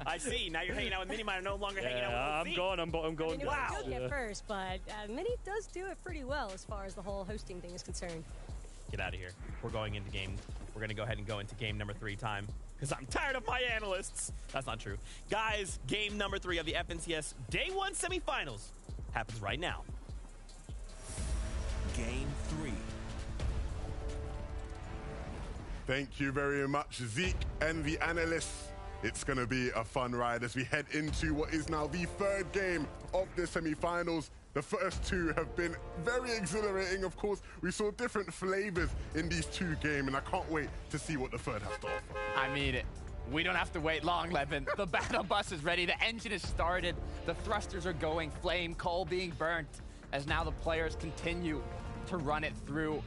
I see. Now you're hanging out with Miniminer, no longer hanging out with I'm going. I'm going. I mean, wow. It was at first, but Mini does do it pretty well as far as the whole hosting thing is concerned. Get out of here. We're going into game. We're going to go ahead and go into game #3 time because I'm tired of my analysts. That's not true. Guys, game #3 of the FNCS Day 1 semifinals happens right now. Game 3. Thank you very much, Zeke and the analysts. It's going to be a fun ride as we head into what is now the 3rd game of the semi-finals. The first 2 have been very exhilarating. Of course, we saw different flavors in these 2 games, and I can't wait to see what the 3rd has to offer. I mean, we don't have to wait long, Levin. The battle bus is ready. The engine is started. The thrusters are going. Flame, coal being burnt as now the players continue to run it through.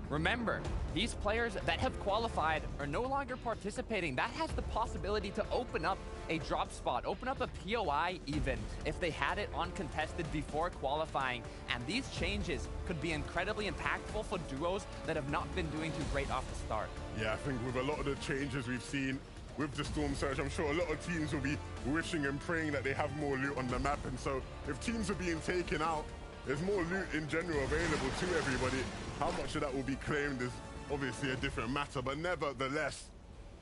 Remember, these players that have qualified are no longer participating. That has the possibility to open up a drop spot, open up a POI even, if they had it uncontested before qualifying. And these changes could be incredibly impactful for duos that have not been doing too great off the start. Yeah, I think with a lot of the changes we've seen with the Storm Surge, I'm sure a lot of teams will be wishing and praying that they have more loot on the map. And so if teams are being taken out, there's more loot in general available to everybody. How much of that will be claimed is obviously a different matter, but nevertheless,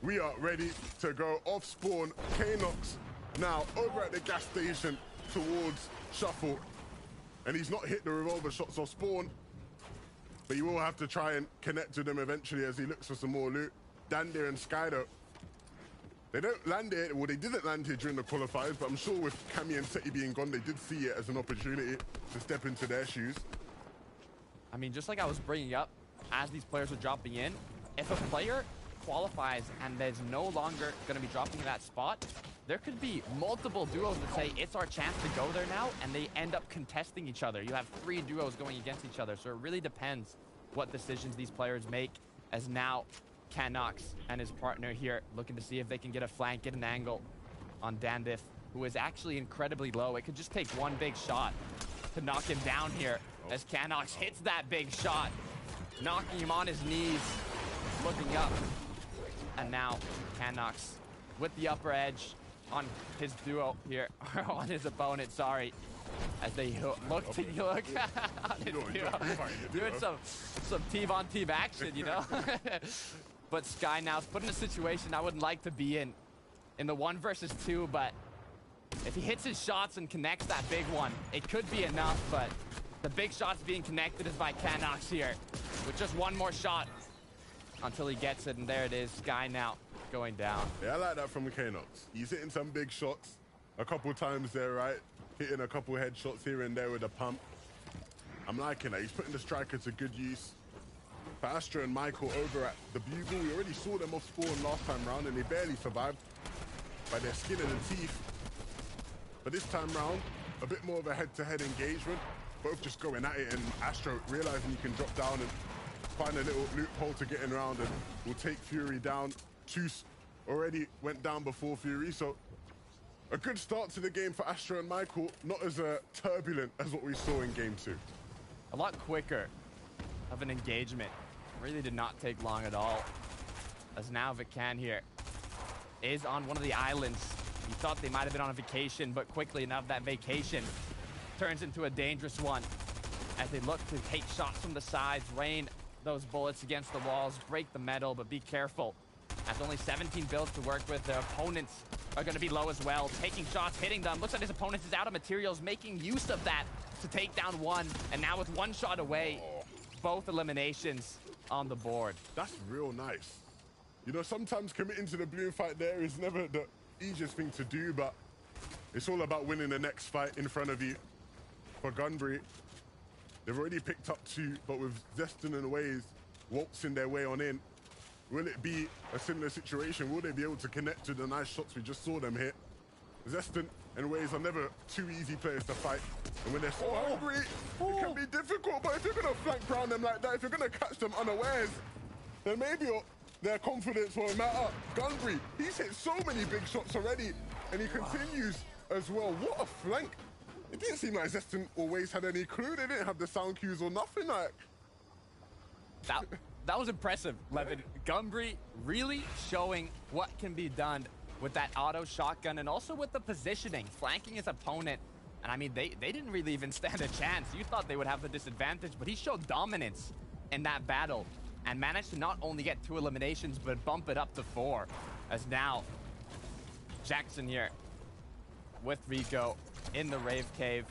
we are ready to go off spawn. Kanox now over at the gas station towards Shuffle, and he's not hit the revolver shots off spawn, but you will have to try and connect with him eventually as he looks for some more loot. Dandir and Skydo, they don't land it. Well, they didn't land here during the qualifiers, but I'm sure with Cammy and Seti being gone, they did see it as an opportunity to step into their shoes. I mean, just like I was bringing up, as these players are dropping in, if a player qualifies and there's no longer going to be dropping that spot, there could be multiple duos that say it's our chance to go there now, and they end up contesting each other. You have 3 duos going against each other, so it really depends what decisions these players make, as now Canox and his partner here looking to see if they can get a flank, get an angle on Dandith, who is actually incredibly low. It could just take one big shot to knock him down here, as Canox hits that big shot, knocking him on his knees, looking up. And now Canox with the upper edge on his duo here, on his opponent, sorry, as they look to look on his duo. Doing some team-on-team action, you know? But Sky now's put in a situation I wouldn't like to be in the 1 versus 2, but if he hits his shots and connects that big one, it could be enough, but the big shots being connected is by Canox here, with just one more shot until he gets it, and there it is, Sky now going down. Yeah, I like that from Canox. He's hitting some big shots a couple times there, right? Hitting a couple headshots here and there with a pump. I'm liking that. He's putting the striker to good use. For Astra and Michael over at the Bugle, we already saw them off spawn last time round, and they barely survived by their skin and the teeth. But this time round, a bit more of a head-to-head engagement. Both just going at it, and Astro realizing he can drop down and find a little loophole to get in around, and will take Fury down. Toos already went down before Fury, so a good start to the game for Astra and Michael, not as turbulent as what we saw in game 2. A lot quicker of an engagement. Really did not take long at all, as now Vikan here is on one of the islands. He thought they might have been on a vacation, but quickly enough that vacation turns into a dangerous one as they look to take shots from the sides, rain those bullets against the walls, break the metal, but be careful, as only 17 builds to work with. Their opponents are going to be low as well, taking shots, hitting them. Looks like his opponent is out of materials, making use of that to take down one, and now with 1 shot away, both eliminations on the board. That's real nice. You know, sometimes committing to the blue fight there is never the easiest thing to do, but it's all about winning the next fight in front of you. For Gunbury, they've already picked up 2, but with Zeston and Waze waltzing their way on in, will it be a similar situation? Will they be able to connect to the nice shots we just saw them hit? Zeston and Waze are never 2 easy players to fight, and when they're so hungry, it can be difficult. But if you're going to flank round them like that, if you're going to catch them unawares, then maybe their confidence won't matter. Gunbury, he's hit so many big shots already, and he continues as well. What a flank. It didn't seem like Zeston always had any clue. They didn't have the sound cues or nothing. Like that was impressive, Levin. Gunbury really showing what can be done with that auto shotgun, and also with the positioning, flanking his opponent. And I mean, they didn't really even stand a chance. You thought they would have the disadvantage, but he showed dominance in that battle and managed to not only get 2 eliminations, but bump it up to 4. As now, Jackson here with Rico in the Rave Cave,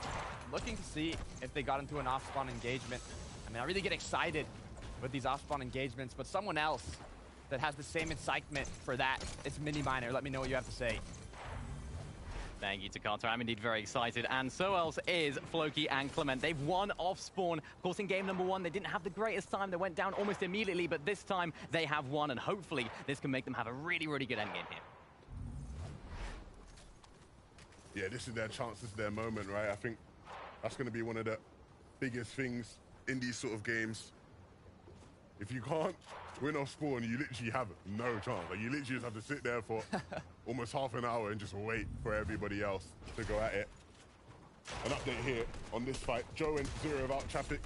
looking to see if they got into an off-spawn engagement. I mean, I really get excited with these off-spawn engagements, but someone else that has the same excitement for that, it's Miniminer. Let me know what you have to say. Thank you, Takata. I'm indeed very excited, and so else is Floki and Clement. They've won off spawn. Of course, in game number 1, they didn't have the greatest time. They went down almost immediately, but this time they have won, and hopefully this can make them have a really, really good endgame here. Yeah, this is their chance, this is their moment, right? I think that's going to be one of the biggest things in these sort of games. If you can't win off spawn, you literally have no chance. Like, you literally just have to sit there for almost half an hour and just wait for everybody else to go at it. An update here on this fight. Joe and Zero without Chapix.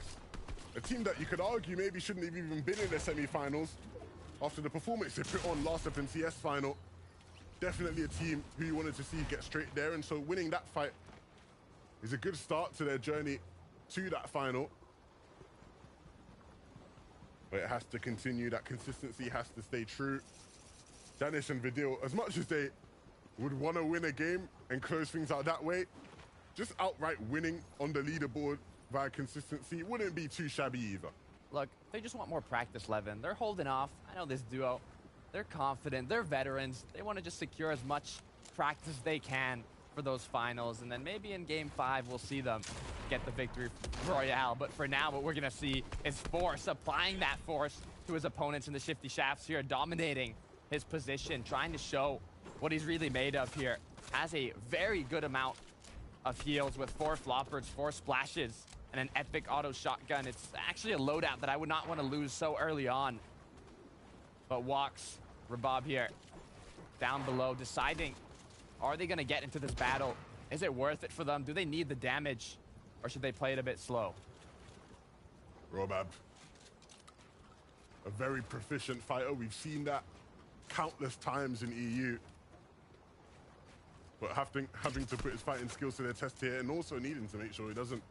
A team that you could argue maybe shouldn't have even been in the semi-finals after the performance they put on last FNCS final. Definitely a team who you wanted to see get straight there, and so winning that fight is a good start to their journey to that final. But it has to continue, that consistency has to stay true. Danish and Vidil, as much as they would want to win a game and close things out that way, just outright winning on the leaderboard via consistency wouldn't be too shabby either. Look, they just want more practice, Levin. They're holding off. I know this duo, they're confident, they're veterans. They want to just secure as much practice as they can for for those finals, and then maybe in Game 5 we'll see them get the victory royale. But for now, what we're going to see is Force applying that force to his opponents in the Shifty Shafts here, dominating his position, trying to show what he's really made of here. Has a very good amount of heals with 4 floppers, 4 splashes, and an epic auto shotgun. It's actually a loadout that I would not want to lose so early on. But Walks, Rabab here, down below, deciding, are they going to get into this battle? Is it worth it for them? Do they need the damage? Or should they play it a bit slow? Rabab, a very proficient fighter. We've seen that countless times in EU. But having to put his fighting skills to their test here, and also needing to make sure he doesn't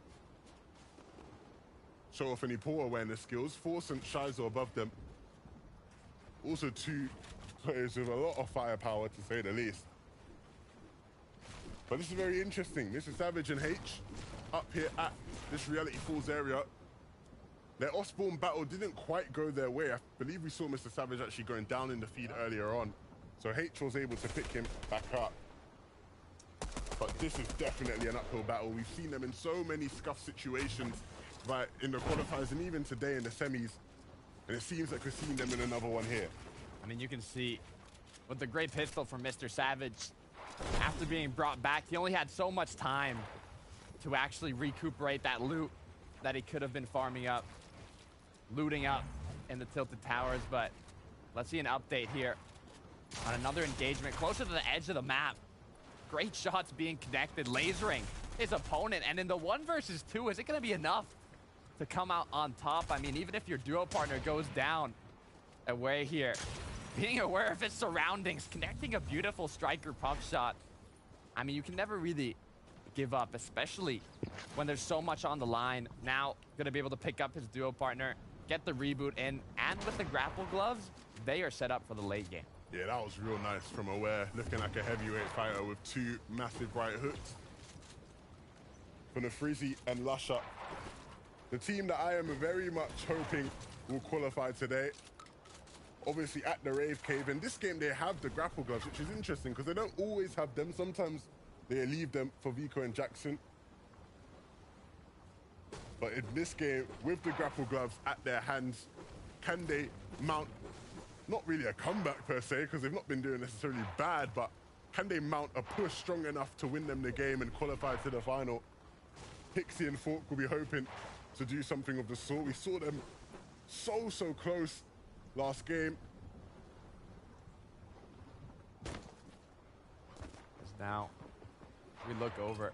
show off any poor awareness skills. Force and Shizo above them. Also 2 players with a lot of firepower, to say the least. But this is very interesting. Mr. Savage and H up here at this Reality Falls area. Their Osborne battle didn't quite go their way. I believe we saw Mr. Savage actually going down in the feed earlier on. So H was able to pick him back up. But this is definitely an uphill battle. We've seen them in so many scuff situations, right, in the qualifiers and even today in the semis. And it seems like we're seeing them in another one here. I mean, you can see with the great pistol from Mr. Savage, after being brought back, he only had so much time to actually recuperate that loot that he could have been farming up, looting up in the Tilted Towers. But let's see an update here on another engagement closer to the edge of the map. Great shots being connected, lasering his opponent. And in the 1 versus 2, is it going to be enough to come out on top? I mean, even if your duo partner goes down away here, being aware of his surroundings, connecting a beautiful striker pump shot. I mean, you can never really give up, especially when there's so much on the line. Now, going to be able to pick up his duo partner, get the reboot in, and with the grapple gloves, they are set up for the late game. Yeah, that was real nice from Aware, looking like a heavyweight fighter with 2 massive right hooks. From the Frizzy and Lusher, the team that I am very much hoping will qualify today. Obviously at the Rave Cave. In this game, they have the grapple gloves, which is interesting because they don't always have them. Sometimes they leave them for Vico and Jackson. But in this game, with the grapple gloves at their hands, can they mount, not really a comeback per se, because they've not been doing necessarily bad, but can they mount a push strong enough to win them the game and qualify to the final? Pixie and Fork will be hoping to do something of the sort. We saw them so close last game. As now we look over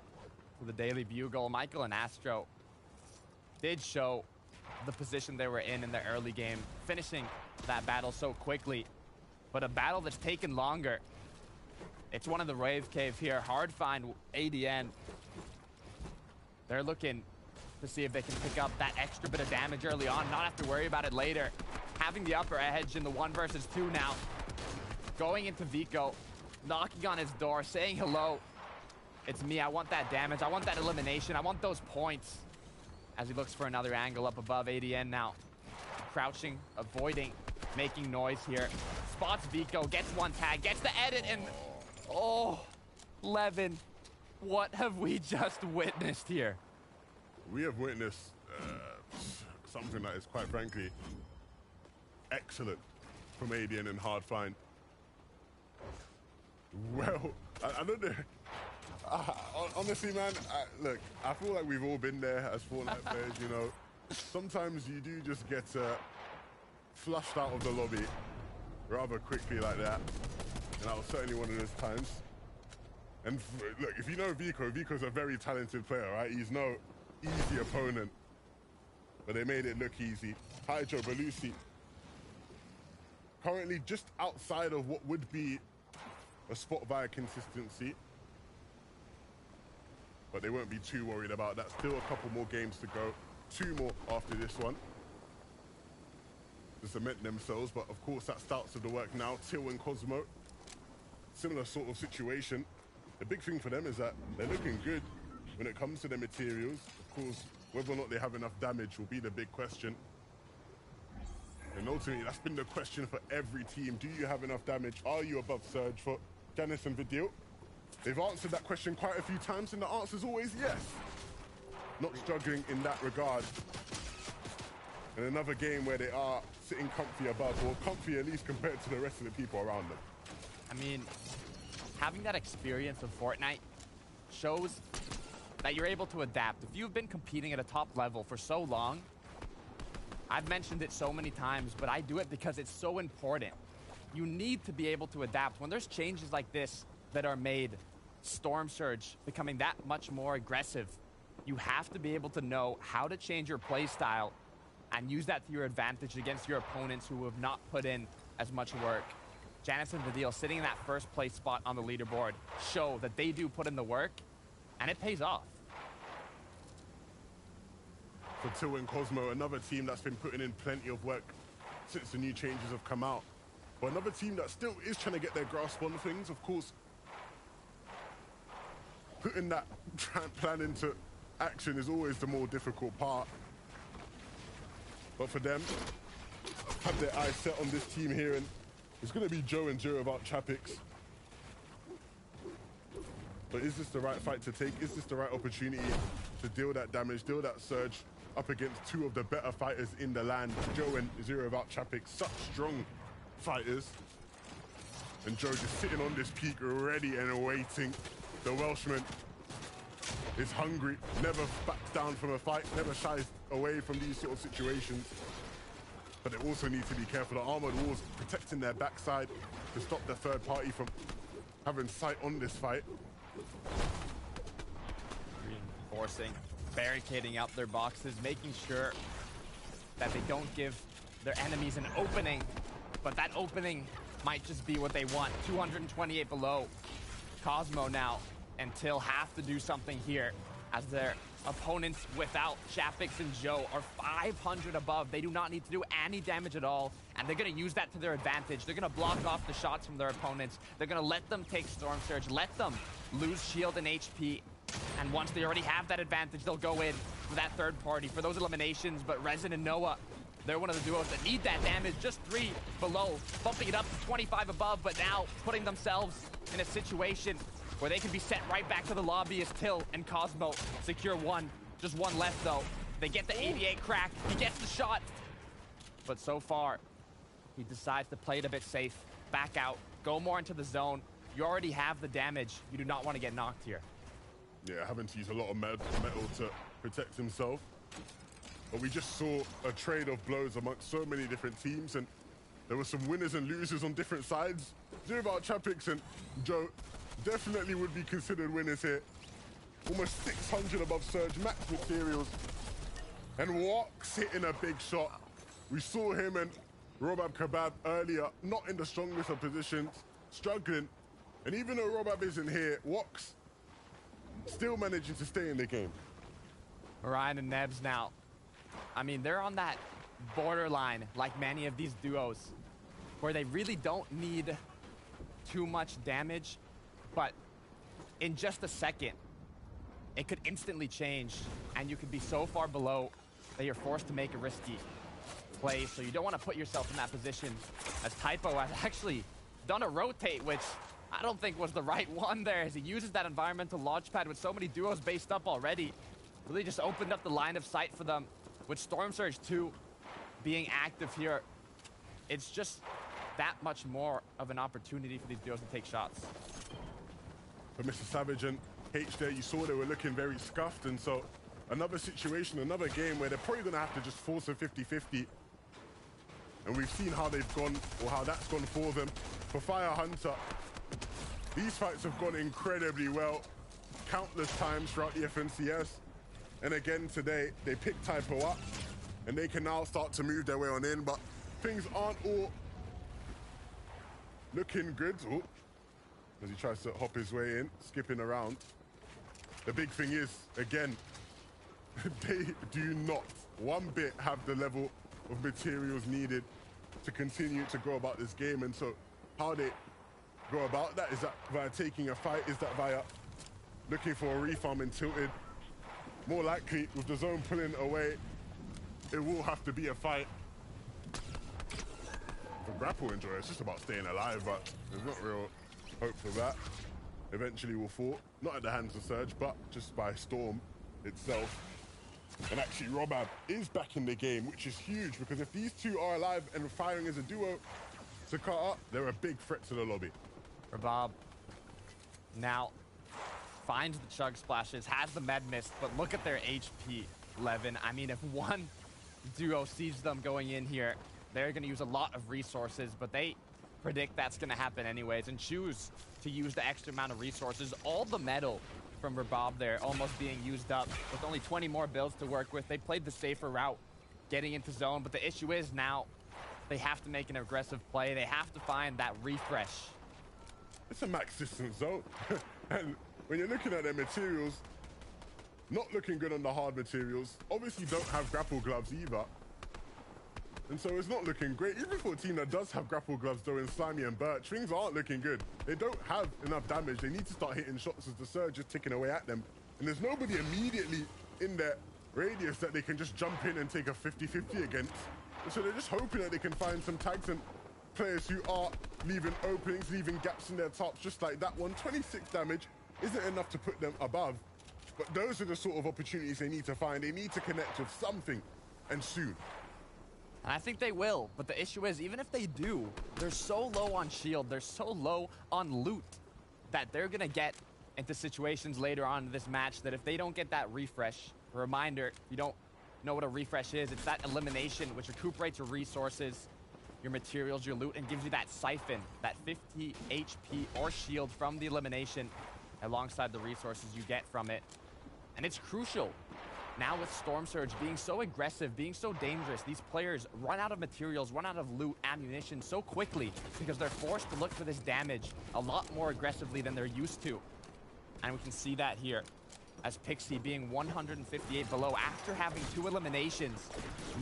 to the Daily Bugle, Michael and Astro did show the position they were in the early game, finishing that battle so quickly. But a battle that's taken longer. It's one of the Rave Cave here. Hard find ADN. They're looking to see if they can pick up that extra bit of damage early on, not have to worry about it later. Having the upper edge in the 1 versus 2 now. Going into Vico, knocking on his door, saying hello. It's me, I want that damage, I want that elimination, I want those points. As he looks for another angle up above, ADN now crouching, avoiding, making noise here. Spots Vico, gets 1 tag, gets the edit, and oh, Levin, what have we just witnessed here? We have witnessed something that is quite frankly excellent from ADN and Hard Find. Well, I don't know. Honestly, man, look, I feel like we've all been there as Fortnite players, you know. Sometimes you do just get flushed out of the lobby rather quickly like that. And that was certainly one of those times. And look, if you know Vico, Vico's a very talented player, right? He's no easy opponent. But they made it look easy. Hydro, Belusi, currently just outside of what would be a spot via consistency. But they won't be too worried about that. Still a couple more games to go. 2 more after this one to cement themselves. But of course, that starts with the work now. Till and Cosmo, similar sort of situation. The big thing for them is that they're looking good when it comes to their materials. Of course, whether or not they have enough damage will be the big question. And ultimately, that's been the question for every team. Do you have enough damage? Are you above Surge? For Janice and Vidil, They've answered that question quite a few times, and the answer's always yes. Not struggling in that regard. And another game where they are sitting comfy above, or comfy at least compared to the rest of the people around them. I mean, having that experience of Fortnite shows that you're able to adapt. If you've been competing at a top level for so long, I've mentioned it so many times, but I do it because it's so important. You need to be able to adapt. When there's changes like this that are made, Storm Surge becoming that much more aggressive, you have to be able to know how to change your play style and use that to your advantage against your opponents who have not put in as much work. Janus and Vidil sitting in that first place spot on the leaderboard show that they do put in the work, and it pays off. For Till and Cosmo, another team that's been putting in plenty of work since the new changes have come out. But another team that still is trying to get their grasp on things, of course, putting that plan into action is always the more difficult part. But for them, have their eyes set on this team here, and it's going to be Joe and Zero without Chapix. But is this the right fight to take? Is this the right opportunity to deal that damage, deal that surge up against two of the better fighters in the land? Joe and Zero without Chapix, such strong fighters. And Joe just sitting on this peak, ready and waiting. The Welshman is hungry, never backs down from a fight, never shies away from these sort of situations. But they also need to be careful. The armored walls protecting their backside to stop the third party from having sight on this fight. Reinforcing, barricading out their boxes, making sure that they don't give their enemies an opening, but that opening might just be what they want. 228 below. Cosmo now and Till have to do something here as their opponents without Chapix and Joe are 500 above. They do not need to do any damage at all, and they're going to use that to their advantage. They're going to block off the shots from their opponents. They're going to let them take Storm Surge, let them lose shield and HP, and once they already have that advantage, they'll go in for that third party, for those eliminations. But Resin and Noah, they're one of the duos that need that damage. Just 3 below, bumping it up to 25 above, but now putting themselves in a situation where they can be sent right back to the lobby as Till and Cosmo secure one. Just one left, though. They get the 88 crack. He gets the shot. But so far, he decides to play it a bit safe. Back out. Go more into the zone. You already have the damage. You do not want to get knocked here. Yeah, having to use a lot of metal to protect himself. But we just saw a trade of blows amongst so many different teams, and there were some winners and losers on different sides. Zero about Chapix and Joe definitely would be considered winners here. Almost 600 above surge, max materials. And Wox hitting a big shot. We saw him and Robab Kebab earlier, not in the strongest of positions, struggling. And even though Robab isn't here, Wox still managing to stay in the game. Orion and Nebs now. I mean, they're on that borderline, like many of these duos, where they really don't need too much damage, but in just a second, it could instantly change, and you could be so far below that you're forced to make a risky play. So you don't want to put yourself in that position, as Typo has actually done a rotate, which I don't think was the right one there, as he uses that environmental launchpad with so many duos based up already. Really just opened up the line of sight for them. With Storm Surge 2 being active here, it's just that much more of an opportunity for these duos to take shots. For Mr. Savage and H there, you saw they were looking very scuffed, and so another situation, another game where they're probably going to have to just force a 50-50. And we've seen how they've gone, or how that's gone for them. For Fire Hunter, these fights have gone incredibly well, countless times throughout the FNCS. And again today, they picked Typo up, and they can now start to move their way on in, but things aren't all looking good. Oh, as he tries to hop his way in, skipping around. The big thing is, again, they do not one bit have the level of materials needed to continue to go about this game. And so how they go about that, is that via taking a fight? Is that via looking for a refarm in Tilted? More likely, with the zone pulling away, it will have to be a fight. For Grapple Enjoy, it's just about staying alive, but there's not real hope for that. eventually will fall. Not at the hands of Surge, but just by Storm itself. And actually, Robab is back in the game, which is huge, because if these two are alive and firing as a duo, Sakata, they're a big threat to the lobby. Rabab now finds the Chug Splashes, has the Med Mist, but look at their HP, Levin. I mean, if one duo sees them going in here, they're going to use a lot of resources, but they predict that's going to happen anyways and choose to use the extra amount of resources. All the metal from Rabab there almost being used up with only 20 more builds to work with. They played the safer route getting into zone, but the issue is now they have to make an aggressive play. They have to find that refresh. It's a max distance zone. And when you're looking at their materials, not looking good on the hard materials. Obviously don't have grapple gloves either. And so it's not looking great. Even for a team that does have grapple gloves though in Slimy and Birch, things aren't looking good. They don't have enough damage. They need to start hitting shots as the Surge is ticking away at them. And there's nobody immediately in their radius that they can just jump in and take a 50-50 against. And so they're just hoping that they can find some tags and players who are leaving openings, leaving gaps in their tops, just like that one. 26 damage isn't enough to put them above. But those are the sort of opportunities they need to find. They need to connect with something, and soon. And I think they will, but the issue is, even if they do, they're so low on shield, they're so low on loot, that they're gonna get into situations later on in this match that if they don't get that refresh, a reminder, if you don't know what a refresh is, it's that elimination which recuperates your resources, your materials, your loot, and gives you that siphon, that 50 HP or shield from the elimination alongside the resources you get from it. And it's crucial. Now with Storm Surge being so aggressive, being so dangerous, these players run out of materials, run out of loot, ammunition so quickly because they're forced to look for this damage a lot more aggressively than they're used to. And we can see that here as Pixie being 158 below after having 2 eliminations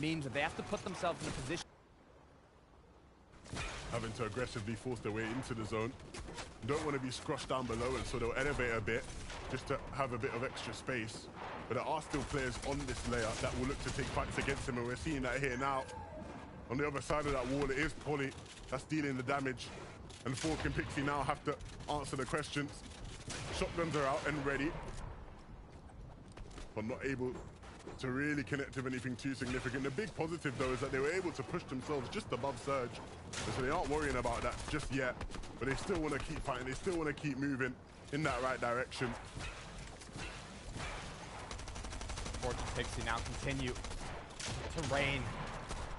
means that they have to put themselves in a position having to aggressively force their way into the zone. Don't want to be squashed down below, and so they'll elevate a bit just to have a bit of extra space. But there are still players on this layer that will look to take fights against them, and we're seeing that here now. On the other side of that wall, it is Polly that's dealing the damage, and Fork and Pixie now have to answer the questions. Shotguns are out and ready, but not able to really connect with anything too significant. The big positive, though, is that they were able to push themselves just above Surge, and so they aren't worrying about that just yet, but they still want to keep fighting. They still want to keep moving in that right direction. Fork and Pixie now continue to rain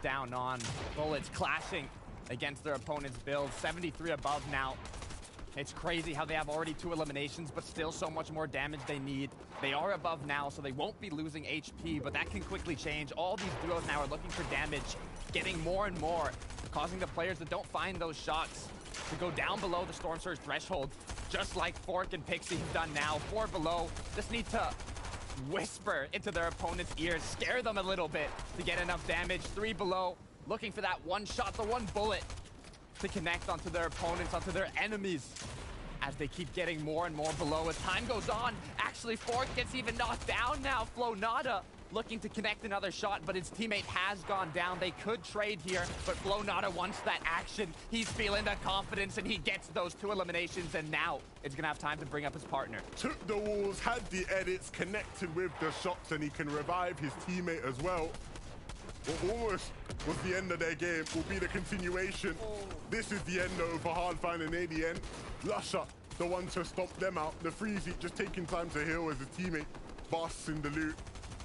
down on bullets, clashing against their opponent's build. 73 above now. It's crazy how they have already 2 eliminations, but still so much more damage they need. They are above now, so they won't be losing HP, but that can quickly change. All these duos now are looking for damage, getting more and more, causing the players that don't find those shots to go down below the Storm Surge threshold, just like Fork and Pixie have done now. 4 below, just need to whisper into their opponent's ears, scare them a little bit to get enough damage. 3 below, looking for that one shot, the one bullet to connect onto their opponents, onto their enemies, as they keep getting more and more below. As time goes on, actually Fork gets even knocked down now. Flonada looking to connect another shot, but his teammate has gone down. They could trade here, but Flonada wants that action. He's feeling the confidence, and he gets those 2 eliminations, and now it's gonna have time to bring up his partner. Took the walls, had the edits, connected with the shots, and he can revive his teammate as well. What almost was the end of their game will be the continuation. This is the end, though, for Hardfine and ADN. Lusher, the one to stomp them out. The Freezy just taking time to heal as his teammate basks in the loot.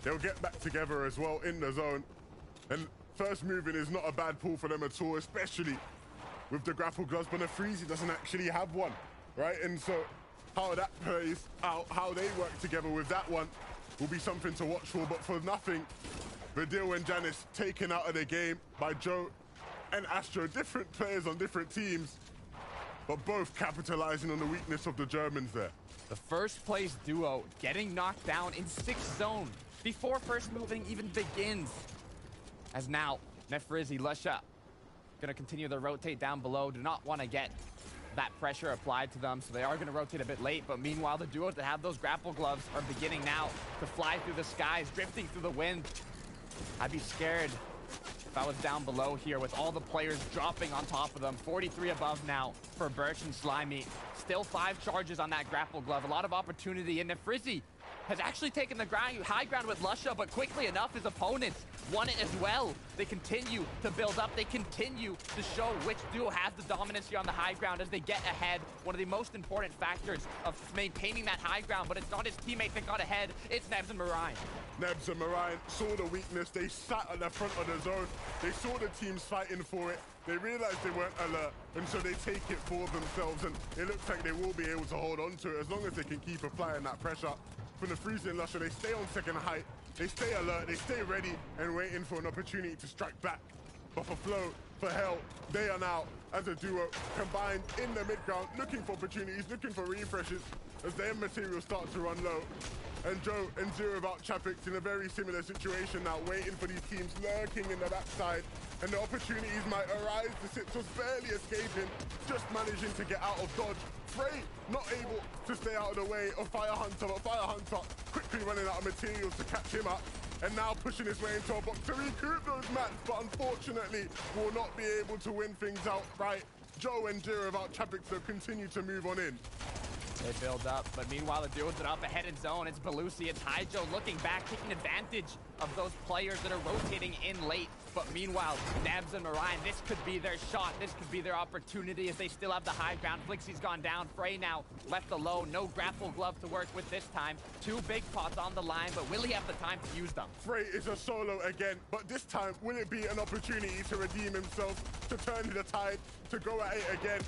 They'll get back together as well in the zone. And first moving is not a bad pull for them at all, especially with the grapple gloves, but the Freezy doesn't actually have one, right? And so how that plays out, how they work together with that one will be something to watch for. But for nothing, Vidil and Janice taken out of the game by Joe and Astro. Different players on different teams, but both capitalizing on the weakness of the Germans there. The first place duo getting knocked down in 6th zone before first moving even begins. As now, Nefrizzi, Lusha gonna continue to rotate down below. Do not want to get that pressure applied to them, so they are going to rotate a bit late. But meanwhile, the duos that have those grapple gloves are beginning now to fly through the skies, drifting through the wind. I'd be scared If I was down below here with all the players dropping on top of them, 43 above now for Birch and Slimy. Still 5 charges on that grapple glove. A lot of opportunity, and Nefrizi has actually taken the high ground with Lusha, but quickly enough, his opponents won it as well. They continue to build up. They continue to show which duo has the dominance here on the high ground as they get ahead. One of the most important factors of maintaining that high ground, but it's not his teammate that got ahead. It's Nebs and Marine. Nebs and Marine saw the weakness. They sat at the front of the zone. They saw the teams fighting for it. They realized they weren't alert, and so they take it for themselves, and it looks like they will be able to hold on to it as long as they can keep applying that pressure. From the Freezy and Lusha, they stay on second height, they stay alert, they stay ready and waiting for an opportunity to strike back. But for Flow, for Hell, they are now, as a duo, combined in the mid-ground, looking for opportunities, looking for refreshes as their materials start to run low. And Joe and Zero Without Chapix in a very similar situation now, waiting for these teams lurking in the backside. And the opportunities might arise. The Sips was barely escaping, just managing to get out of dodge. Frey not able to stay out of the way of Fire Hunter, but Fire Hunter quickly running out of materials to catch him up. And now pushing his way into a box to recoup those mats, but unfortunately will not be able to win things outright. Joe and Zero Without Chapix though continue to move on in. They build up, but meanwhile the duos are up ahead in zone. It's Belusi, it's Hydro looking back, taking advantage of those players that are rotating in late. But meanwhile, Nebs and Marine, this could be their shot. This could be their opportunity as they still have the high ground. Flixie's gone down. Frey now left alone. No grapple glove to work with this time. 2 big pots on the line, but will he have the time to use them? Frey is a solo again, but this time, will it be an opportunity to redeem himself, to turn the tide, to go at it again?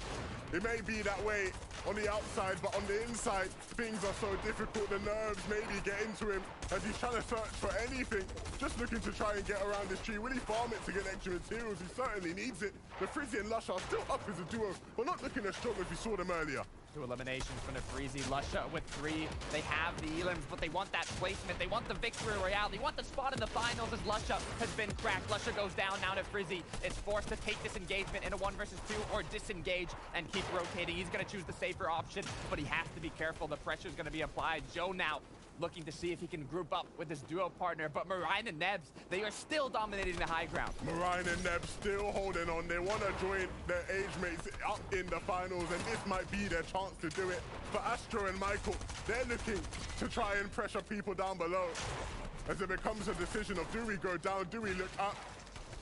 It may be that way on the outside, but on the inside, things are so difficult. The nerves maybe get into him as he's trying to search for anything, just looking to try and get around this tree. Will he farm it to get extra materials? He certainly needs it. The Frizzy and Lush are still up as a duo, but not looking as strong as we saw them earlier. 2 eliminations from the Freezy. Lusha with 3. They have the elims, but they want that placement. They want the victory royale. They want the spot in the finals as Lusha has been cracked. Lusha goes down now to Frizzy. It's forced to take this engagement in a 1 versus 2 or disengage and keep rotating. He's going to choose the safer option, but he has to be careful. The pressure is going to be applied. Joe now looking to see if he can group up with his duo partner, but Marine and Nebs, they are still dominating the high ground. Marine and Nebs still holding on. They want to join their age mates up in the finals, and this might be their chance to do it. For Astro and Michael, they're looking to try and pressure people down below as it becomes a decision of do we go down, do we look up?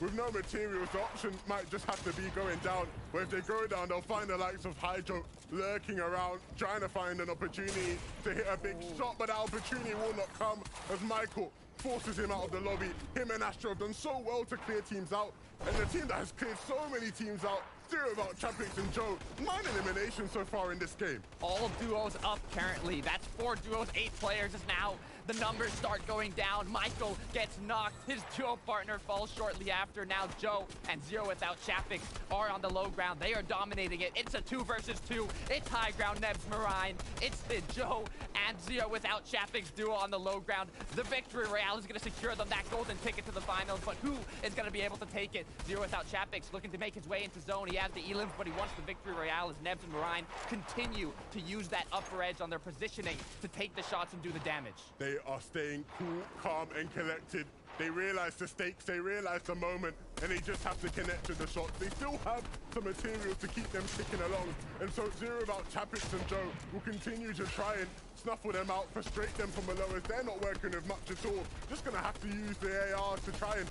With no materials, the option might just have to be going down. But if they go down, they'll find the likes of Hydro lurking around, trying to find an opportunity to hit a big shot, but that opportunity will not come as Michael forces him out of the lobby. Him and Astro have done so well to clear teams out, and the team that has cleared so many teams out, Zero Without Chapix and Joe, 9 eliminations so far in this game. All duos up currently. That's 4 duos, 8 players is now. The numbers start going down. Michael gets knocked. His duo partner falls shortly after. Now Joe and Zero Without Chapix are on the low ground. They are dominating it. It's a 2 versus 2. It's high ground Nebs Marine. It's the Joe and Zero Without Chapix duo on the low ground. The victory royale is going to secure them that golden ticket to the finals, but who is going to be able to take it? Zero Without Chapix looking to make his way into zone. He has the elims, but he wants the victory royale as Nebs and Marine continue to use that upper edge on their positioning to take the shots and do the damage. They are staying cool, calm, and collected. They realize the stakes, they realize the moment, and they just have to connect to the shots. They still have some materials to keep them ticking along, and so Zero Without Chapix and Joe will continue to try and snuffle them out, frustrate them from below as they're not working with much at all. Just gonna have to use the ARs to try and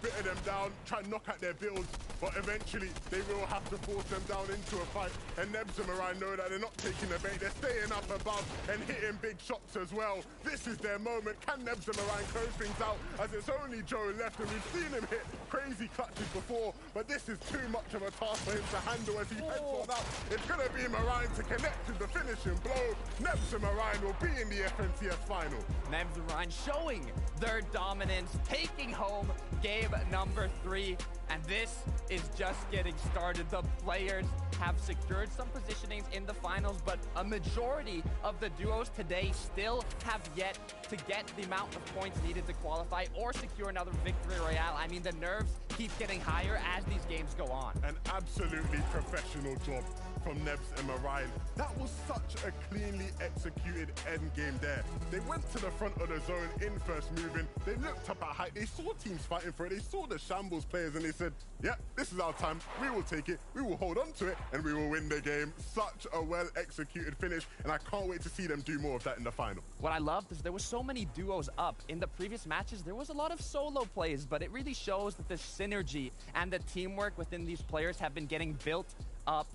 bitter them down, try and knock at their builds, but eventually they will have to force them down into a fight. And Nebs and Marine know that they're not taking the bait, they're staying up above and hitting big shots as well. This is their moment. Can Nebs and Marine close things out as it's only Joe left, and we've seen him hit crazy clutches before, but this is too much of a task for him to handle as he heads on out. It's gonna be Marine to connect to the finishing blow. Nebs and Marine will be in the FNCS final. Nebs and Marine showing their dominance, taking home game number 3, and this is just getting started. The players have secured some positionings in the finals, but a majority of the duos today still have yet to get the amount of points needed to qualify or secure another victory royale. I mean, the nerves keep getting higher as these games go on. An absolutely professional job from Nebs and Marine. That was such a cleanly executed end game there. They went to the front of the zone in first moving. They looked up at height. They saw teams fighting for it. They saw the shambles players and they said, yeah, this is our time. We will take it. We will hold on to it and we will win the game. Such a well-executed finish, and I can't wait to see them do more of that in the final. What I loved is there was so many duos up. In the previous matches, there was a lot of solo plays, but it really shows that the synergy and the teamwork within these players have been getting built up.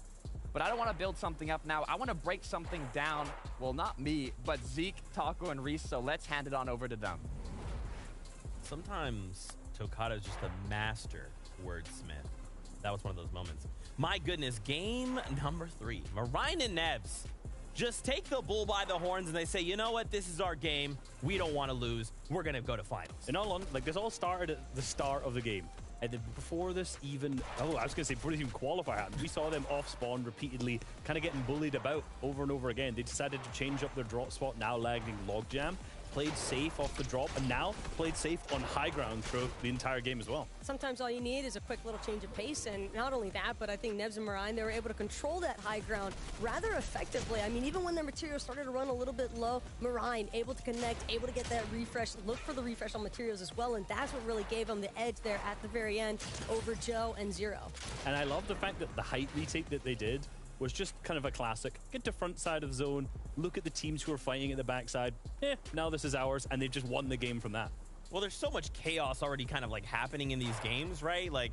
But I don't want to build something up now. I want to break something down. Well, not me, but Zeke, Taco, and Reese, so let's hand it on over to them. Sometimes Tokata is just a master wordsmith. That was one of those moments. My goodness, game number 3. Marine and Nebs just take the bull by the horns and they say, you know what, this is our game. We don't want to lose. We're going to go to finals. And all on, like, this all started at the start of the game. And then before this even, I was going to say, before this even qualify happened, we saw them off spawn repeatedly, kind of getting bullied about over and over again. They decided to change up their drop spot, now lagging Logjam. Played safe off the drop, and now played safe on high ground throughout the entire game as well. Sometimes all you need is a quick little change of pace, and not only that, but I think Nebs and Marine, they were able to control that high ground rather effectively. I mean, even when their materials started to run a little bit low, Marine able to connect, able to get that refresh, look for the refresh on materials as well, and that's what really gave them the edge there at the very end over Joe and Zero. And I love the fact that the height retake that they did was just kind of a classic. Get to front side of the zone, look at the teams who are fighting at the backside. Now this is ours, and they've just won the game from that. Well, there's so much chaos already kind of like happening in these games, right? Like,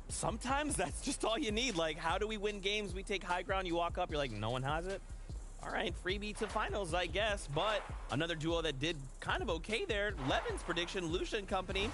sometimes that's just all you need. Like, how do we win games? We take high ground, you walk up, you're like, no one has it? All right, freebie to finals, I guess. But another duo that did kind of okay there, Levin's prediction, Lucia and company.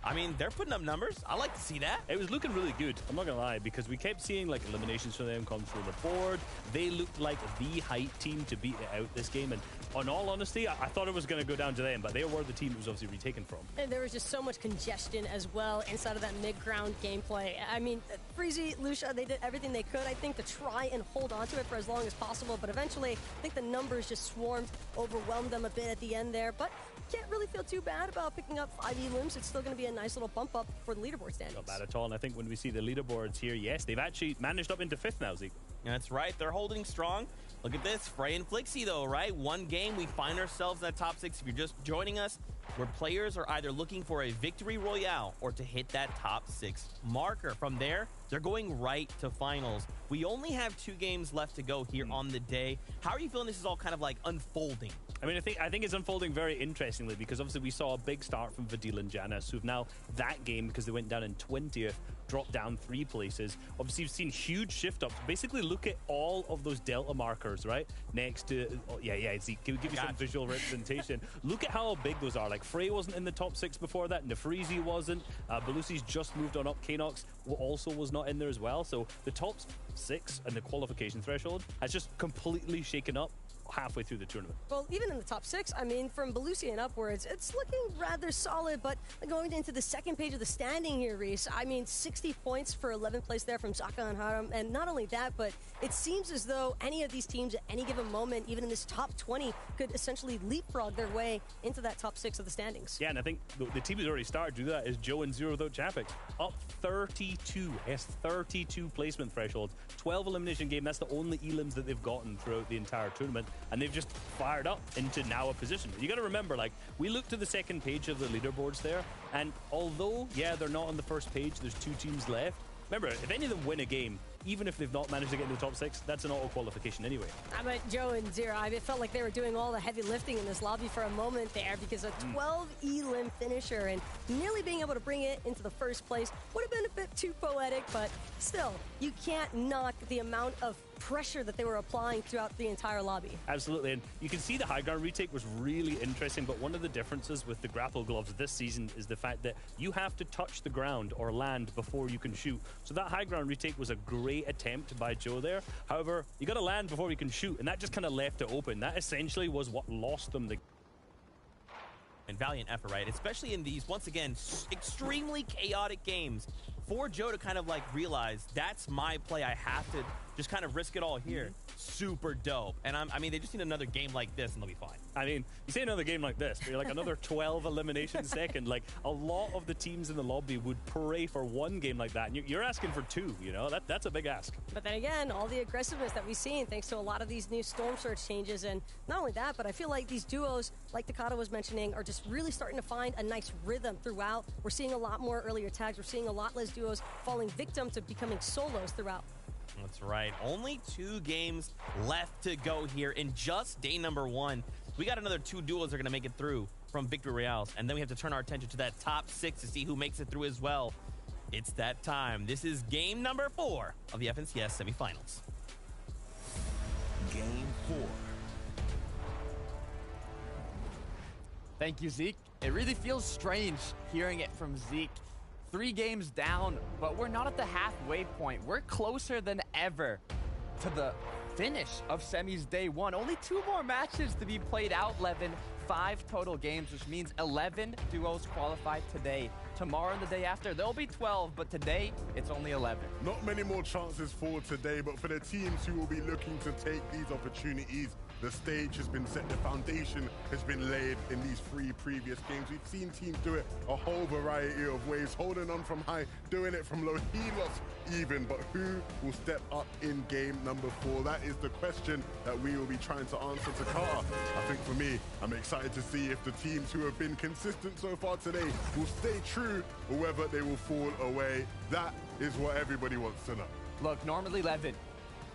I mean, they're putting up numbers. I like to see that. It was looking really good, I'm not gonna lie, because we kept seeing like eliminations from them come through the board. They looked like the height team to beat it out this game, and in all honesty, I thought it was gonna go down to them, but they were the team it was obviously retaken from. And there was just so much congestion as well inside of that mid-ground gameplay. I mean, Freezy, Lucia, they did everything they could, I think, to try and hold on to it for as long as possible, but eventually, I think the numbers just swarmed, overwhelmed them a bit at the end there, but can't really feel too bad about picking up 5 elims. It's still going to be a nice little bump up for the leaderboard standings. Not bad at all, and I think when we see the leaderboards here, yes, they've actually managed up into 5th now, Zeke. That's right, they're holding strong. Look at this, Frey and Flixie though, right? One game, we find ourselves in that top 6. If you're just joining us, where players are either looking for a victory royale or to hit that top 6 marker. From there, they're going right to finals. We only have 2 games left to go here on the day. How are you feeling this is all kind of like unfolding? I mean, I think it's unfolding very interestingly, because obviously we saw a big start from Vadil and Janus, who've now, that game, because they went down in 20th, dropped down 3 places. Obviously, you've seen huge shift ups. Basically, look at all of those delta markers, right? Next to, Zeke, give me some visual representation. Look at how big those are. Like, Frey wasn't in the top 6 before that. Nefreezy wasn't. Belusi's just moved on up. Kanox also was not in there as well. So the top 6 and the qualification threshold has just completely shaken up halfway through the tournament. Well, even in the top 6, I mean, from Belusi and upwards, it's looking rather solid, but going into the second page of the standing here, Reese, I mean, 60 points for 11th place there from Zaka and Haram, and not only that, but it seems as though any of these teams at any given moment, even in this top 20, could essentially leapfrog their way into that top 6 of the standings. Yeah, and I think the team who's already started to do that is Joe and Zero without Chapik. Up 32. Yes, 32 placement thresholds. 12 elimination game. That's the only elims that they've gotten throughout the entire tournament. And they've just fired up into now a position. You got to remember, like, we looked to the second page of the leaderboards there, and although, yeah, they're not on the first page, there's 2 teams left. Remember, if any of them win a game, even if they've not managed to get into the top 6, that's an auto qualification anyway. But Joe and Zero, I felt like they were doing all the heavy lifting in this lobby for a moment there, because a 12 elim finisher and nearly being able to bring it into the first place would have been a bit too poetic, but still, you can't knock the amount of pressure that they were applying throughout the entire lobby. Absolutely, and you can see the high ground retake was really interesting, but one of the differences with the grapple gloves this season is the fact that you have to touch the ground or land before you can shoot. So that high ground retake was a great attempt by Joe there. However, you got to land before you can shoot, and that just kind of left it open. That essentially was what lost them the and valiant effort, right? Especially in these, once again, extremely chaotic games. For Joe to kind of like realize that's my play, I have to just kind of risk it all here. Super dope. And I mean, they just need another game like this and they'll be fine. I mean, you say another game like this, but you're like another 12 elimination second. Like, a lot of the teams in the lobby would pray for one game like that. And you're asking for two, you know? That's a big ask. But then again, all the aggressiveness that we've seen thanks to a lot of these new Storm Surge changes. And not only that, but I feel like these duos, like Takada was mentioning, are just really starting to find a nice rhythm throughout. We're seeing a lot more earlier tags. We're seeing a lot less duos falling victim to becoming solos throughout. That's right. Only 2 games left to go here in just day number 1. We got another 2 duos that are going to make it through from Victory Royales. And then we have to turn our attention to that top 6 to see who makes it through as well. It's that time. This is game number 4 of the FNCS semifinals. Game 4. Thank you, Zeke. It really feels strange hearing it from Zeke. 3 games down, but we're not at the halfway point. We're closer than ever to the finish of semis day 1. Only 2 more matches to be played out, Levin. 5 total games, which means 11 duos qualified today. Tomorrow and the day after, there'll be 12, but today, it's only 11. Not many more chances for today, but for the teams who will be looking to take these opportunities, the stage has been set, the foundation has been laid in these 3 previous games. We've seen teams do it a whole variety of ways, holding on from high, doing it from low, helos even, but who will step up in game number 4? That is the question that we will be trying to answer to Carter. I think for me, I'm excited to see if the teams who have been consistent so far today will stay true or whether they will fall away. That is what everybody wants to know. Look, normally, Levin,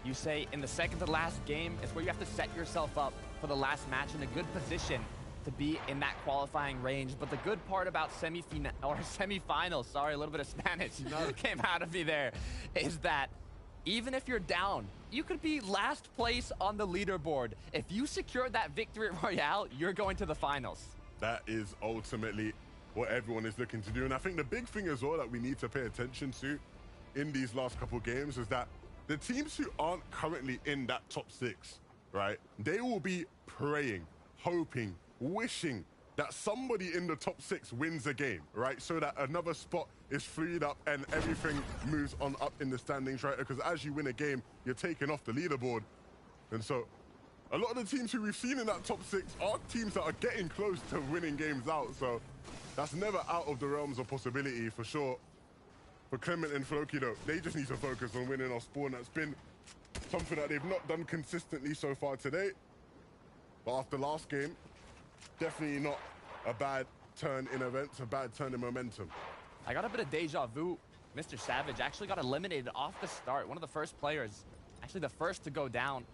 you say in the second to last game is where you have to set yourself up for the last match in a good position to be in that qualifying range. But the good part about semifinals, sorry, a little bit of Spanish came out of me there, is that even if you're down, you could be last place on the leaderboard. If you secure that victory royale, you're going to the finals. That is ultimately what everyone is looking to do. And I think the big thing as well that we need to pay attention to in these last couple games is that the teams who aren't currently in that top 6, right, they will be praying, hoping, wishing that somebody in the top 6 wins a game, right? So that another spot is freed up and everything moves on up in the standings, right? Because as you win a game, you're taken off the leaderboard. And so a lot of the teams who we've seen in that top 6 are teams that are getting close to winning games out. So that's never out of the realms of possibility for sure. For Clement and Floki, though, they just need to focus on winning off spawn. That's been something that they've not done consistently so far today. But after last game, definitely not a bad turn in events, a bad turn in momentum. I got a bit of deja vu. Mr. Savage actually got eliminated off the start. One of the first players, actually the first to go down.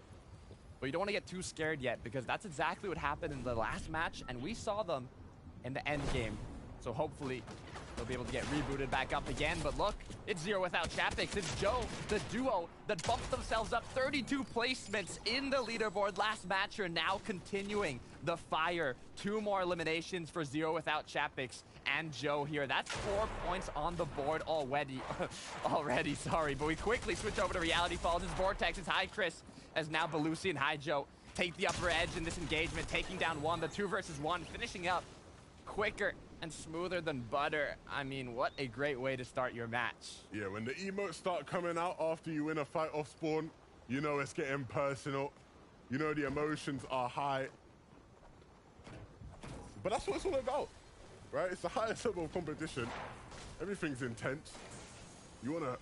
But you don't want to get too scared yet because that's exactly what happened in the last match, and we saw them in the end game. So hopefully they'll be able to get rebooted back up again. But look, it's Zero without Chapix. It's Joe, the duo that bumped themselves up 32 placements in the leaderboard last match are now continuing the fire. 2 more eliminations for Zero without Chapix and Joe here. That's 4 points on the board already. Sorry. But we quickly switch over to Reality Falls. It's Vortex, it's Hi Chris, as now Belusi and Hi Joe take the upper edge in this engagement, taking down 1, the 2 versus 1, finishing up quicker and smoother than butter. I mean, what a great way to start your match. Yeah, when the emotes start coming out after you win a fight off spawn, you know it's getting personal. You know the emotions are high. But that's what it's all about, right? It's the highest level of competition. Everything's intense. You want to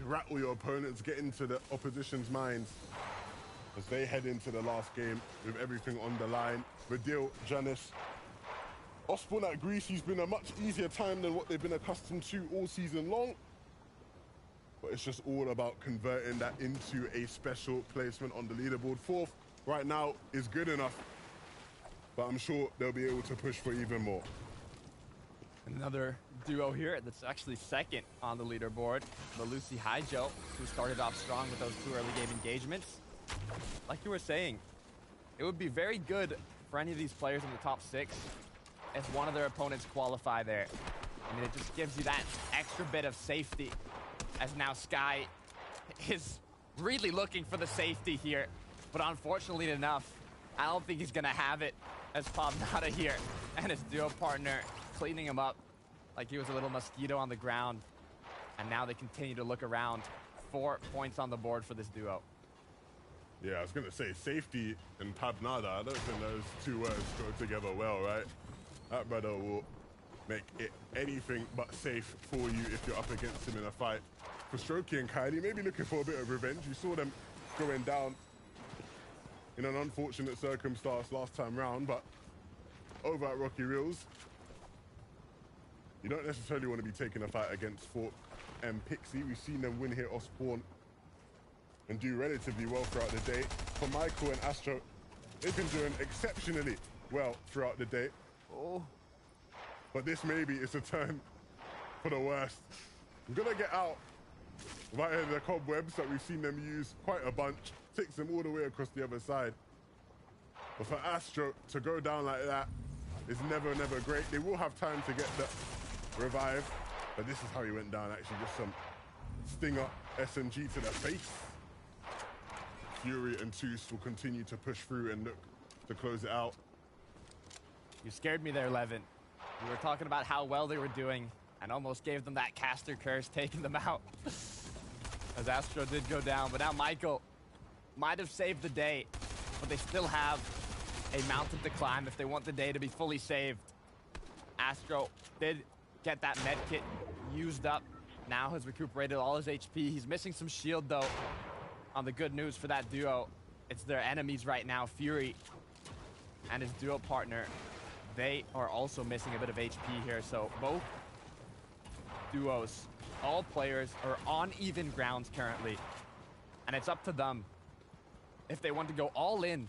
rattle your opponents, get into the opposition's minds as they head into the last game with everything on the line. Badil, Janice, Osborne at Greasy's been a much easier time than what they've been accustomed to all season long. But it's just all about converting that into a special placement on the leaderboard. 4th right now is good enough, but I'm sure they'll be able to push for even more. Another duo here that's actually 2nd on the leaderboard, Belusi Hi Joe, who started off strong with those 2 early game engagements. Like you were saying, it would be very good for any of these players in the top 6 if one of their opponents qualify there. I mean, it just gives you that extra bit of safety, as now Sky is really looking for the safety here. But unfortunately enough, I don't think he's gonna have it, as Pabnata here and his duo partner cleaning him up like he was a little mosquito on the ground. And now they continue to look around 4 points on the board for this duo. Yeah, I was going to say safety and Pabnada. I don't think those two words go together well, right? That brother will make it anything but safe for you if you're up against him in a fight. For Strokey and Kylie, maybe looking for a bit of revenge. You saw them going down in an unfortunate circumstance last time round, but over at Rocky Reels, you don't necessarily want to be taking a fight against Fork and Pixie. We've seen them win here off spawn and do relatively well throughout the day. For Michael and Astro, they've been doing exceptionally well throughout the day. Oh. But this maybe is a turn for the worst. I'm gonna get out via the cobwebs that we've seen them use quite a bunch. Takes them all the way across the other side. But for Astro to go down like that is never, never great. They will have time to get the revive, but this is how he went down, actually. Just some stinger SMG to the face. Fury and Toos will continue to push through and look to close it out. You scared me there, Levin. We were talking about how well they were doing and almost gave them that caster curse, taking them out. As Astro did go down, but now Michael might have saved the day, but they still have a mountain to climb if they want the day to be fully saved. Astro did get that med kit used up. Now has recuperated all his HP. He's missing some shield, though. On the good news for that duo, it's their enemies right now, Fury and his duo partner. They are also missing a bit of HP here, so both duos, all players are on even grounds currently, and it's up to them if they want to go all in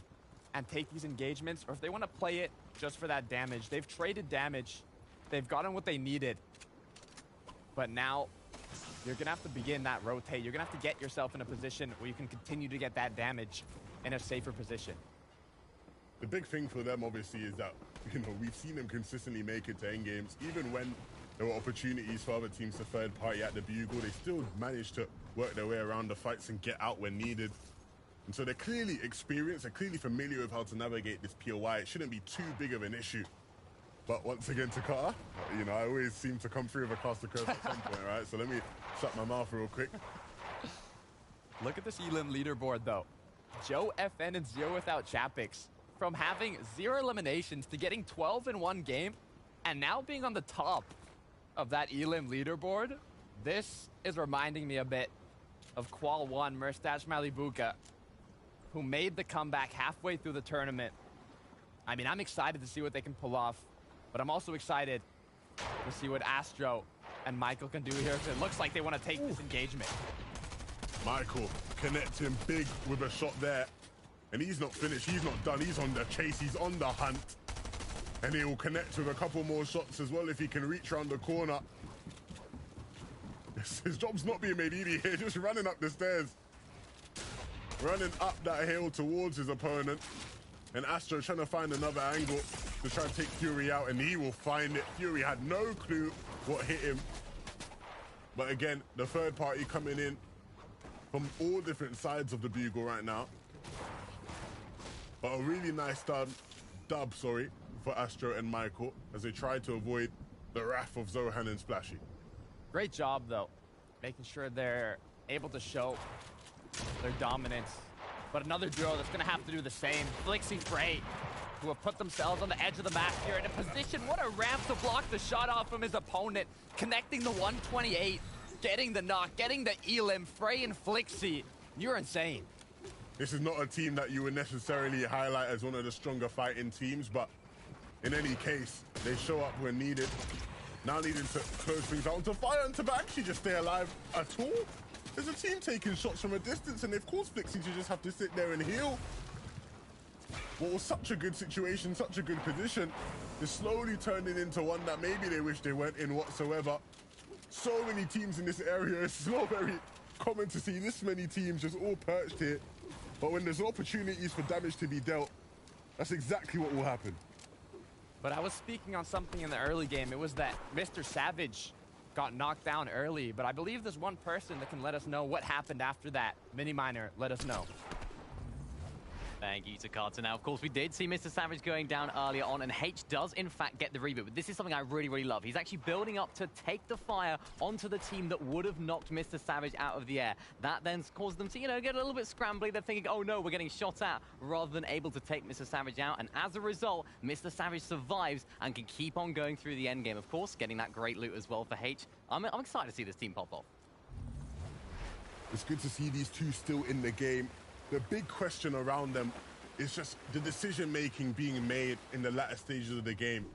and take these engagements, or if they want to play it just for that damage. They've traded damage, they've gotten what they needed, but now you're gonna have to begin that rotate. You're gonna have to get yourself in a position where you can continue to get that damage in a safer position. The big thing for them, obviously, is that, you know, we've seen them consistently make it to end games. Even when there were opportunities for other teams to third party at the Bugle, they still managed to work their way around the fights and get out when needed. And so they're clearly experienced, they're clearly familiar with how to navigate this POI. It shouldn't be too big of an issue. But once again, Takata, you know, I always seem to come through with a caster curse at some point, right? So let me shut my mouth real quick. Look at this Elim leaderboard, though. Joe FN and Zero without Chapix. From having 0 eliminations to getting 12 in one game, and now being on the top of that Elim leaderboard, this is reminding me a bit of Qual 1 Merstash Malibuka, who made the comeback halfway through the tournament. I mean, I'm excited to see what they can pull off, but I'm also excited to see what Astro and Michael can do here. It looks like they want to take this engagement. Michael connecting big with a shot there. And he's not finished, he's not done, he's on the chase, he's on the hunt. And he will connect with a couple more shots as well if he can reach around the corner. His job's not being made easy here, just running up the stairs. Running up that hill towards his opponent. And Astro trying to find another angle to try and take Fury out, and he will find it. Fury had no clue what hit him. But again, the third party coming in from all different sides of the Bugle right now. But a really nice dub, for Astro and Michael as they try to avoid the wrath of Zohan and Splashy. Great job, though, making sure they're able to show their dominance. But another duo that's going to have to do the same. Flixie Frey, who have put themselves on the edge of the map here in a position. What a ramp to block the shot off from his opponent. Connecting the 128, getting the knock, getting the Elim. Frey and Flixie, you're insane. This is not a team that you would necessarily highlight as one of the stronger fighting teams, but in any case, they show up when needed. Now needing to close things out. To Fire and to actually just stay alive at all. There's a team taking shots from a distance, and they've caused Flixie to just have to sit there and heal. What was such a good situation, such a good position, is slowly turning into one that maybe they wish they weren't in whatsoever. So many teams in this area. It's not very common to see this many teams just all perched here. But when there's opportunities for damage to be dealt, that's exactly what will happen. But I was speaking on something in the early game. It was that Mr. Savage got knocked down early, but I believe there's one person that can let us know what happened after that. Miniminer, let us know. Thank you to Carter. Now, of course, we did see Mr. Savage going down earlier on, and H does, in fact, get the reboot. But this is something I really, really love. He's actually building up to take the fire onto the team that would have knocked Mr. Savage out of the air. That then caused them to, you know, get a little bit scrambly. They're thinking, oh, no, we're getting shot at, rather than able to take Mr. Savage out. And as a result, Mr. Savage survives and can keep on going through the end game. Of course, getting that great loot as well for H. I'm excited to see this team pop off. It's good to see these two still in the game. The big question around them is just the decision-making being made in the latter stages of the game.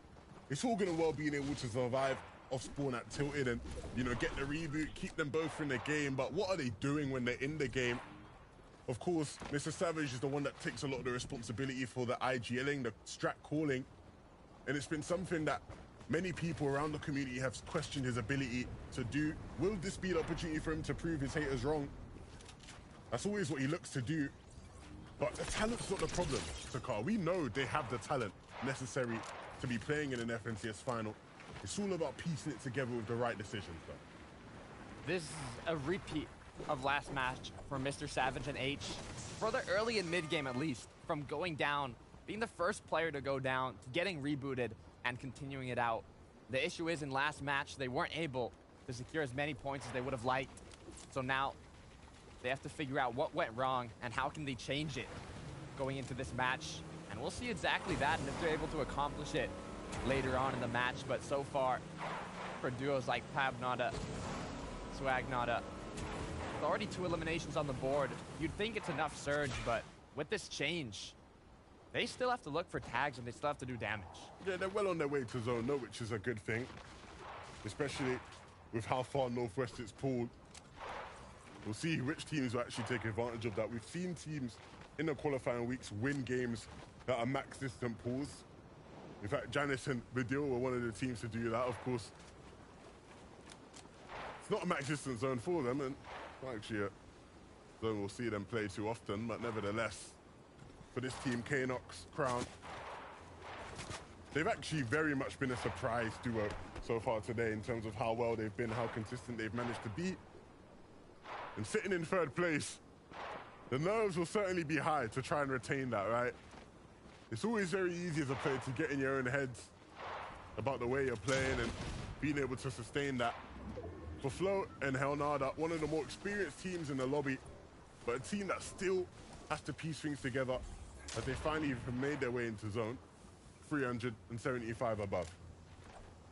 It's all going to well being able to survive off spawn at Tilted and, you know, get the reboot, keep them both in the game, but what are they doing when they're in the game? Of course, Mr. Savage is the one that takes a lot of the responsibility for the IGLing, the strat calling, and it's been something that many people around the community have questioned his ability to do. Will this be an opportunity for him to prove his haters wrong? That's always what he looks to do. But the talent's not the problem, Takar. We know they have the talent necessary to be playing in an FNCS final. It's all about piecing it together with the right decisions, though. This is a repeat of last match for Mr. Savage and H. Further early in mid-game, at least, from going down, being the first player to go down, to getting rebooted, and continuing it out. The issue is, in last match, they weren't able to secure as many points as they would have liked. So now, they have to figure out what went wrong and how can they change it going into this match. And we'll see exactly that and if they're able to accomplish it later on in the match. But so far, for duos like Pabnada, Swagnada, with already 2 eliminations on the board, you'd think it's enough Surge, but with this change, they still have to look for tags and they still have to do damage. Yeah, they're well on their way to Zone, no, which is a good thing, especially with how far northwest it's pulled. We'll see which teams will actually take advantage of that. We've seen teams in the qualifying weeks win games that are max distant pools. In fact, Janice and Badil were one of the teams to do that, of course. It's not a max distance zone for them, and not actually a zone we'll see them play too often, but nevertheless, for this team, Kanox, Crown, they've actually very much been a surprise duo so far today in terms of how well they've been, how consistent they've managed to be. And sitting in third place, the nerves will certainly be high to try and retain that, right? It's always very easy as a player to get in your own heads about the way you're playing and being able to sustain that. For Flow and Helnada, one of the more experienced teams in the lobby, but a team that still has to piece things together as they finally have made their way into zone 375 above.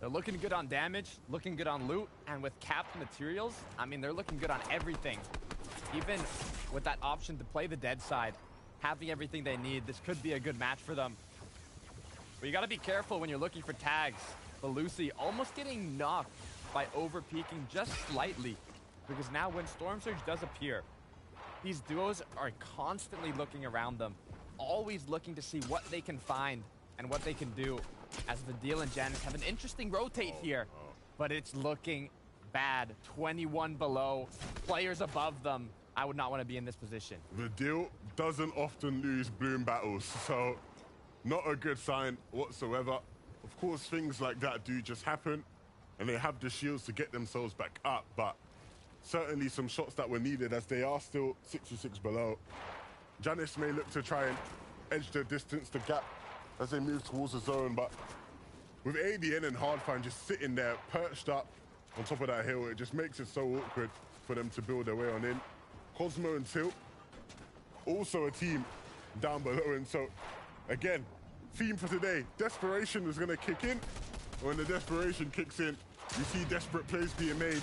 They're looking good on damage, looking good on loot, and with capped materials, I mean, they're looking good on everything. Even with that option to play the dead side, having everything they need, this could be a good match for them. But you gotta be careful when you're looking for tags. But Lucy almost getting knocked by over-peaking just slightly, because now when Storm Surge does appear, these duos are constantly looking around them, always looking to see what they can find and what they can do, as Vidil and Janice have an interesting rotate here, but it's looking bad. 21 below, players above them. I would not want to be in this position. Vidil doesn't often lose Bloom battles, so not a good sign whatsoever. Of course, things like that do just happen, and they have the shields to get themselves back up, but certainly some shots that were needed as they are still 66 below. Janice may look to try and edge the distance, the gap, as they move towards the zone, but with ADN and Hardfine just sitting there, perched up on top of that hill, it just makes it so awkward for them to build their way on in. Cosmo and Tilt, also a team down below, and so, again, theme for today, desperation is gonna kick in. When the desperation kicks in, you see desperate plays being made,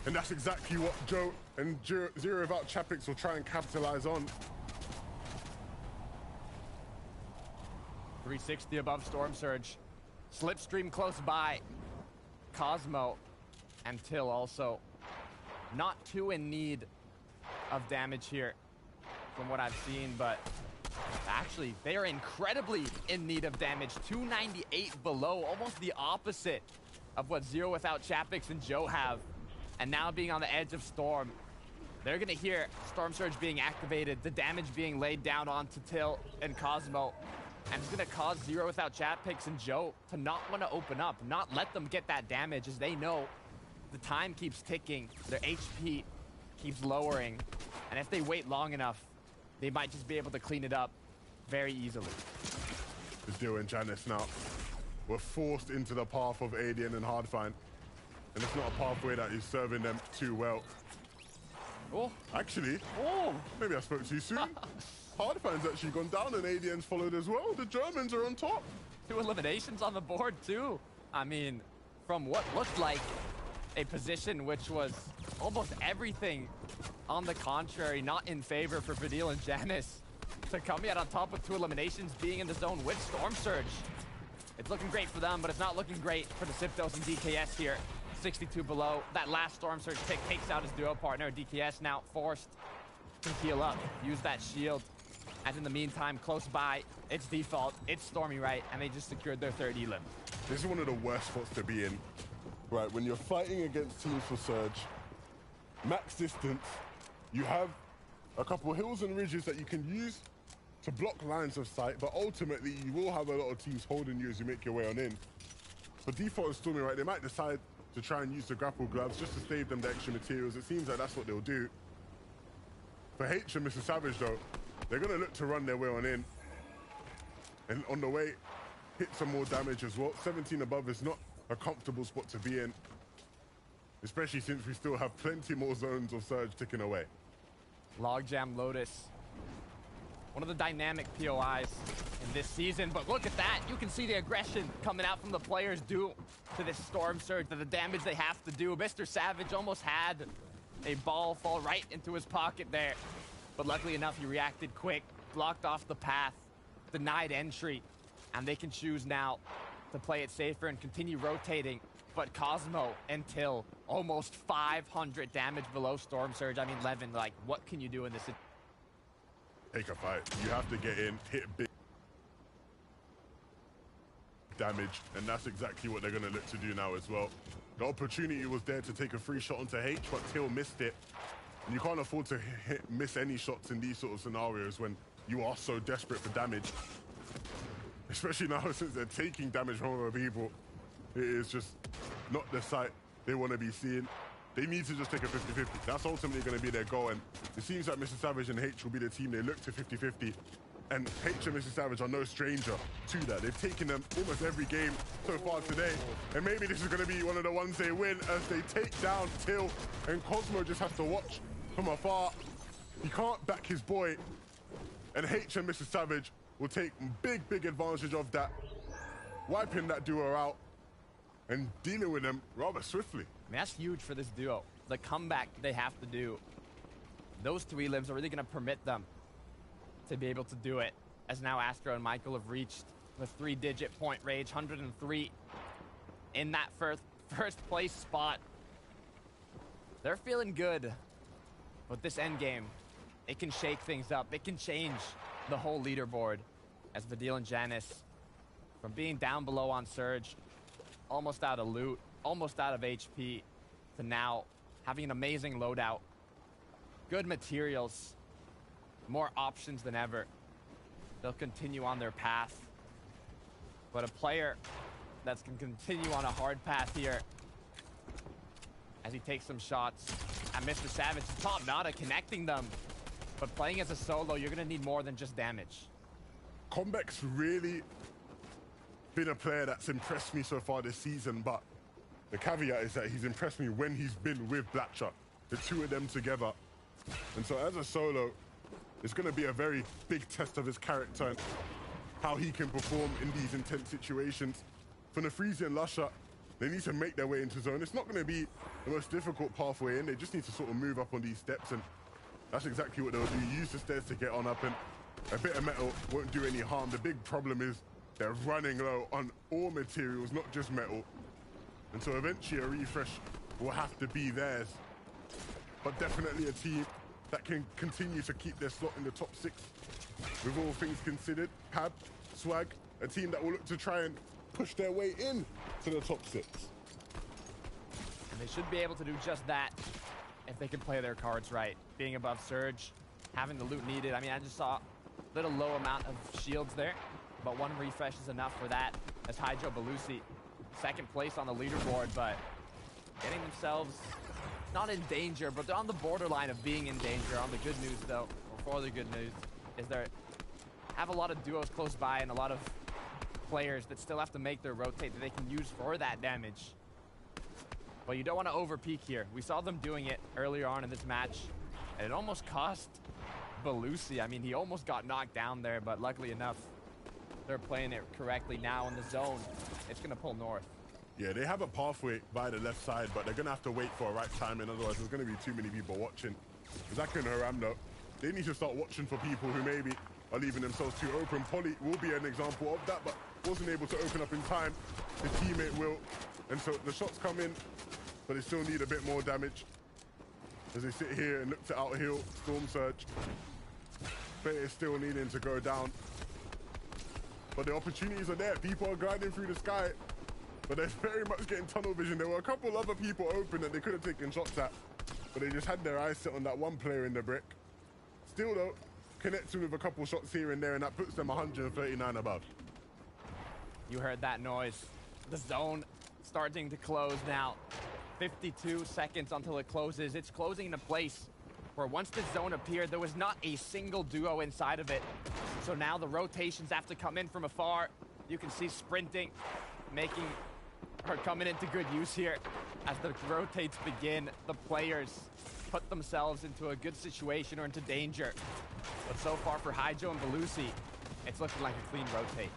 and that's exactly what Joe and Zero Without Chapix will try and capitalize on. 360 above Storm Surge. Slipstream close by. Cosmo and Till also not too in need of damage here from what I've seen, but actually they are incredibly in need of damage. 298 below, almost the opposite of what Zero Without Chapix and Joe have. And now being on the edge of Storm, they're gonna hear Storm Surge being activated, the damage being laid down onto Till and Cosmo. And it's gonna cause Zero Without Chapix and Joe to not want to open up, not let them get that damage, as they know the time keeps ticking, their HP keeps lowering, and if they wait long enough, they might just be able to clean it up very easily. The duo and Janice now. We're forced into the path of ADN and Hardfine. And it's not a pathway that is serving them too well. Oh, actually, maybe I spoke too soon. Hardfine's actually gone down and ADN's followed as well. The Germans are on top. 2 eliminations on the board too. I mean, from what looked like a position which was almost everything on the contrary, not in favor for Fadil and Janice, to come yet on top with 2 eliminations, being in the zone with Storm Surge. It's looking great for them, but it's not looking great for the Siptos and DKS here. 62 below. That last Storm Surge pick takes out his duo partner. DKS now forced to heal up, use that shield. And in the meantime, close by, it's Default, it's Stormy Right, and they just secured their 3rd elim. This is one of the worst spots to be in. Right, when you're fighting against teams for Surge, max distance, you have a couple hills and ridges that you can use to block lines of sight, but ultimately you will have a lot of teams holding you as you make your way on in. For Default and Stormy Right, they might decide to try and use the grapple gloves just to save them the extra materials. It seems like that's what they'll do. For H and Mr. Savage though, they're gonna look to run their way on in. And on the way, hit some more damage as well. 17 above is not a comfortable spot to be in, especially since we still have plenty more zones of Surge ticking away. Logjam Lotus, one of the dynamic POIs in this season, but look at that. You can see the aggression coming out from the players due to this Storm Surge, to the damage they have to do. Mr. Savage almost had a ball fall right into his pocket there, but luckily enough, he reacted quick, blocked off the path, denied entry, and they can choose now to play it safer and continue rotating. But Cosmo and Till, almost 500 damage below Storm Surge. I mean, Levin, like, what can you do in this? Take a fight. You have to get in, hit big damage, and that's exactly what they're going to look to do now as well. The opportunity was there to take a free shot onto H, but Till missed it. And you can't afford to miss any shots in these sort of scenarios when you are so desperate for damage. Especially now since they're taking damage from other people. It is just not the sight they want to be seeing. They need to just take a 50-50. That's ultimately going to be their goal. And it seems like Mr. Savage and H will be the team they look to 50-50. And H and Mr. Savage are no stranger to that. They've taken them almost every game so far today. And maybe this is going to be one of the ones they win as they take down Till. And Cosmo just has to watch from afar. He can't back his boy. And H and Mr. Savage will take big advantage of that, wiping that duo out and dealing with them rather swiftly. I mean, that's huge for this duo. The comeback they have to do. Those 2 elims are really going to permit them to be able to do it, as now Astro and Michael have reached the 3-digit point range, 103 in that first place spot. They're feeling good, but this end game, it can shake things up. It can change the whole leaderboard, as Fadil and Janice, from being down below on Surge, almost out of loot, almost out of HP, to now having an amazing loadout, good materials, more options than ever. They'll continue on their path. But a player that can continue on a hard path here as he takes some shots. And Mr. Savage, Top Nada connecting them. But playing as a solo, you're going to need more than just damage. Combek's really been a player that's impressed me so far this season, but the caveat is that he's impressed me when he's been with Blackshot, the 2 of them together. And so as a solo, it's going to be a very big test of his character and how he can perform in these intense situations. For Nefreezy and Lusher, they need to make their way into zone. It's not going to be the most difficult pathway in. They just need to sort of move up on these steps, and that's exactly what they'll do. Use the stairs to get on up, and a bit of metal won't do any harm. The big problem is they're running low on all materials, not just metal. And so eventually a refresh will have to be theirs. But definitely a team that can continue to keep their slot in the top 6. With all things considered, Pab, Swag, a team that will look to try and push their way in to the top 6. And they should be able to do just that if they can play their cards right. Being above Surge, having the loot needed. I mean, I just saw a little low amount of shields there, but 1 refresh is enough for that. As Hydro Belusi, 2nd place on the leaderboard, but getting themselves not in danger, but they're on the borderline of being in danger. On the good news, though, or for the good news, is they're have a lot of duos close by and a lot of players that still have to make their rotate that they can use for that damage. But you don't want to over-peak here. We saw them doing it earlier on in this match, and it almost cost Belusi. I mean, he almost got knocked down there, but luckily enough, they're playing it correctly now in the zone. It's going to pull north. Yeah, they have a pathway by the left side, but they're going to have to wait for a right time, and otherwise there's going to be too many people watching. Zach and Haram, though, they need to start watching for people who maybe are leaving themselves too open. Polly will be an example of that, but wasn't able to open up in time. His teammate will. And so the shots come in, but they still need a bit more damage. As they sit here and look to out-heal, Storm Surge. Player is still needing to go down. But the opportunities are there. People are gliding through the sky, but they're very much getting tunnel vision. There were a couple other people open that they could have taken shots at, but they just had their eyes set on that one player in the brick. Still, though, connecting with a couple shots here and there, and that puts them 139 above. You heard that noise. The zone starting to close now. 52 seconds until it closes. It's closing into place where once the zone appeared, there was not a single duo inside of it. So now the rotations have to come in from afar. You can see sprinting, coming into good use here. As the rotates begin, the players put themselves into a good situation or into danger. But so far for Hydro and Belusi, it's looking like a clean rotate.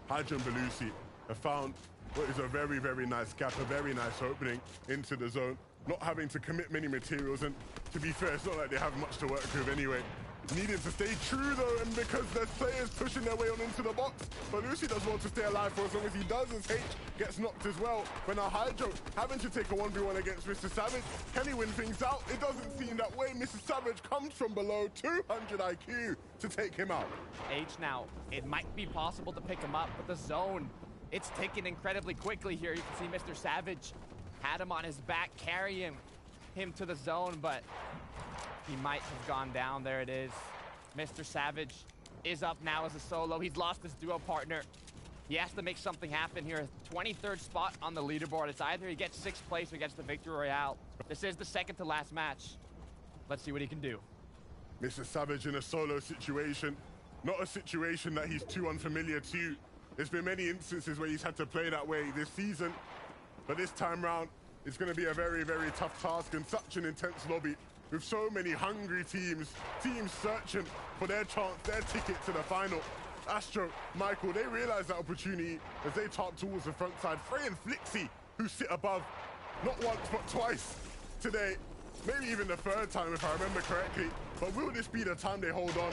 Hydro and Belusi have found what is a very, very nice gap, a very nice opening into the zone. Not having to commit many materials, and to be fair, it's not like they have much to work with anyway. Needing to stay true though, and because there's players pushing their way on into the box, Belusi does want to stay alive for as long as he does, as H gets knocked as well. But now Hydro having to take a 1v1 against Mr. Savage. Can he win things out? It doesn't seem that way. Mr. Savage comes from below, 200 IQ to take him out. H now, it might be possible to pick him up, but the zone, it's ticking incredibly quickly here. You can see Mr. Savage had him on his back, carrying him to the zone, but he might have gone down. There it is. Mr. Savage is up now as a solo. He's lost his duo partner. He has to make something happen here. 23rd spot on the leaderboard. It's either he gets 6th place or gets the Victory Royale. This is the second to last match. Let's see what he can do. Mr. Savage in a solo situation. Not a situation that he's too unfamiliar to. There's been many instances where he's had to play that way this season. But this time round, it's going to be a very, very tough task and such an intense lobby with so many hungry teams searching for their chance, their ticket to the final. Astro, Michael, they realize that opportunity as they talk towards the front side. Frey and Flixie, who sit above, not once, but twice today. Maybe even the third time, if I remember correctly. But will this be the time they hold on?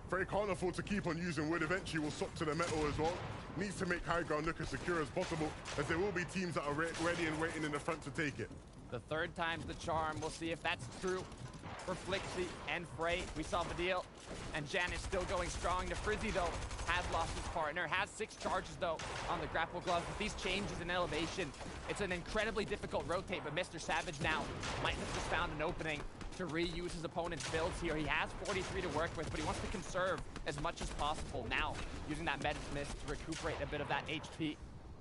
Frey can't afford to keep on using wood. Eventually will swap to the metal as well. Needs to make high ground look as secure as possible, as there will be teams that are ready and waiting in the front to take it. The third time's the charm. We'll see if that's true for Flixie and Frey. We saw Vidil and Janice still going strong. Frizzy, though, has lost his partner, has 6 charges, though, on the grapple glove. With these changes in elevation, it's an incredibly difficult rotate, but Mr. Savage now might have just found an opening to reuse his opponent's builds here. He has 43 to work with, but he wants to conserve as much as possible. Now, using that Medicine Mist to recuperate a bit of that HP.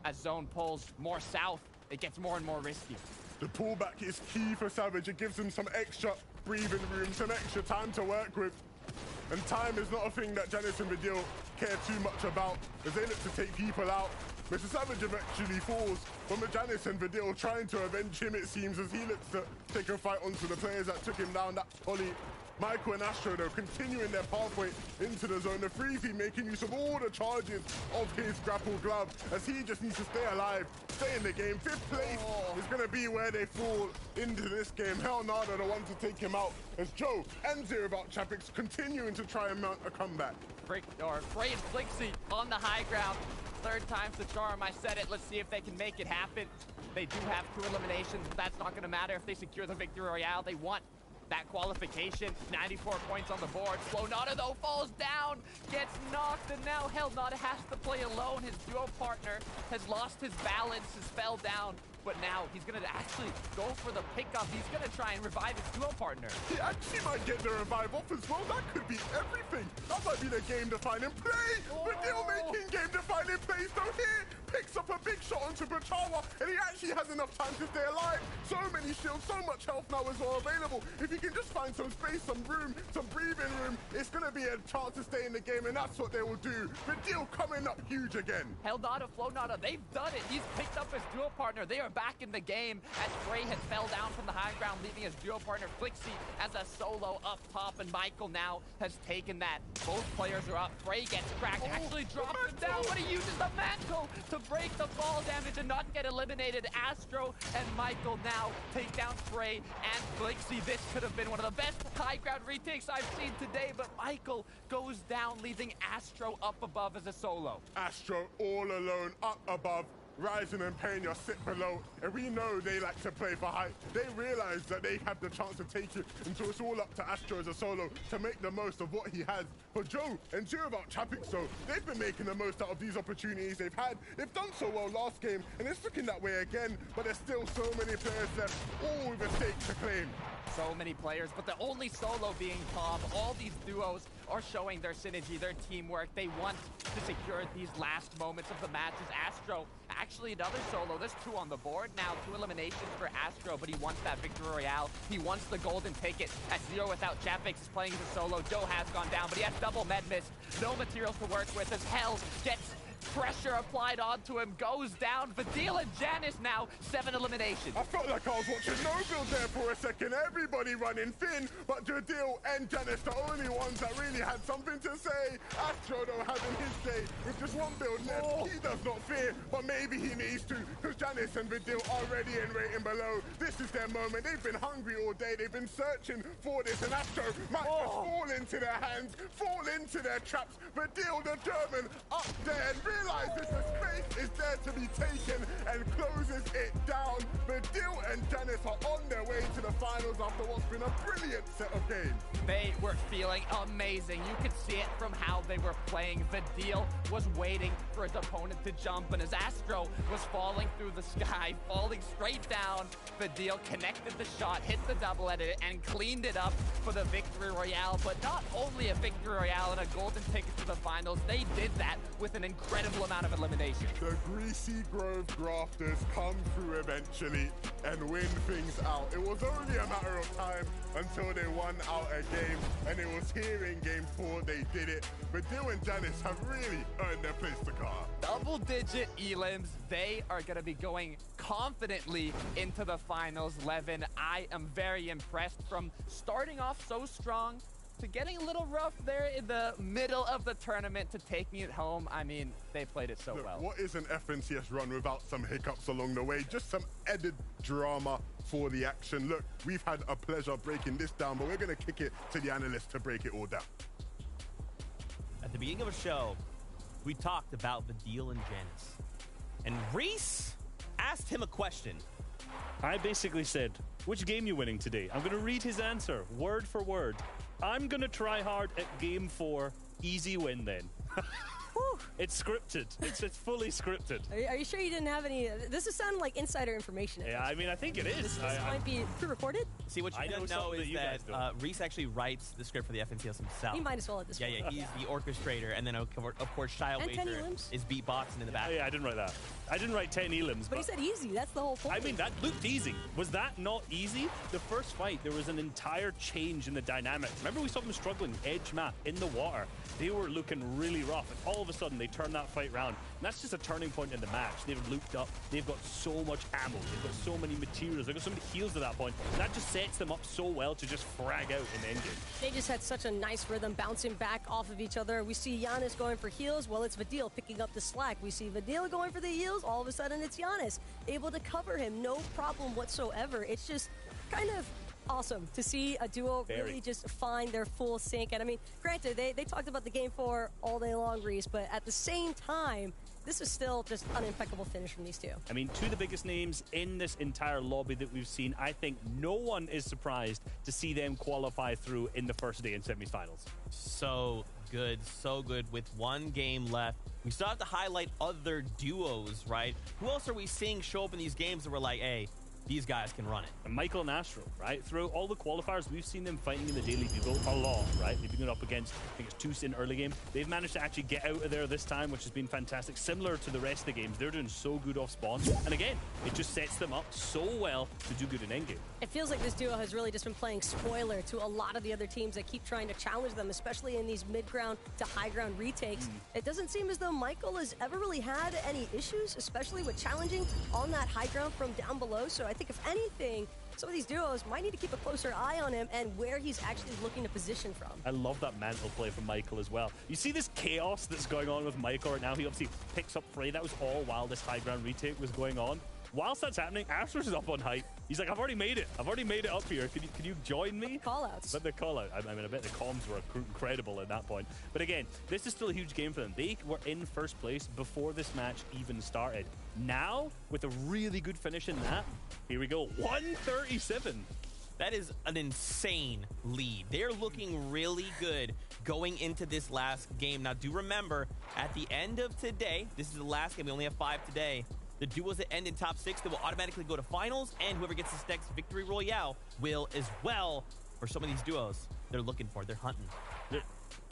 As zone pulls more south, it gets more and more risky. The pullback is key for Savage. It gives him some extra breathing room, some extra time to work with. And time is not a thing that Janice and Vidil care too much about as they look to take people out. Mr. Savage eventually falls from Janice and Vidil trying to avenge him, it seems, as he looks to take a fight onto the players that took him down. That's Polly. Michael and Astro, though, continuing their pathway into the zone. The Freezy making use of all the charges of his grapple glove as he just needs to stay alive, stay in the game. 5th place is going to be where they fall into this game. Hellnada are the ones to take him out as Joe and Zerobot Chapix continuing to try and mount a comeback. Frey and Flixie on the high ground. 3rd time's the charm. I said it. Let's see if they can make it happen. They do have 2 eliminations, but that's not going to matter if they secure the Victory Royale. They want that qualification. 94 points on the board. Slownato, though, falls down, gets knocked, and now Hellnada has to play alone. His duo partner has lost his balance, has fell down, but now he's going to actually go for the pickup. He's going to try and revive his duo partner. He actually might get the revive off as well. That could be everything. That might be the game-defining play. Vidil making game-defining plays, though, here. picks up a big shot onto Brachawa, and he actually has enough time to stay alive. So many shields, so much health now as well available. If he can just find some space, some room, some breathing room, it's going to be a chance to stay in the game, and that's what they will do. Vidil coming up huge again. Hellnada, Flonada, they've done it. He's picked up his duo partner. They are back in the game as Frey has fell down from the high ground, leaving his duo partner Flixie as a solo up top, and Michael now has taken that. Both players are up. Frey gets cracked, actually drops him down, but he uses the mantle to break the fall damage and not get eliminated. Astro and Michael now take down Frey and Flixie. This could have been one of the best high ground retakes I've seen today, but Michael goes down, leaving Astro up above as a solo. Astro all alone up above. Ryzen and Pena sit below, and we know they like to play for height. They realize that they have the chance to take it, and so it's all up to Astro as a solo to make the most of what he has. But Joe and Jirovac Chapixo, they've been making the most out of these opportunities they've had. They've done so well last game, and it's looking that way again, but there's still so many players left, all with a stake to claim. So many players, but the only solo being Tom. All these duos are showing their synergy, their teamwork. They want to secure these last moments of the matches. Astro, actually another solo. There's 2 on the board now, 2 eliminations for Astro, but he wants that victory royale. He wants the golden ticket. At 0 without Chapix is playing the solo. Joe has gone down, but he has double med miss. No materials to work with as Hell gets pressure applied onto him, goes down. Vidil and Janus now 7 eliminations. I felt like I was watching no build there for a second. Everybody running thin, but Jadil and Janus the only ones that really had something to say. Astro though having his day with just 1 build left. He does not fear, but maybe he needs to, because Janus and Vidil already in rating below. This is their moment. They've been hungry all day. They've been searching for this, and Astro might just fall into their hands, fall into their traps. Vidil the German up there and realizes the space is there to be taken and closes it down. Vidil and Janus are on their way to the finals after what's been a brilliant set of games. They were feeling amazing. You could see it from how they were playing. Vidil was waiting for his opponent to jump, and as Astro was falling through the sky, falling straight down, Vidil connected the shot, hit the double edit, and cleaned it up for the victory royale. But not only a victory royale and a golden ticket to the finals, they did that with an incredible amount of elimination. The Greasy Grove Grafters come through eventually and win things out. It was only a matter of time until they won out a game, and it was here in game 4 they did it. But Vidil and Janus have really earned their place to car. Double-digit elims. They are going to be going confidently into the finals. Levin, I am very impressed from starting off so strong to getting a little rough there in the middle of the tournament to taking it home. I mean, they played it so well. What is an FNCS run without some hiccups along the way? Just some added drama for the action. Look, we've had a pleasure breaking this down, but we're going to kick it to the analysts to break it all down. At the beginning of the show, we talked about Vidil and Janus. And Reese asked him a question. I basically said, which game you winning today? I'm going to read his answer, word for word. I'm going to try hard at game 4. Easy win then. It's scripted. It's fully scripted. Are you sure you didn't have any? This is sounding like insider information. Yeah, I mean, I think it is. This might be pre-recorded. See, what you don't know is that Reese actually writes the script for the FNCS himself. He might as well at this point. Yeah, he's the orchestrator, and then of course Shile Wager is beatboxing in the back. Oh, yeah, I didn't write that. I didn't write 10 elims. But he said easy. That's the whole point. I mean, that looked easy. Was that not easy? The first fight, there was an entire change in the dynamics. Remember, we saw them struggling edge map in the water. They were looking really rough, and all of a sudden they turned that fight round. And that's just a turning point in the match. They've looped up. They've got so much ammo. They've got so many materials. They've got so many heals at that point. And that just sets them up so well to just frag out in the end game. They just had such a nice rhythm, bouncing back off of each other. We see Janus going for heals. Well, it's Vidil picking up the slack. We see Vidil going for the heals. All of a sudden, it's Janus able to cover him. No problem whatsoever. It's just kind of awesome to see a duo really just find their full sync. And I mean, granted, they talked about the game 4 all day long, Reese, but at the same time, this is still just an impeccable finish from these two. I mean, 2 of the biggest names in this entire lobby that we've seen. I think no one is surprised to see them qualify through in the first day in semifinals. So good with 1 game left. We still have to highlight other duos, right? Who else are we seeing show up in these games that we're like, hey, these guys can run it. And Michael and Astro, right? Throughout all the qualifiers, we've seen them fighting in the Daily Bugle a lot, right? They've been going up against, I think it's Tusin early game. They've managed to actually get out of there this time, which has been fantastic. Similar to the rest of the games, they're doing so good off spawn. And again, it just sets them up so well to do good in endgame. It feels like this duo has really just been playing spoiler to a lot of the other teams that keep trying to challenge them, especially in these mid-ground to high-ground retakes. It doesn't seem as though Michael has ever really had any issues, especially with challenging on that high ground from down below. So I think if anything, some of these duos might need to keep a closer eye on him and where he's actually looking to position from. I love that mantle play from Michael as well. You see this chaos that's going on with Michael right now. He obviously picks up Frey. That was all while this high ground retake was going on. Whilst that's happening, Astro's is up on height. He's like, I've already made it. I've already made it up here. Can you join me? Callouts. But the callout, I mean, I bet the comms were incredible at that point. But again, this is still a huge game for them. They were in first place before this match even started. Now, with a really good finish in that, here we go, 137. That is an insane lead. They're looking really good going into this last game. Now, do remember, at the end of today, this is the last game. We only have 5 today. The duos that end in top 6, they will automatically go to finals, and whoever gets this next victory royale will as well. For some of these duos, they're looking for, they're hunting.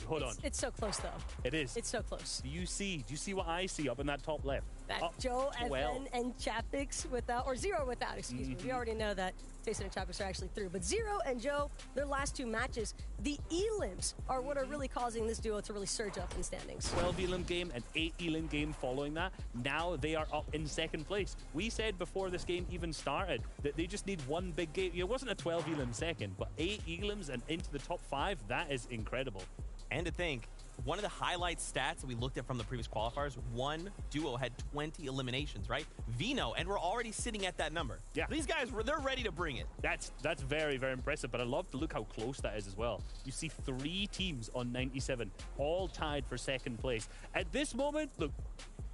Hold on. It's so close, though. It is. It's so close. Do you see what I see up in that top left? That up Joe 12. and Chapix without, or Zero without, excuse me. We already know that Tayson and Chapix are actually through. But Zero and Joe, their last 2 matches, the elims are what are really causing this duo to really surge up in standings. 12 elim game and 8 elim game following that. Now they are up in second place. We said before this game even started that they just need one big game. It wasn't a 12 elim second, but 8 elims and into the top 5. That is incredible. And to think, one of the highlight stats that we looked at from the previous qualifiers, one duo had 20 eliminations, right? Vino, and we're already sitting at that number. Yeah. These guys, they're ready to bring it. That's very, very impressive, but I love to look how close that is as well. You see 3 teams on 97, all tied for second place. At this moment, look,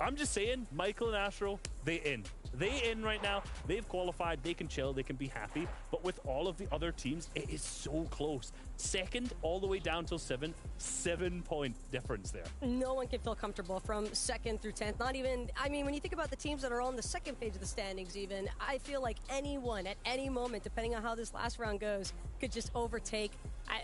I'm just saying, Michael and Astro, they in. They in right now. They've qualified. They can chill. They can be happy. But with all of the other teams, it is so close. Second all the way down till 7. 7-point difference there. No one can feel comfortable from 2nd through 10th. Not even, I mean, when you think about the teams that are on the 2nd page of the standings even, I feel like anyone at any moment, depending on how this last round goes, could just overtake.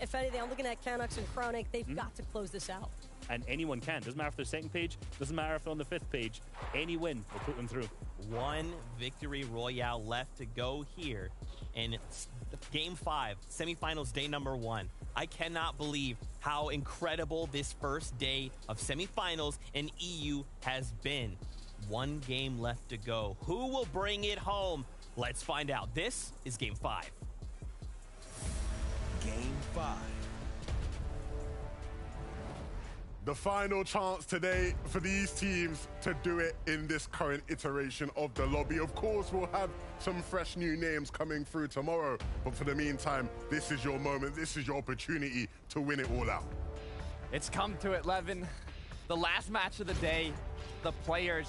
If anything, I'm looking at Canucks and Chronic. They've got to close this out. And anyone can. Doesn't matter if they're 2nd page. Doesn't matter if they're on the 5th page. Any win will put them through. One victory royale left to go here in Game 5, semifinals day number 1. I cannot believe how incredible this first day of semifinals in EU has been. 1 game left to go. Who will bring it home? Let's find out. This is Game 5. Game 5. The final chance today for these teams to do it in this current iteration of the lobby. Of course, we'll have some fresh new names coming through tomorrow, but for the meantime, this is your moment. This is your opportunity to win it all out. It's come to it, Levin. The last match of the day, the players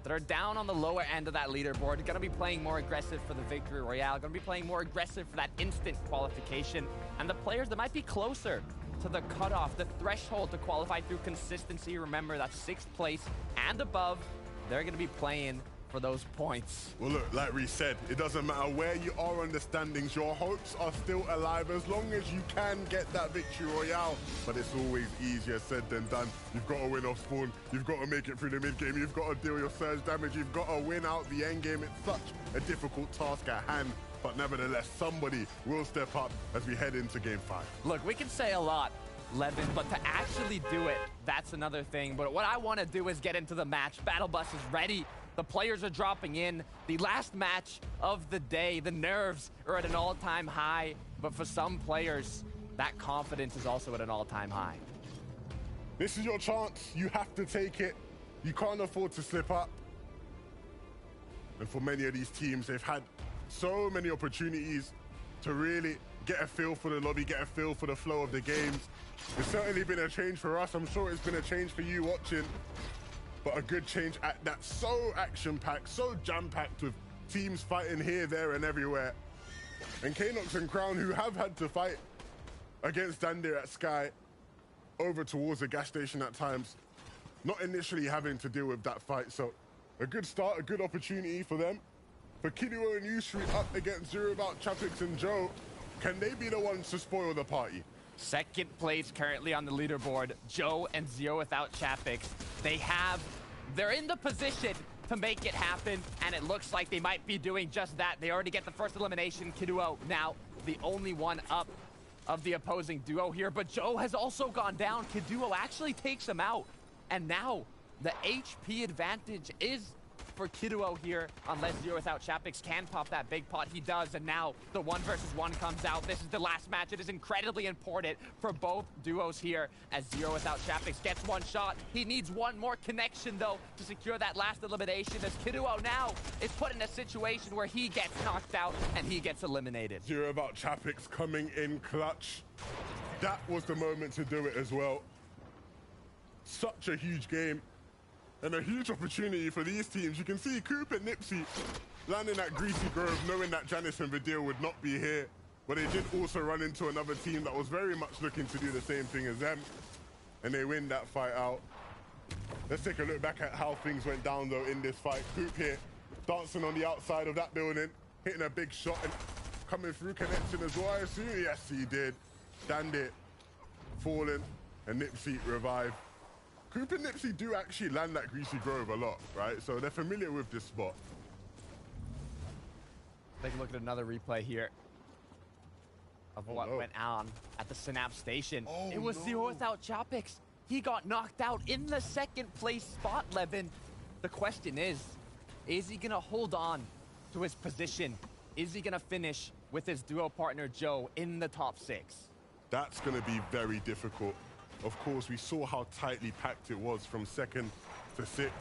that are down on the lower end of that leaderboard are going to be playing more aggressive for the victory royale, going to be playing more aggressive for that instant qualification, and the players that might be closer to the cutoff, the threshold to qualify through consistency. Remember, that's 6th place and above. They're going to be playing for those points. Well, look, like we said, it doesn't matter where you are on the standings. Your hopes are still alive as long as you can get that victory royale. But it's always easier said than done. You've got to win off spawn. You've got to make it through the mid game. You've got to deal your surge damage. You've got to win out the end game. It's such a difficult task at hand. But nevertheless, somebody will step up as we head into Game 5. Look, we can say a lot, Levin, but to actually do it, that's another thing. But what I want to do is get into the match. Battle Bus is ready. The players are dropping in. The last match of the day, the nerves are at an all-time high. But for some players, that confidence is also at an all-time high. This is your chance. You have to take it. You can't afford to slip up. And for many of these teams, they've had so many opportunities to really get a feel for the lobby, get a feel for the flow of the games. It's certainly been a change for us. I'm sure it's been a change for you watching, but a good change at that. So action-packed, so jam-packed with teams fighting here, there, and everywhere. And Kanox and Crown, who have had to fight against Dandir at Sky over towards the gas station at times, not initially having to deal with that fight. So a good start, a good opportunity for them. for Kiduo and Yusri up against Zero About Chapix and Joe. Can they be the ones to spoil the party? Second place currently on the leaderboard. Joe and Zero Without Chapix. They're in the position to make it happen, and it looks like they might be doing just that. They already get the first elimination. Kiduo now the only one up of the opposing duo here, but Joe has also gone down. Kiduo actually takes him out, and now the HP advantage is for Kiduo here, unless Zero Without Chapix can pop that big pot. He does, and now the 1 versus 1 comes out. This is the last match. It is incredibly important for both duos here, as Zero Without Chapix gets one shot. He needs one more connection, though, to secure that last elimination, as Kiduo now is put in a situation where he gets knocked out and he gets eliminated. Zero About Chapix coming in clutch. That was the moment to do it as well. Such a huge game. And a huge opportunity for these teams. You can see Coop and Nipsey landing at Greasy Grove, knowing that Janice and Vidil would not be here. But they did also run into another team that was very much looking to do the same thing as them. And they win that fight out. Let's take a look back at how things went down, though, in this fight. Coop here, dancing on the outside of that building, hitting a big shot and coming through connection as well, I assume. Yes, he did. Dandit falling, and Nipsey revive. Coop and Nipsey do actually land that Greasy Grove a lot, right? So they're familiar with this spot. Take a look at another replay here of what went on at the Synapse station. It was Zero Without Chapix. He got knocked out in the second place spot, Levin. The question is he gonna hold on to his position? Is he gonna finish with his duo partner Joe in the top 6? That's gonna be very difficult. Of course, we saw how tightly packed it was from 2nd to 6th.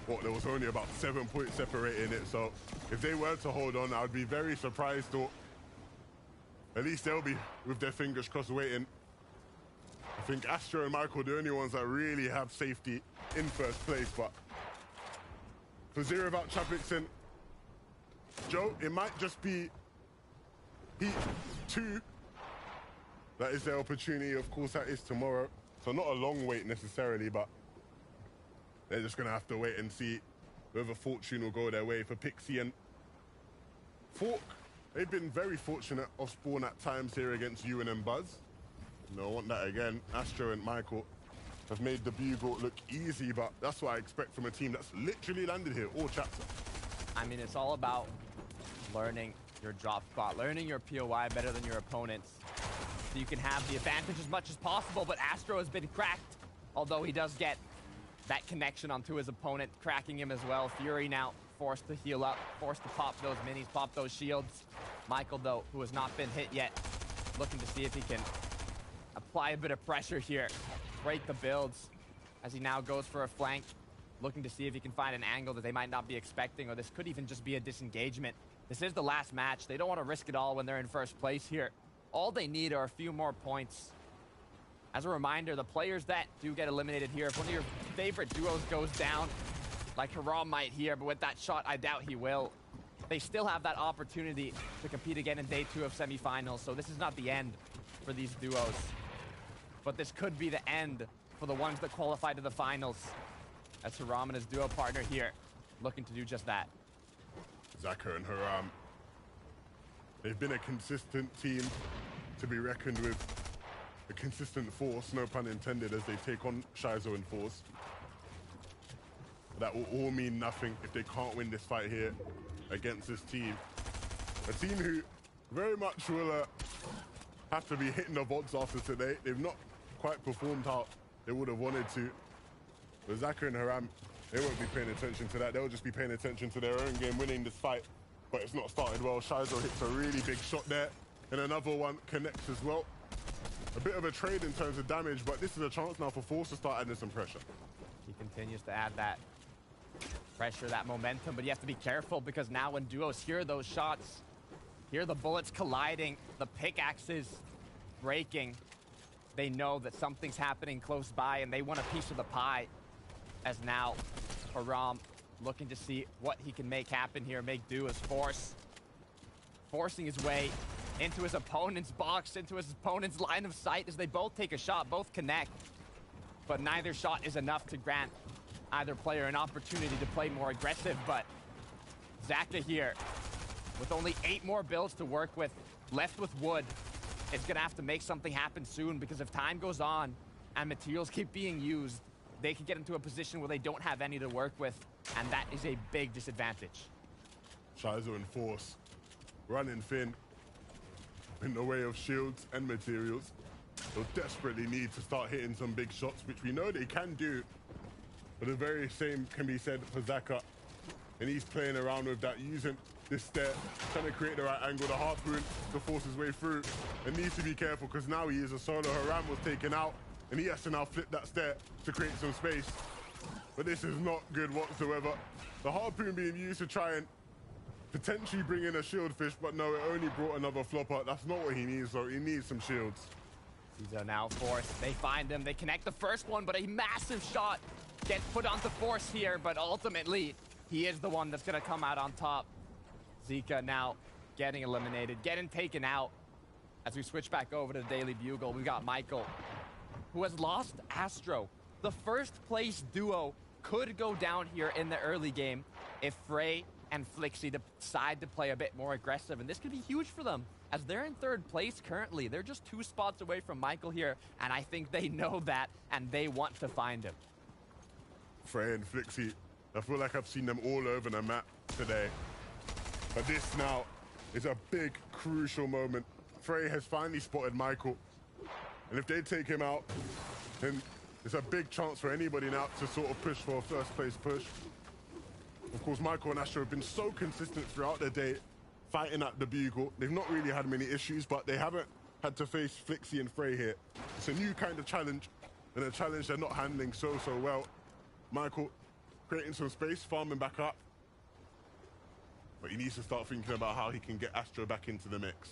Well, there was only about 7 points separating it, so if they were to hold on, I would be very surprised, or at least they'll be with their fingers crossed waiting. I think Astro and Michael are the only ones that really have safety in 1st place, but for Zero Without Chapix and Joe, it might just be Heat 2. That is their opportunity. Of course, that is tomorrow. So not a long wait necessarily, but they're just going to have to wait and see whether fortune will go their way for Pixie and Fork. They've been very fortunate off spawn at times here against Ewan and Buzz. No, I want that again. Astro and Michael have made the Bugle look easy, but that's what I expect from a team that's literally landed here all chapter. I mean, it's all about learning your drop spot, learning your POI better than your opponents, so you can have the advantage as much as possible. But Astro has been cracked, although he does get that connection onto his opponent, cracking him as well. Fury now forced to heal up, forced to pop those minis, pop those shields. Michael, though, who has not been hit yet, looking to see if he can apply a bit of pressure here, break the builds, as he now goes for a flank, looking to see if he can find an angle that they might not be expecting, or this could even just be a disengagement. This is the last match. They don't want to risk it all when they're in 1st place here. All they need are a few more points. As a reminder, the players that do get eliminated here, if one of your favorite duos goes down, like Haram might here, but with that shot, I doubt he will, they still have that opportunity to compete again in day 2 of semifinals. So this is not the end for these duos, but this could be the end for the ones that qualify to the finals, as Haram and his duo partner here looking to do just that. Zaka and Haram, they've been a consistent team to be reckoned with, a consistent force, no pun intended, as they take on Shizo and Force. That will all mean nothing if they can't win this fight here against this team. A team who very much will have to be hitting the VODs after today. They've not quite performed how they would have wanted to. But Zaka and Haram, they won't be paying attention to that. They'll just be paying attention to their own game, winning this fight. But it's not started well. Shizo hits a really big shot there, and another one connects as well. A bit of a trade in terms of damage, but this is a chance now for Force to start adding some pressure. He continues to add that pressure, that momentum, but you have to be careful, because now when duos hear those shots, hear the bullets colliding, the pickaxes breaking, they know that something's happening close by and they want a piece of the pie. As now Haram looking to see what he can make happen here, make do as Force forcing his way into his opponent's box, into his opponent's line of sight, as they both take a shot, both connect, but neither shot is enough to grant either player an opportunity to play more aggressive. But Zaka here, with only 8 more builds to work with, left with wood, is gonna have to make something happen soon, because if time goes on and materials keep being used, they could get into a position where they don't have any to work with, and that is a big disadvantage. Shizo and Force running thin in the way of shields and materials. They'll desperately need to start hitting some big shots, which we know they can do. But the very same can be said for Zaka. And he's playing around with that, using this step, trying to create the right angle. The Harpoon to force his way through. And needs to be careful, because now he is a solo. Haram was taken out, and he has to now flip that step to create some space. But this is not good whatsoever. The Harpoon being used to try and potentially bring in a shield fish, but no, it only brought another flopper. That's not what he needs, though. He needs some shields. These are now Force. They find him. They connect the first one, but a massive shot gets put onto Force here, but ultimately, he is the one that's going to come out on top. Zika now getting eliminated, getting taken out. As we switch back over to the Daily Bugle, we've got Michael, who has lost Astro. The first place duo could go down here in the early game if Frey and Flixie decide to play a bit more aggressive, and this could be huge for them, as they're in 3rd place currently. They're just 2 spots away from Michael here, and I think they know that, and they want to find him. Frey and Flixie, I feel like I've seen them all over the map today. But this now is a big, crucial moment. Frey has finally spotted Michael, and if they take him out, then it's a big chance for anybody now to sort of push for a first place push. Of course, Michael and Astro have been so consistent throughout the day, fighting at the Bugle. They've not really had many issues, but they haven't had to face Flixie and Frey here. It's a new kind of challenge, and a challenge they're not handling so well. Michael creating some space, farming back up. But he needs to start thinking about how he can get Astro back into the mix.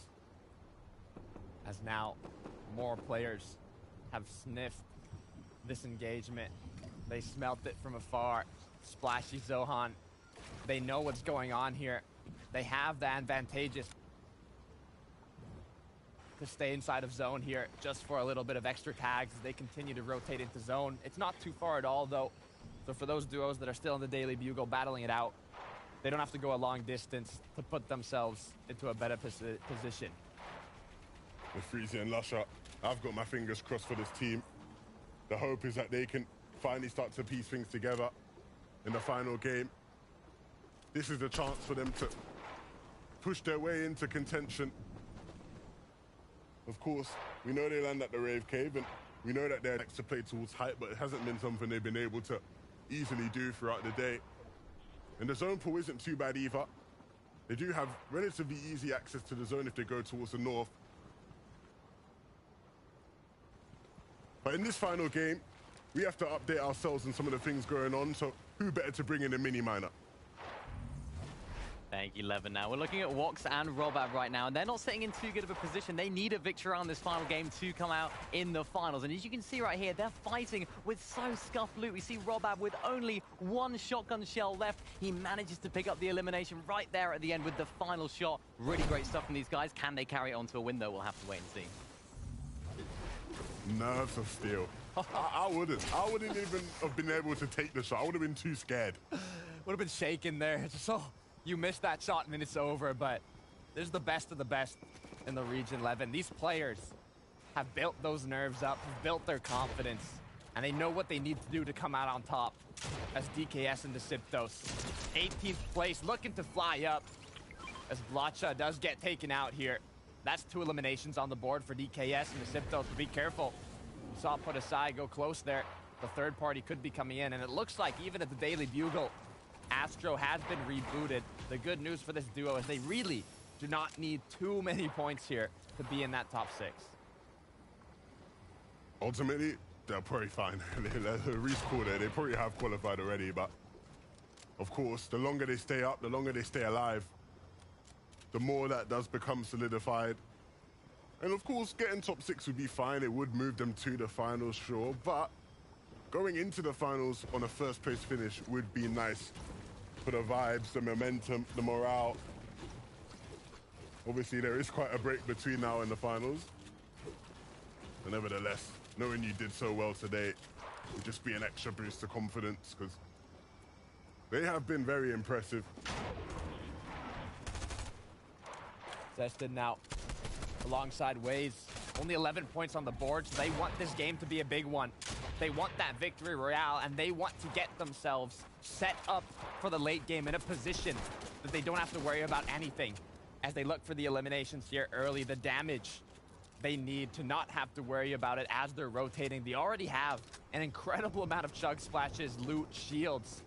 As now more players have sniffed this engagement. They smelt it from afar. Splashy Zohan, they know what's going on here. They have the advantageous to stay inside of zone here just for a little bit of extra tags as they continue to rotate into zone. It's not too far at all, though. So for those duos that are still in the Daily Bugle battling it out, they don't have to go a long distance to put themselves into a better position. With Freezy and Lusher, I've got my fingers crossed for this team. The hope is that they can finally start to piece things together in the final game. This is the chance for them to push their way into contention. Of course, we know they land at the Rave Cave, and we know that they're next to play towards height, but it hasn't been something they've been able to easily do throughout the day. And the zone pool isn't too bad either. They do have relatively easy access to the zone if they go towards the north. But in this final game, we have to update ourselves on some of the things going on, so who better to bring in a mini miner? Thank you, Levin. Now we're looking at Wox and Robab right now, and they're not sitting in too good of a position. They need a victory on this final game to come out in the finals. And as you can see right here, they're fighting with so scuffed loot. We see Robab with only 1 shotgun shell left. He manages to pick up the elimination right there at the end with the final shot. Really great stuff from these guys. Can they carry it on to a win, though? We'll have to wait and see. Nerves of steel. I wouldn't even have been able to take the shot. I would have been too scared. Would have been shaking there. Just, oh, you missed that shot and then it's over. But this is the best of the best in the region, Levin. These players have built those nerves up, have built their confidence, and they know what they need to do to come out on top as DKS and Deciptos. 18th place, looking to fly up as Blacha does get taken out here. That's 2 eliminations on the board for DKS and Deciptos, but be careful. You saw it put aside, go close there. The third party could be coming in, and it looks like even at the Daily Bugle, Astro has been rebooted. The good news for this duo is they really do not need too many points here to be in that top 6. Ultimately, they're probably fine. Reese called it. They probably have qualified already, but of course, the longer they stay up, the longer they stay alive, the more that does become solidified. And of course, getting top 6 would be fine. It would move them to the finals, sure, but going into the finals on a first place finish would be nice for the vibes, the momentum, the morale. Obviously, there is quite a break between now and the finals. But nevertheless, knowing you did so well today would just be an extra boost to confidence, because they have been very impressive. Zestin now alongside Waze. Only 11 points on the board, so they want this game to be a big one. They want that victory royale, and they want to get themselves set up for the late game in a position that they don't have to worry about anything as they look for the eliminations here early. The damage they need to not have to worry about it as they're rotating. They already have an incredible amount of chug splashes, loot, shields.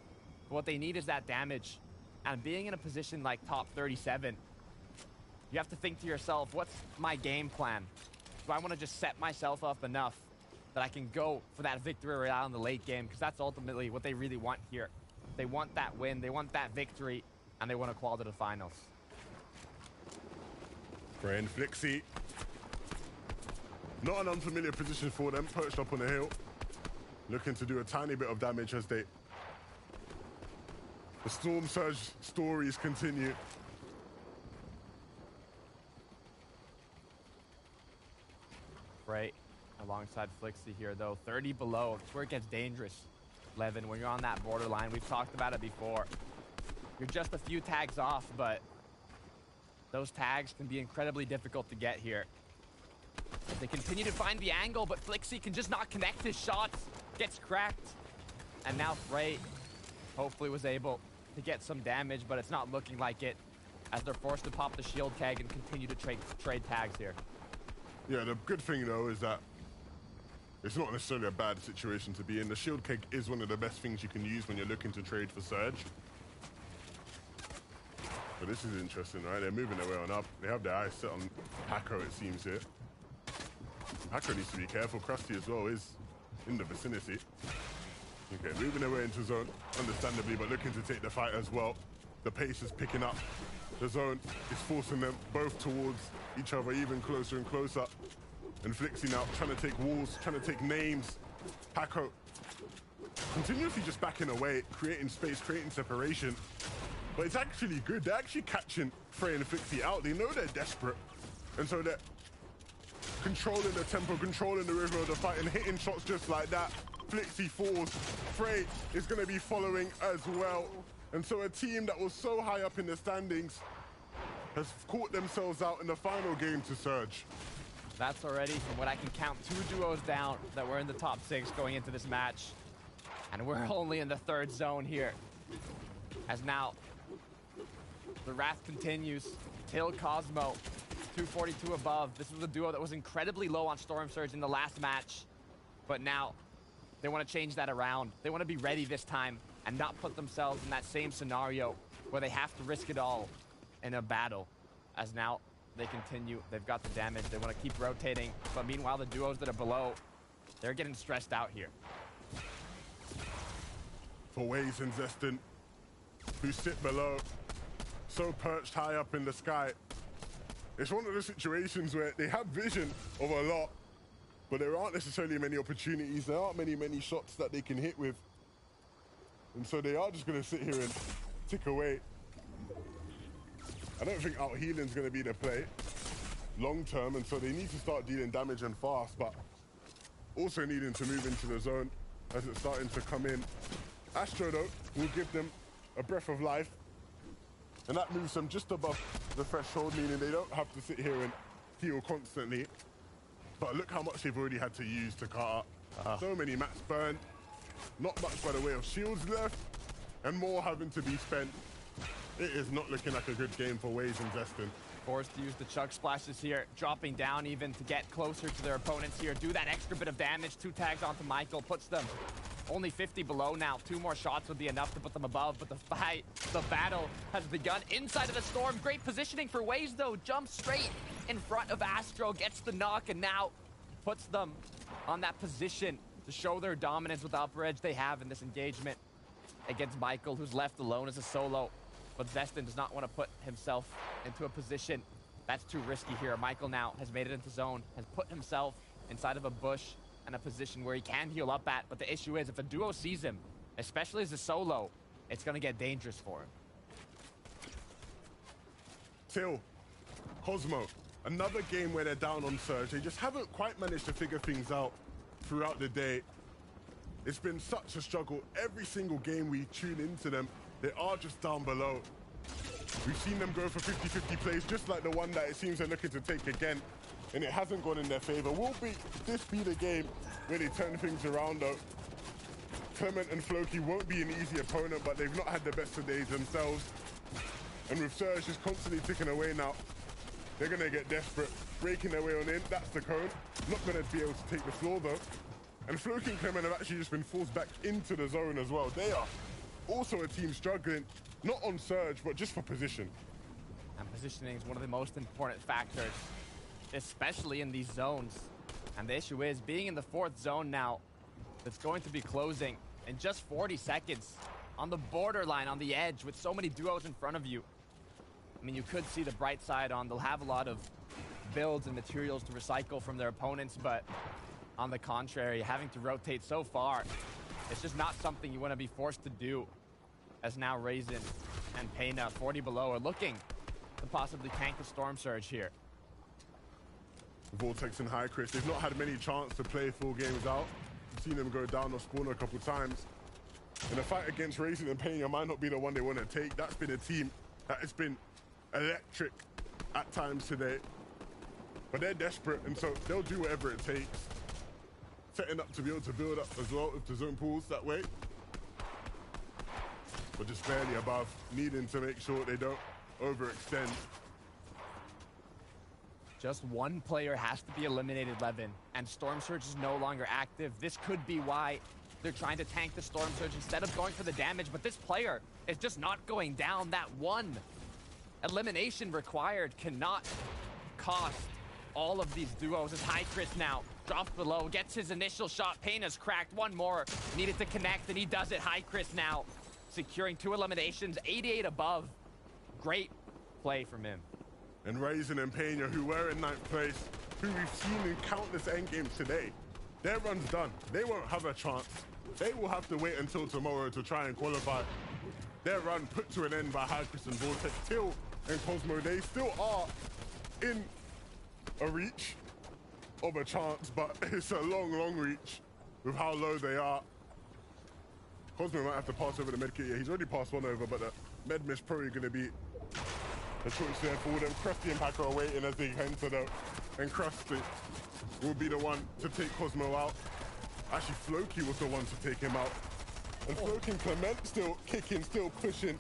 But what they need is that damage. And being in a position like top 37, you have to think to yourself, what's my game plan? Do I want to just set myself up enough that I can go for that victory royale in the late game? Because that's ultimately what they really want here. They want that win, they want that victory, and they want to qualify to the finals. Friend Flixie. Not an unfamiliar position for them, perched up on the hill. Looking to do a tiny bit of damage as the Storm Surge stories continue. Right, alongside Flixie here though. 30 below, it's where it gets dangerous. Levin, when you're on that borderline, we've talked about it before. You're just a few tags off, but those tags can be incredibly difficult to get here. As they continue to find the angle, but Flixie can just not connect his shots. Gets cracked. And now Frey hopefully was able to get some damage, but it's not looking like it as they're forced to pop the shield keg and continue to trade tags here. Yeah, the good thing though is that it's not necessarily a bad situation to be in. The shield keg is one of the best things you can use when you're looking to trade for Surge. But this is interesting, right? They're moving their way on up. They have their eyes set on Hako, it seems here. Hako needs to be careful. Krusty as well is in the vicinity. Okay, moving their way into zone, understandably, but looking to take the fight as well. The pace is picking up. The zone is forcing them both towards each other even closer and closer. And Flixie now trying to take walls, trying to take names. Hako continuously just backing away, creating space, creating separation. But it's actually good. They're actually catching Frey and Flixie out. They know they're desperate. And so they're controlling the tempo, controlling the rhythm of the fight and hitting shots just like that. Flixie falls. Frey is going to be following as well. And so a team that was so high up in the standings has caught themselves out in the final game to Surge. That's already, from what I can count, 2 duos down that were in the top 6 going into this match. And we're only in the 3rd zone here. As now, the wrath continues. Till Cosmo, 242 above. This was a duo that was incredibly low on Storm Surge in the last match. But now, they want to change that around. They want to be ready this time and not put themselves in that same scenario where they have to risk it all in a battle. As now, they continue. They've got the damage. They want to keep rotating. But meanwhile, the duos that are below, they're getting stressed out here. For Waze and Zestin, who sit below, so perched high up in the sky. It's one of the situations where they have vision of a lot, but there aren't necessarily many opportunities. There aren't many shots that they can hit with. And so they are just going to sit here and tick away. I don't think out healing's going to be the play long term, and so they need to start dealing damage and fast, but also needing to move into the zone as it's starting to come in. Astro, though, will give them a breath of life, and that moves them just above the threshold, meaning they don't have to sit here and heal constantly. But look how much they've already had to use to cut up. So many mats burned, not much by the way of shields left, and more having to be spent. It is not looking like a good game for Waze and Zestin. Forced to use the chug splashes here, dropping down even to get closer to their opponents here. Do that extra bit of damage. 2 tags onto Michael, puts them only 50 below now. 2 more shots would be enough to put them above, but the fight, the battle has begun inside of the Storm. Great positioning for Waze though. Jumps straight in front of Astro, gets the knock, and now puts them on that position to show their dominance with the upper edge they have in this engagement against Michael, who's left alone as a solo. But Zestin does not want to put himself into a position that's too risky here. Michael now has made it into zone, has put himself inside of a bush and a position where he can heal up at. But the issue is, if a duo sees him, especially as a solo, it's going to get dangerous for him. Till, Cosmo, another game where they're down on Surge. They just haven't quite managed to figure things out throughout the day. It's been such a struggle. Every single game we tune into them, they are just down below. We've seen them go for 50-50 plays, just like the one that it seems they're looking to take again, and it hasn't gone in their favor. Will this be the game where they turn things around, though? Clement and Floki won't be an easy opponent, but they've not had the best of days themselves. And with Surge just constantly ticking away now, they're going to get desperate, breaking their way on in. That's the cone. Not going to be able to take the floor, though. And Floki and Clement have actually just been forced back into the zone as well. They are also a team struggling, not on Surge, but just for position. And positioning is one of the most important factors, especially in these zones. And the issue is, being in the 4th zone now, that's going to be closing in just 40 seconds on the borderline, on the edge, with so many duos in front of you. I mean, you could see the bright side on, they'll have a lot of builds and materials to recycle from their opponents, but on the contrary, having to rotate so far, it's just not something you want to be forced to do, as now Raisin and Payna, 40 below, are looking to possibly tank the Storm Surge here. Vortex and Hycris, they've not had many chances to play full games out. You've seen them go down or spawn a couple times. And the fight against Raisin and Payna might not be the one they want to take. That's been a team that has been electric at times today. But they're desperate, and so they'll do whatever it takes. Setting up to be able to build up as well if the zone pulls that way. But just barely above, needing to make sure they don't overextend. Just one player has to be eliminated, Levin, and Storm Surge is no longer active. This could be why they're trying to tank the Storm Surge instead of going for the damage, but this player is just not going down. That one elimination required cannot cost all of these duos, as Hycris now drops below, gets his initial shot. Payna's cracked, one more needed to connect, and he does it. Hycris now securing 2 eliminations, 88 above. Great play from him. And Raisin and Payna, who were in 9th place, who we've seen in countless endgames today, their run's done. They won't have a chance. They will have to wait until tomorrow to try and qualify. Their run put to an end by Hycris and Vortex. Till and Cosmo, they still are in a reach of a chance, but it's a long, long reach with how low they are. Cosmo might have to pass over the medkit. Yeah, he's already passed one over, but the med miss probably going to be the choice there for them. Krusty and Paco are waiting as they enter though, and Krusty will be the one to take Cosmo out. Actually, Floki was the one to take him out. And Floki and Clement still kicking, still pushing.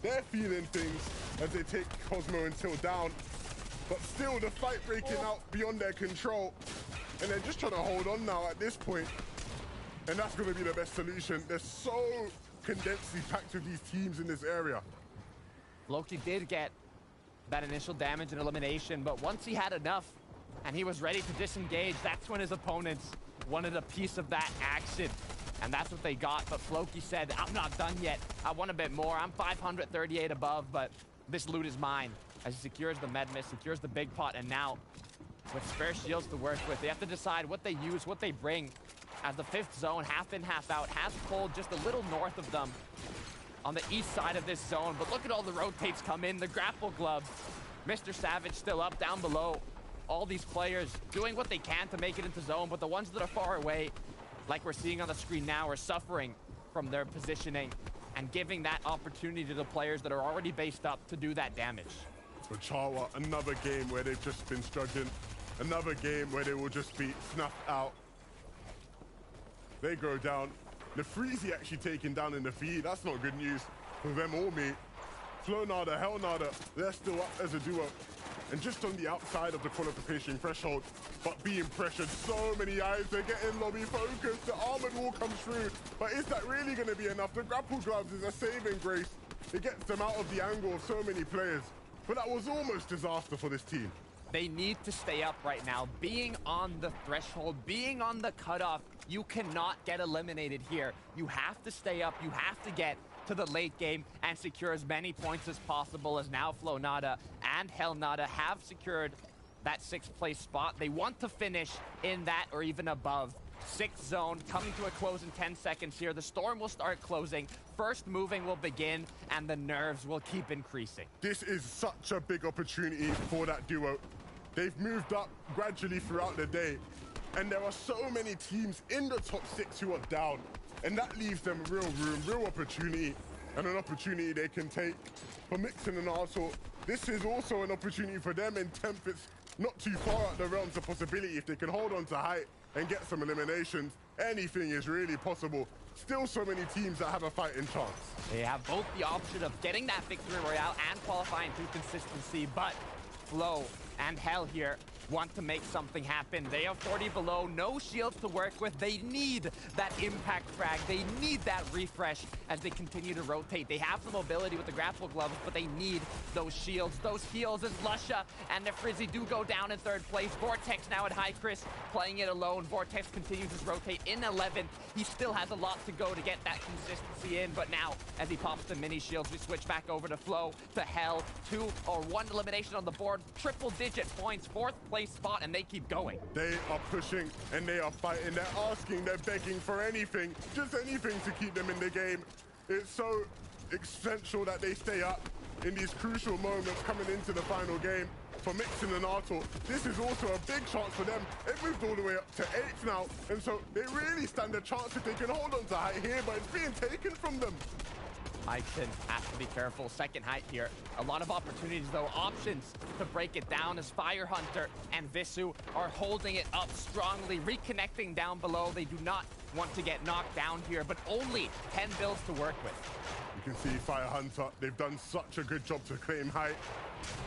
They're feeling things as they take Cosmo until down. But still, the fight breaking out beyond their control. And they're just trying to hold on now at this point. And that's going to be the best solution. They're so condensely packed with these teams in this area. Floki did get that initial damage and elimination, but once he had enough and he was ready to disengage, that's when his opponents wanted a piece of that action. And that's what they got. But Floki said, I'm not done yet. I want a bit more. I'm 538 above, but this loot is mine. As he secures the med miss, secures the big pot, and now with spare shields to work with, they have to decide what they use, what they bring, as the 5th zone, half in, half out, has pulled just a little north of them on the east side of this zone. But look at all the rotates come in, the grapple gloves. Mr. Savage still up, down below. All these players doing what they can to make it into zone, but the ones that are far away, like we're seeing on the screen now, are suffering from their positioning and giving that opportunity to the players that are already based up to do that damage. For Chawa, another game where they've just been struggling. Another game where they will just be snuffed out. They go down. Nefreezy actually taken down in the feed. That's not good news for them or me. Flonada, Hellnada, they're still up as a duo. And just on the outside of the qualification threshold, but being pressured, so many eyes, they're getting lobby focused. The armored wall comes through, but is that really going to be enough? The grapple gloves is a saving grace. It gets them out of the angle of so many players. But that was almost disaster for this team. They need to stay up right now. Being on the threshold, being on the cutoff, you cannot get eliminated here. You have to stay up. You have to get to the late game and secure as many points as possible, as now Flonada and Hellnada have secured that 6th place spot. They want to finish in that or even above. 6th zone coming to a close in 10 seconds here. The storm will start closing. First moving will begin, and the nerves will keep increasing. This is such a big opportunity for that duo. They've moved up gradually throughout the day, and there are so many teams in the top 6 who are down, and that leaves them real room, real opportunity and an opportunity they can take. For Mixon and Arsenal, this is also an opportunity for them in 10th. It's not too far out the realms of possibility. If they can hold on to height and get some eliminations, anything is really possible. Still so many teams that have a fighting chance. They have both the option of getting that victory royale and qualifying through consistency, but Flow and Hell here want to make something happen. They are 40 below, no shields to work with. They need that impact frag. They need that refresh as they continue to rotate. They have the mobility with the grapple gloves, but they need those shields, those heals as Lusha and Nefrizzy do go down in 3rd place. Vortex now at High Chris playing it alone. Vortex continues his rotate in 11th. He still has a lot to go to get that consistency in, but now as he pops the mini shields, we switch back over to Flow, to Hell. 1 elimination on the board, triple-digit points, 4th place spot, and they keep going. They are pushing and they are fighting. They're asking, they're begging for anything, just anything to keep them in the game. It's so essential that they stay up in these crucial moments coming into the final game. For Mixon and Artle, this is also a big chance for them. They've moved all the way up to 8th now, and so they really stand a chance if they can hold on to height here, but it's being taken from them. Ixon has to be careful. 2nd height here. A lot of opportunities, though. Options to break it down as Fire Hunter and Visu are holding it up strongly, reconnecting down below. They do not want to get knocked down here, but only 10 builds to work with. You can see Fire Hunter, they've done such a good job to claim height.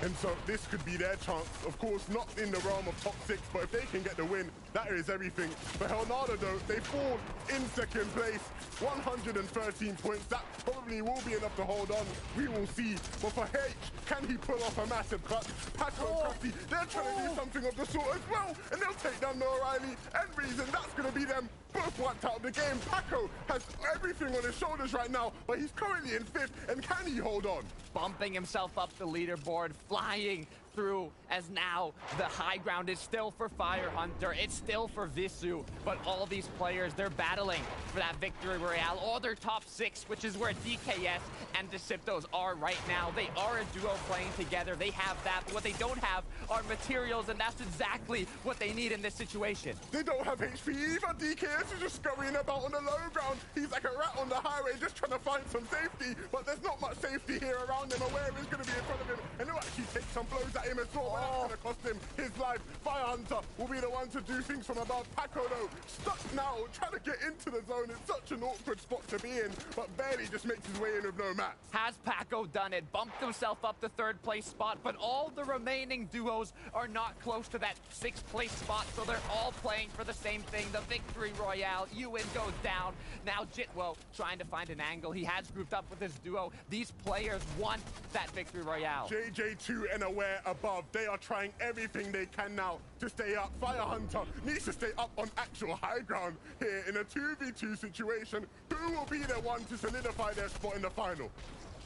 And so this could be their chance. Of course, not in the realm of top 6, but if they can get the win, that is everything. For Helnado, though, they fall in 2nd place. 113 points. That probably will be enough to hold on. We will see. But for H, can he pull off a massive cut? Paco and Krusty, they're trying to do something of the sort as well. And they'll take down Noah Riley and Reason. That's going to be them both wiped out of the game. Paco has everything on his shoulders right now, but he's currently in 5th. And can he hold on? Bumping himself up the leaderboard, flying through as now the high ground is still for Fire Hunter. It's still for Visu, but all these players, they're battling for that victory royale or their top 6, which is where DKS and Deciptos are right now. They are a duo playing together. They have that, but what they don't have are materials, and that's exactly what they need in this situation. They don't have HP either. DKS is just scurrying about on the low ground. He's like a rat on the highway just trying to find some safety, but there's not much safety here around him. Aware is going to be in front of him, and he'll actually take some blows at him as well, but that's going to cost him his life. Fire Hunter will be the one to do things from above. Paco, though, stuck now, trying to get into the zone. It's such an awkward spot to be in, but barely just makes his way in with no mats. Has Paco done it? Bumped himself up the 3rd place spot, but all the remaining duos are not close to that 6th place spot, so they're all playing for the same thing, the victory royale. Ewan goes down. Now Jitwo trying to find an angle. He has grouped up with his duo. These players want that victory royale. JJ2 and Aware above. They are trying everything they can now to stay up. Fire Hunter needs to stay up on actual high ground here in a 2v2 situation. Who will be the one to solidify their spot in the final?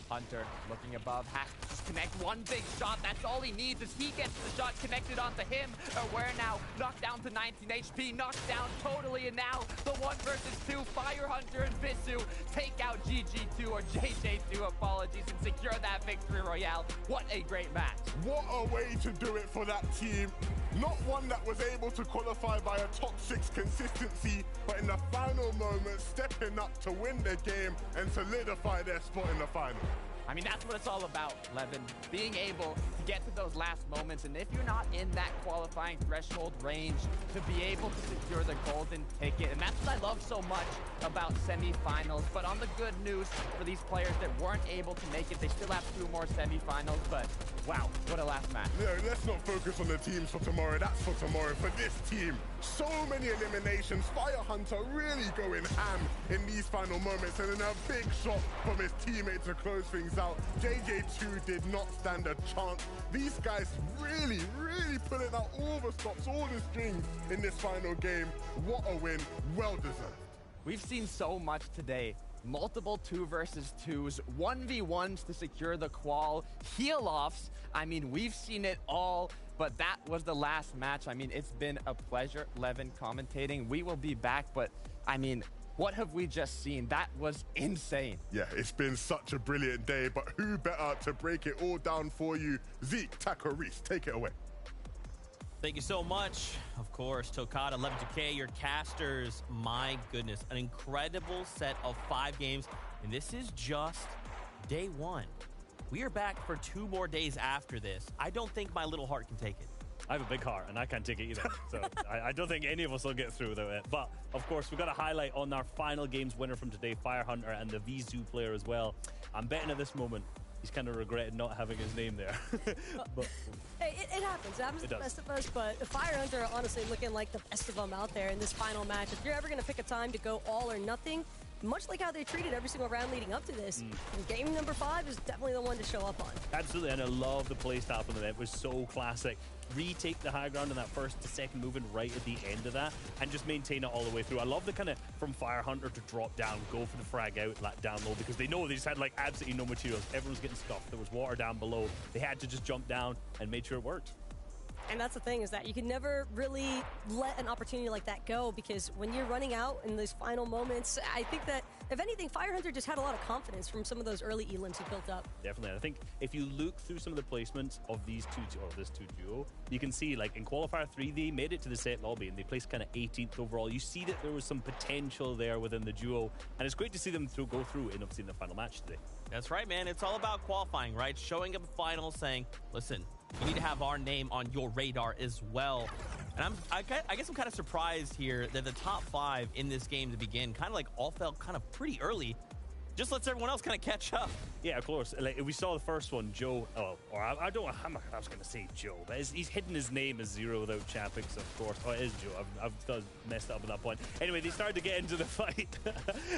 Hunter looking above, has to just connect one big shot. That's all he needs as he gets the shot connected onto him. Aware now knocked down to 19 HP, knocked down totally, and now the 1 versus 2, Fire Hunter and Visu take out GG2 or JJ2, apologies, and secure that victory royale. What a great match. What a way to do it for that team. Not one that was able to qualify by a top 6 consistency, but in the final moment, stepping up to win the game and solidify their spot in the final. I mean, that's what it's all about, Levin. Being able to get to those last moments, and if you're not in that qualifying threshold range, to be able to secure the golden ticket. And that's what I love so much about semifinals. But on the good news for these players that weren't able to make it, they still have 2 more semifinals. But wow, what a last match. Yeah, let's not focus on the teams for tomorrow. That's for tomorrow. For this team, so many eliminations. Fire Hunter really going ham in these final moments, and then a big shot from his teammate to close things out. JJ2 did not stand a chance. These guys really pulling out all the stops, all the strings in this final game. What a win. Well deserved. We've seen so much today. Multiple 2 versus 2s, 1v1s to secure the qual, heal-offs. I mean, we've seen it all, but that was the last match. I mean, it's been a pleasure, Levin, commentating. We will be back, but I mean, what have we just seen? That was insane. Yeah, it's been such a brilliant day, but who better to break it all down for you? Zeke, Taco Reese, take it away. Thank you so much. Of course, Tokata, 11-2K, your casters. My goodness, an incredible set of 5 games. And this is just day one. We are back for 2 more days after this. I don't think my little heart can take it. I have a big heart, and I can't take it either. So I don't think any of us will get through without it. But, of course, we've got a highlight on our final games winner from today, Firehunter, and the Vizu player as well. I'm betting at this moment he's kind of regretted not having his name there. But hey, it happens. It happens to the best of us, but Firehunter are honestly looking like the best of them out there in this final match. If you're ever going to pick a time to go all or nothing, much like how they treated every single round leading up to this, game number 5 is definitely the one to show up on. Absolutely, and I love the playstyle from them. It was so classic. Retake the high ground in that first to second movement right at the end of that, and just maintain it all the way through. I love the kind of from Firehunter to drop down, go for the frag out, let down low, because they know they just had like absolutely no materials. Everyone's getting scuffed. There was water down below. They had to just jump down and made sure it worked. And that's the thing, is that you can never really let an opportunity like that go, because when you're running out in those final moments, I think that, if anything, Firehunter just had a lot of confidence from some of those early elims he built up. Definitely. I think if you look through some of the placements of these two, or this two duo, you can see, like, in Qualifier 3, they made it to the set lobby, and they placed kind of 18th overall. You see that there was some potential there within the duo, and it's great to see them go through and obviously in the final match today. That's right, man. It's all about qualifying, right? Showing up at finals, saying, listen, you need to have our name on your radar as well. And I guess I'm kind of surprised here that the top 5 in this game to begin kind of like all felt kind of pretty early. Just lets everyone else kind of catch up. Yeah, of course. Like, we saw the first one, Joe. I was going to say Joe, but he's hidden his name as Zero without Chapix, of course. Oh, it is Joe. I've messed up at that point. Anyway, they started to get into the fight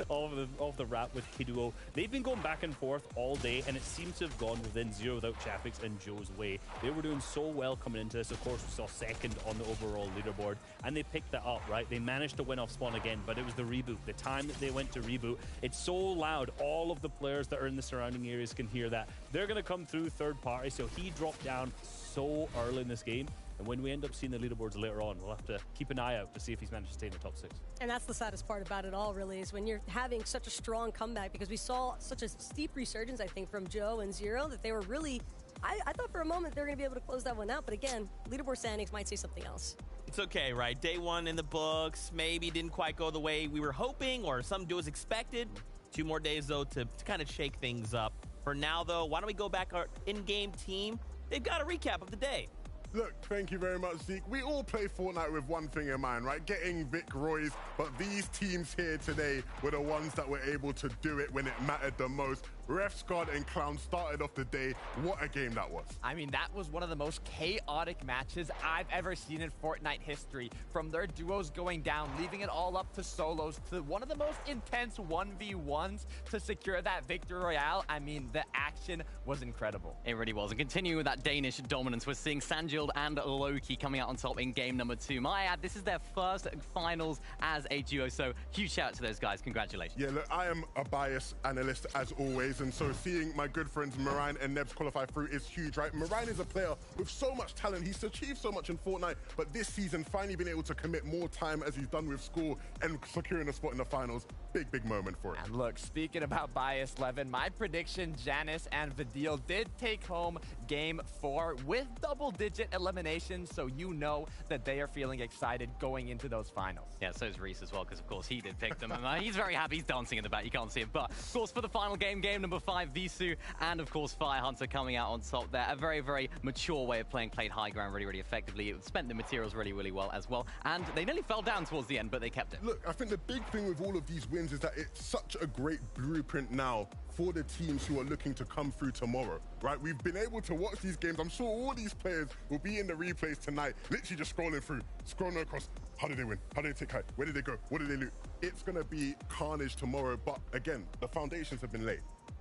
of the rap with Kiduo. They've been going back and forth all day, and it seems to have gone within Zero without Chapix and Joe's way. They were doing so well coming into this. Of course, we saw second on the overall leaderboard, and they picked that up, right? They managed to win off spawn again, but it was the reboot. The time that they went to reboot, it's so loud. All of the players that are in the surrounding areas can hear that. They're going to come through third party, so he dropped down so early in this game. And when we end up seeing the leaderboards later on, we'll have to keep an eye out to see if he's managed to stay in the top 6. And that's the saddest part about it all, really, is when you're having such a strong comeback, because we saw such a steep resurgence, I think, from Joe and Zero, that they were really... I thought for a moment they were going to be able to close that one out, but again, leaderboard standings might say something else. It's okay, right? Day 1 in the books, maybe didn't quite go the way we were hoping or some duos expected. 2 more days, though, to kind of shake things up. For now, though, why don't we go back our in-game team? They've got a recap of the day. Look, thank you very much, Zeke. We all play Fortnite with one thing in mind, right? Getting Vic Roys, but these teams here today were the ones that were able to do it when it mattered the most. RefSquad and Clown started off the day. What a game that was. I mean, that was one of the most chaotic matches I've ever seen in Fortnite history. From their duos going down, leaving it all up to solos, to one of the most intense 1v1s to secure that victory royale. I mean, the action was incredible. It really was. And continuing with that Danish dominance, we're seeing Sanjild and Loki coming out on top in game number 2. My ad, this is their first finals as a duo, so huge shout out to those guys. Congratulations. Yeah, look, I am a biased analyst as always, and so seeing my good friends Marine and Nebs qualify through is huge, right? Marine is a player with so much talent. He's achieved so much in Fortnite, but this season finally been able to commit more time as he's done with school and securing a spot in the finals. Big moment for him. And look, speaking about bias, Levin, my prediction, Janice and Vidil did take home game 4 with double-digit eliminations, so you know that they are feeling excited going into those finals. Yeah, so is Reese as well, because of course he did pick them. And he's very happy. He's dancing in the back. You can't see him. But of course, for the final game, game number 5, Visu and of course Firehunter coming out on top there. A very mature way of playing, played high ground really effectively. It spent the materials really well as well. And they nearly fell down towards the end, but they kept it. Look, I think the big thing with all of these wins is that it's such a great blueprint now for the teams who are looking to come through tomorrow, right? We've been able to watch these games. I'm sure all these players will be in the replays tonight, literally just scrolling across. How did they win? How did they take high? Where did they go? What did they loot? It's going to be carnage tomorrow, but again, the foundations have been laid.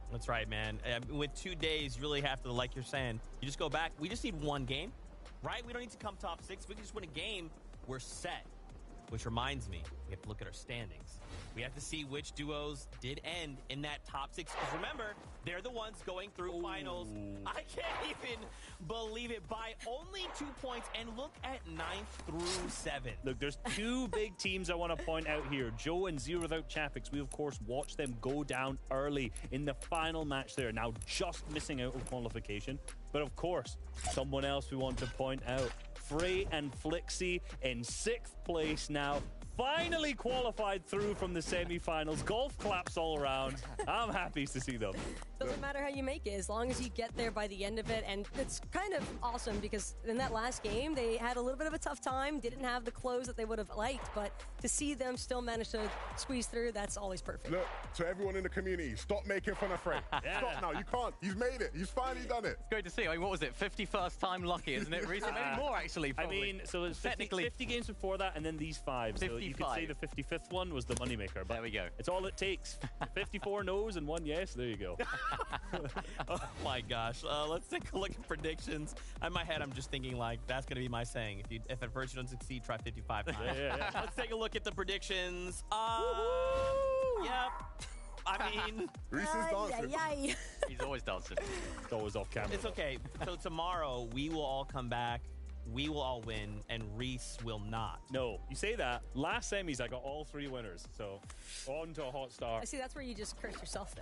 That's right, man. With 2 days, you really have to, like you're saying, you just go back. We just need 1 game, right? We don't need to come top 6. If we can just win a game, we're set. Which reminds me, we have to look at our standings. We have to see which duos did end in that top 6. Because remember, they're the ones going through finals. I can't even believe it. By only 2 points. And look at 9th through 7th. Look, there's 2 big teams I want to point out here. Joe and Zero without Chapix. We, of course, watched them go down early in the final match there. Now, just missing out on qualification. But, of course, someone else we want to point out. Frey and Flixie in 6th place now. Finally qualified through from the semi-finals. Golf claps all around. I'm happy to see them. Doesn't matter how you make it, as long as you get there by the end of it. And it's kind of awesome because in that last game, they had a little bit of a tough time, didn't have the close that they would have liked, but to see them still manage to squeeze through, that's always perfect. Look, to everyone in the community, stop making fun of Frank. Stop now, you can't. He's made it. He's finally done it. It's great to see. I mean, what was it? 51st time lucky, isn't it, Reese? Maybe more, actually, probably. I mean, so it's technically 50 games before that, and then these 5. So you could say the 55th one was the moneymaker. But there we go. It's all it takes. 54 no's and 1 yes. There you go. Oh my gosh. Let's take a look at predictions. In my head, I'm just thinking like that's going to be my saying. If at first you don't succeed, try 55 times. Yeah. Let's take a look at the predictions. Yep. I mean, Reese is dancing. He's always dancing. It's always off camera. It's okay. So tomorrow we will all come back. We will all win, and Reese will not. No, you say that. Last semis, I got all 3 winners. So on to a hot start. I see, that's where you just curse yourself, though.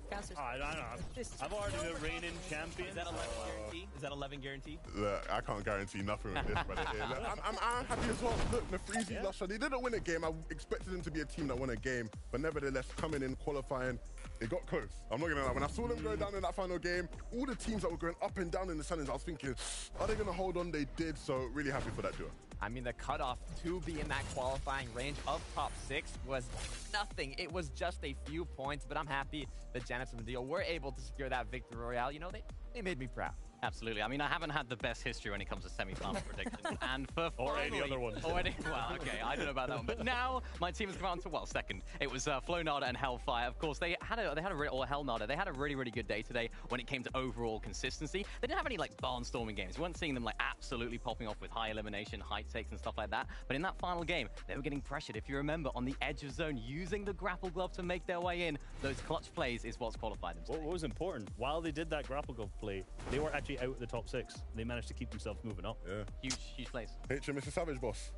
I don't know. I'm already the reigning champion. Is that 11 guarantee? Is that 11 guarantee? Look, I can't guarantee nothing with this, brother. Look, I'm happy as well. Look, Nefreezy, Lusher, they didn't win a game. I expected them to be a team that won a game, but nevertheless, coming in, qualifying, it got close. I'm not going to lie. When I saw them go down in that final game, all the teams that were going up and down in the standings, I was thinking, are they going to hold on? They did, so really happy for that duo. I mean, the cutoff to be in that qualifying range of top 6 was nothing. It was just a few points, but I'm happy that Janus and Medeo were able to secure that victory royale. You know, they made me proud. Absolutely. I mean, I haven't had the best history when it comes to semi-final predictions. And for or any other one. Well, okay, I don't know about that one. But now my team has come on to, well, second. It was Flonada and Hellfire. Of course, Hellnada. They had a really, really good day today when it came to overall consistency. They didn't have any, like, barnstorming games. We weren't seeing them, like, absolutely popping off with high elimination, high takes and stuff like that. But in that final game, they were getting pressured, if you remember, on the edge of zone, using the grapple glove to make their way in. Those clutch plays is what's qualified them today. What was important, while they did that grapple glove play, they were actually out of the top 6. They managed to keep themselves moving up. Yeah. Huge plays. H and Mr. Savage, boss.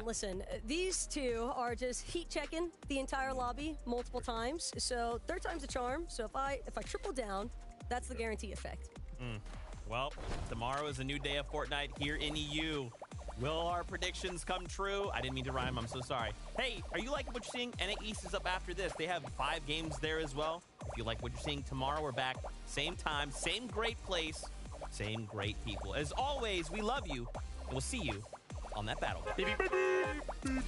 Listen. These two are just heat checking the entire lobby multiple times. So 3rd time's a charm. So if I triple down, that's the guarantee effect. Well, tomorrow is a new day of Fortnite here in EU. Will our predictions come true? I didn't mean to rhyme. I'm so sorry. Hey, are you liking what you're seeing? NA East is up after this. They have 5 games there as well. If you like what you're seeing tomorrow, we're back. Same time, same great place, same great people. As always, we love you, and we'll see you on that battle. Beep, beep, beep, beep.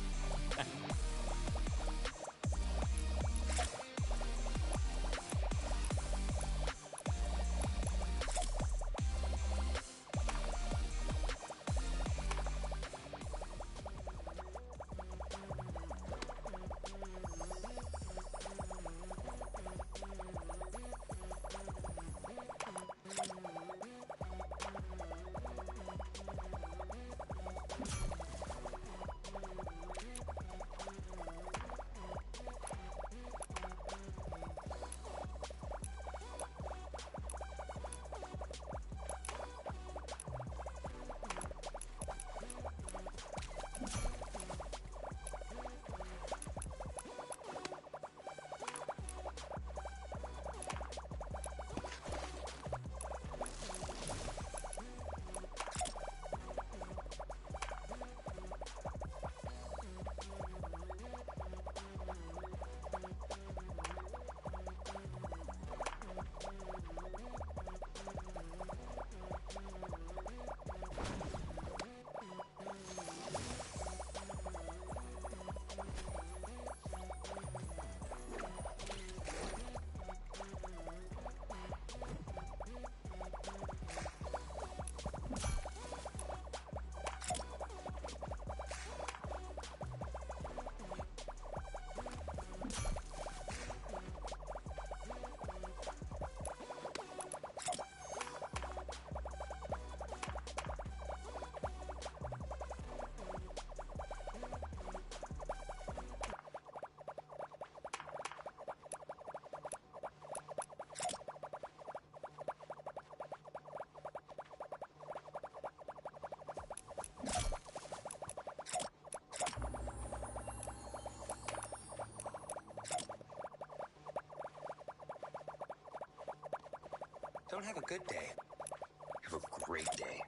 Don't have a good day. Have a great day.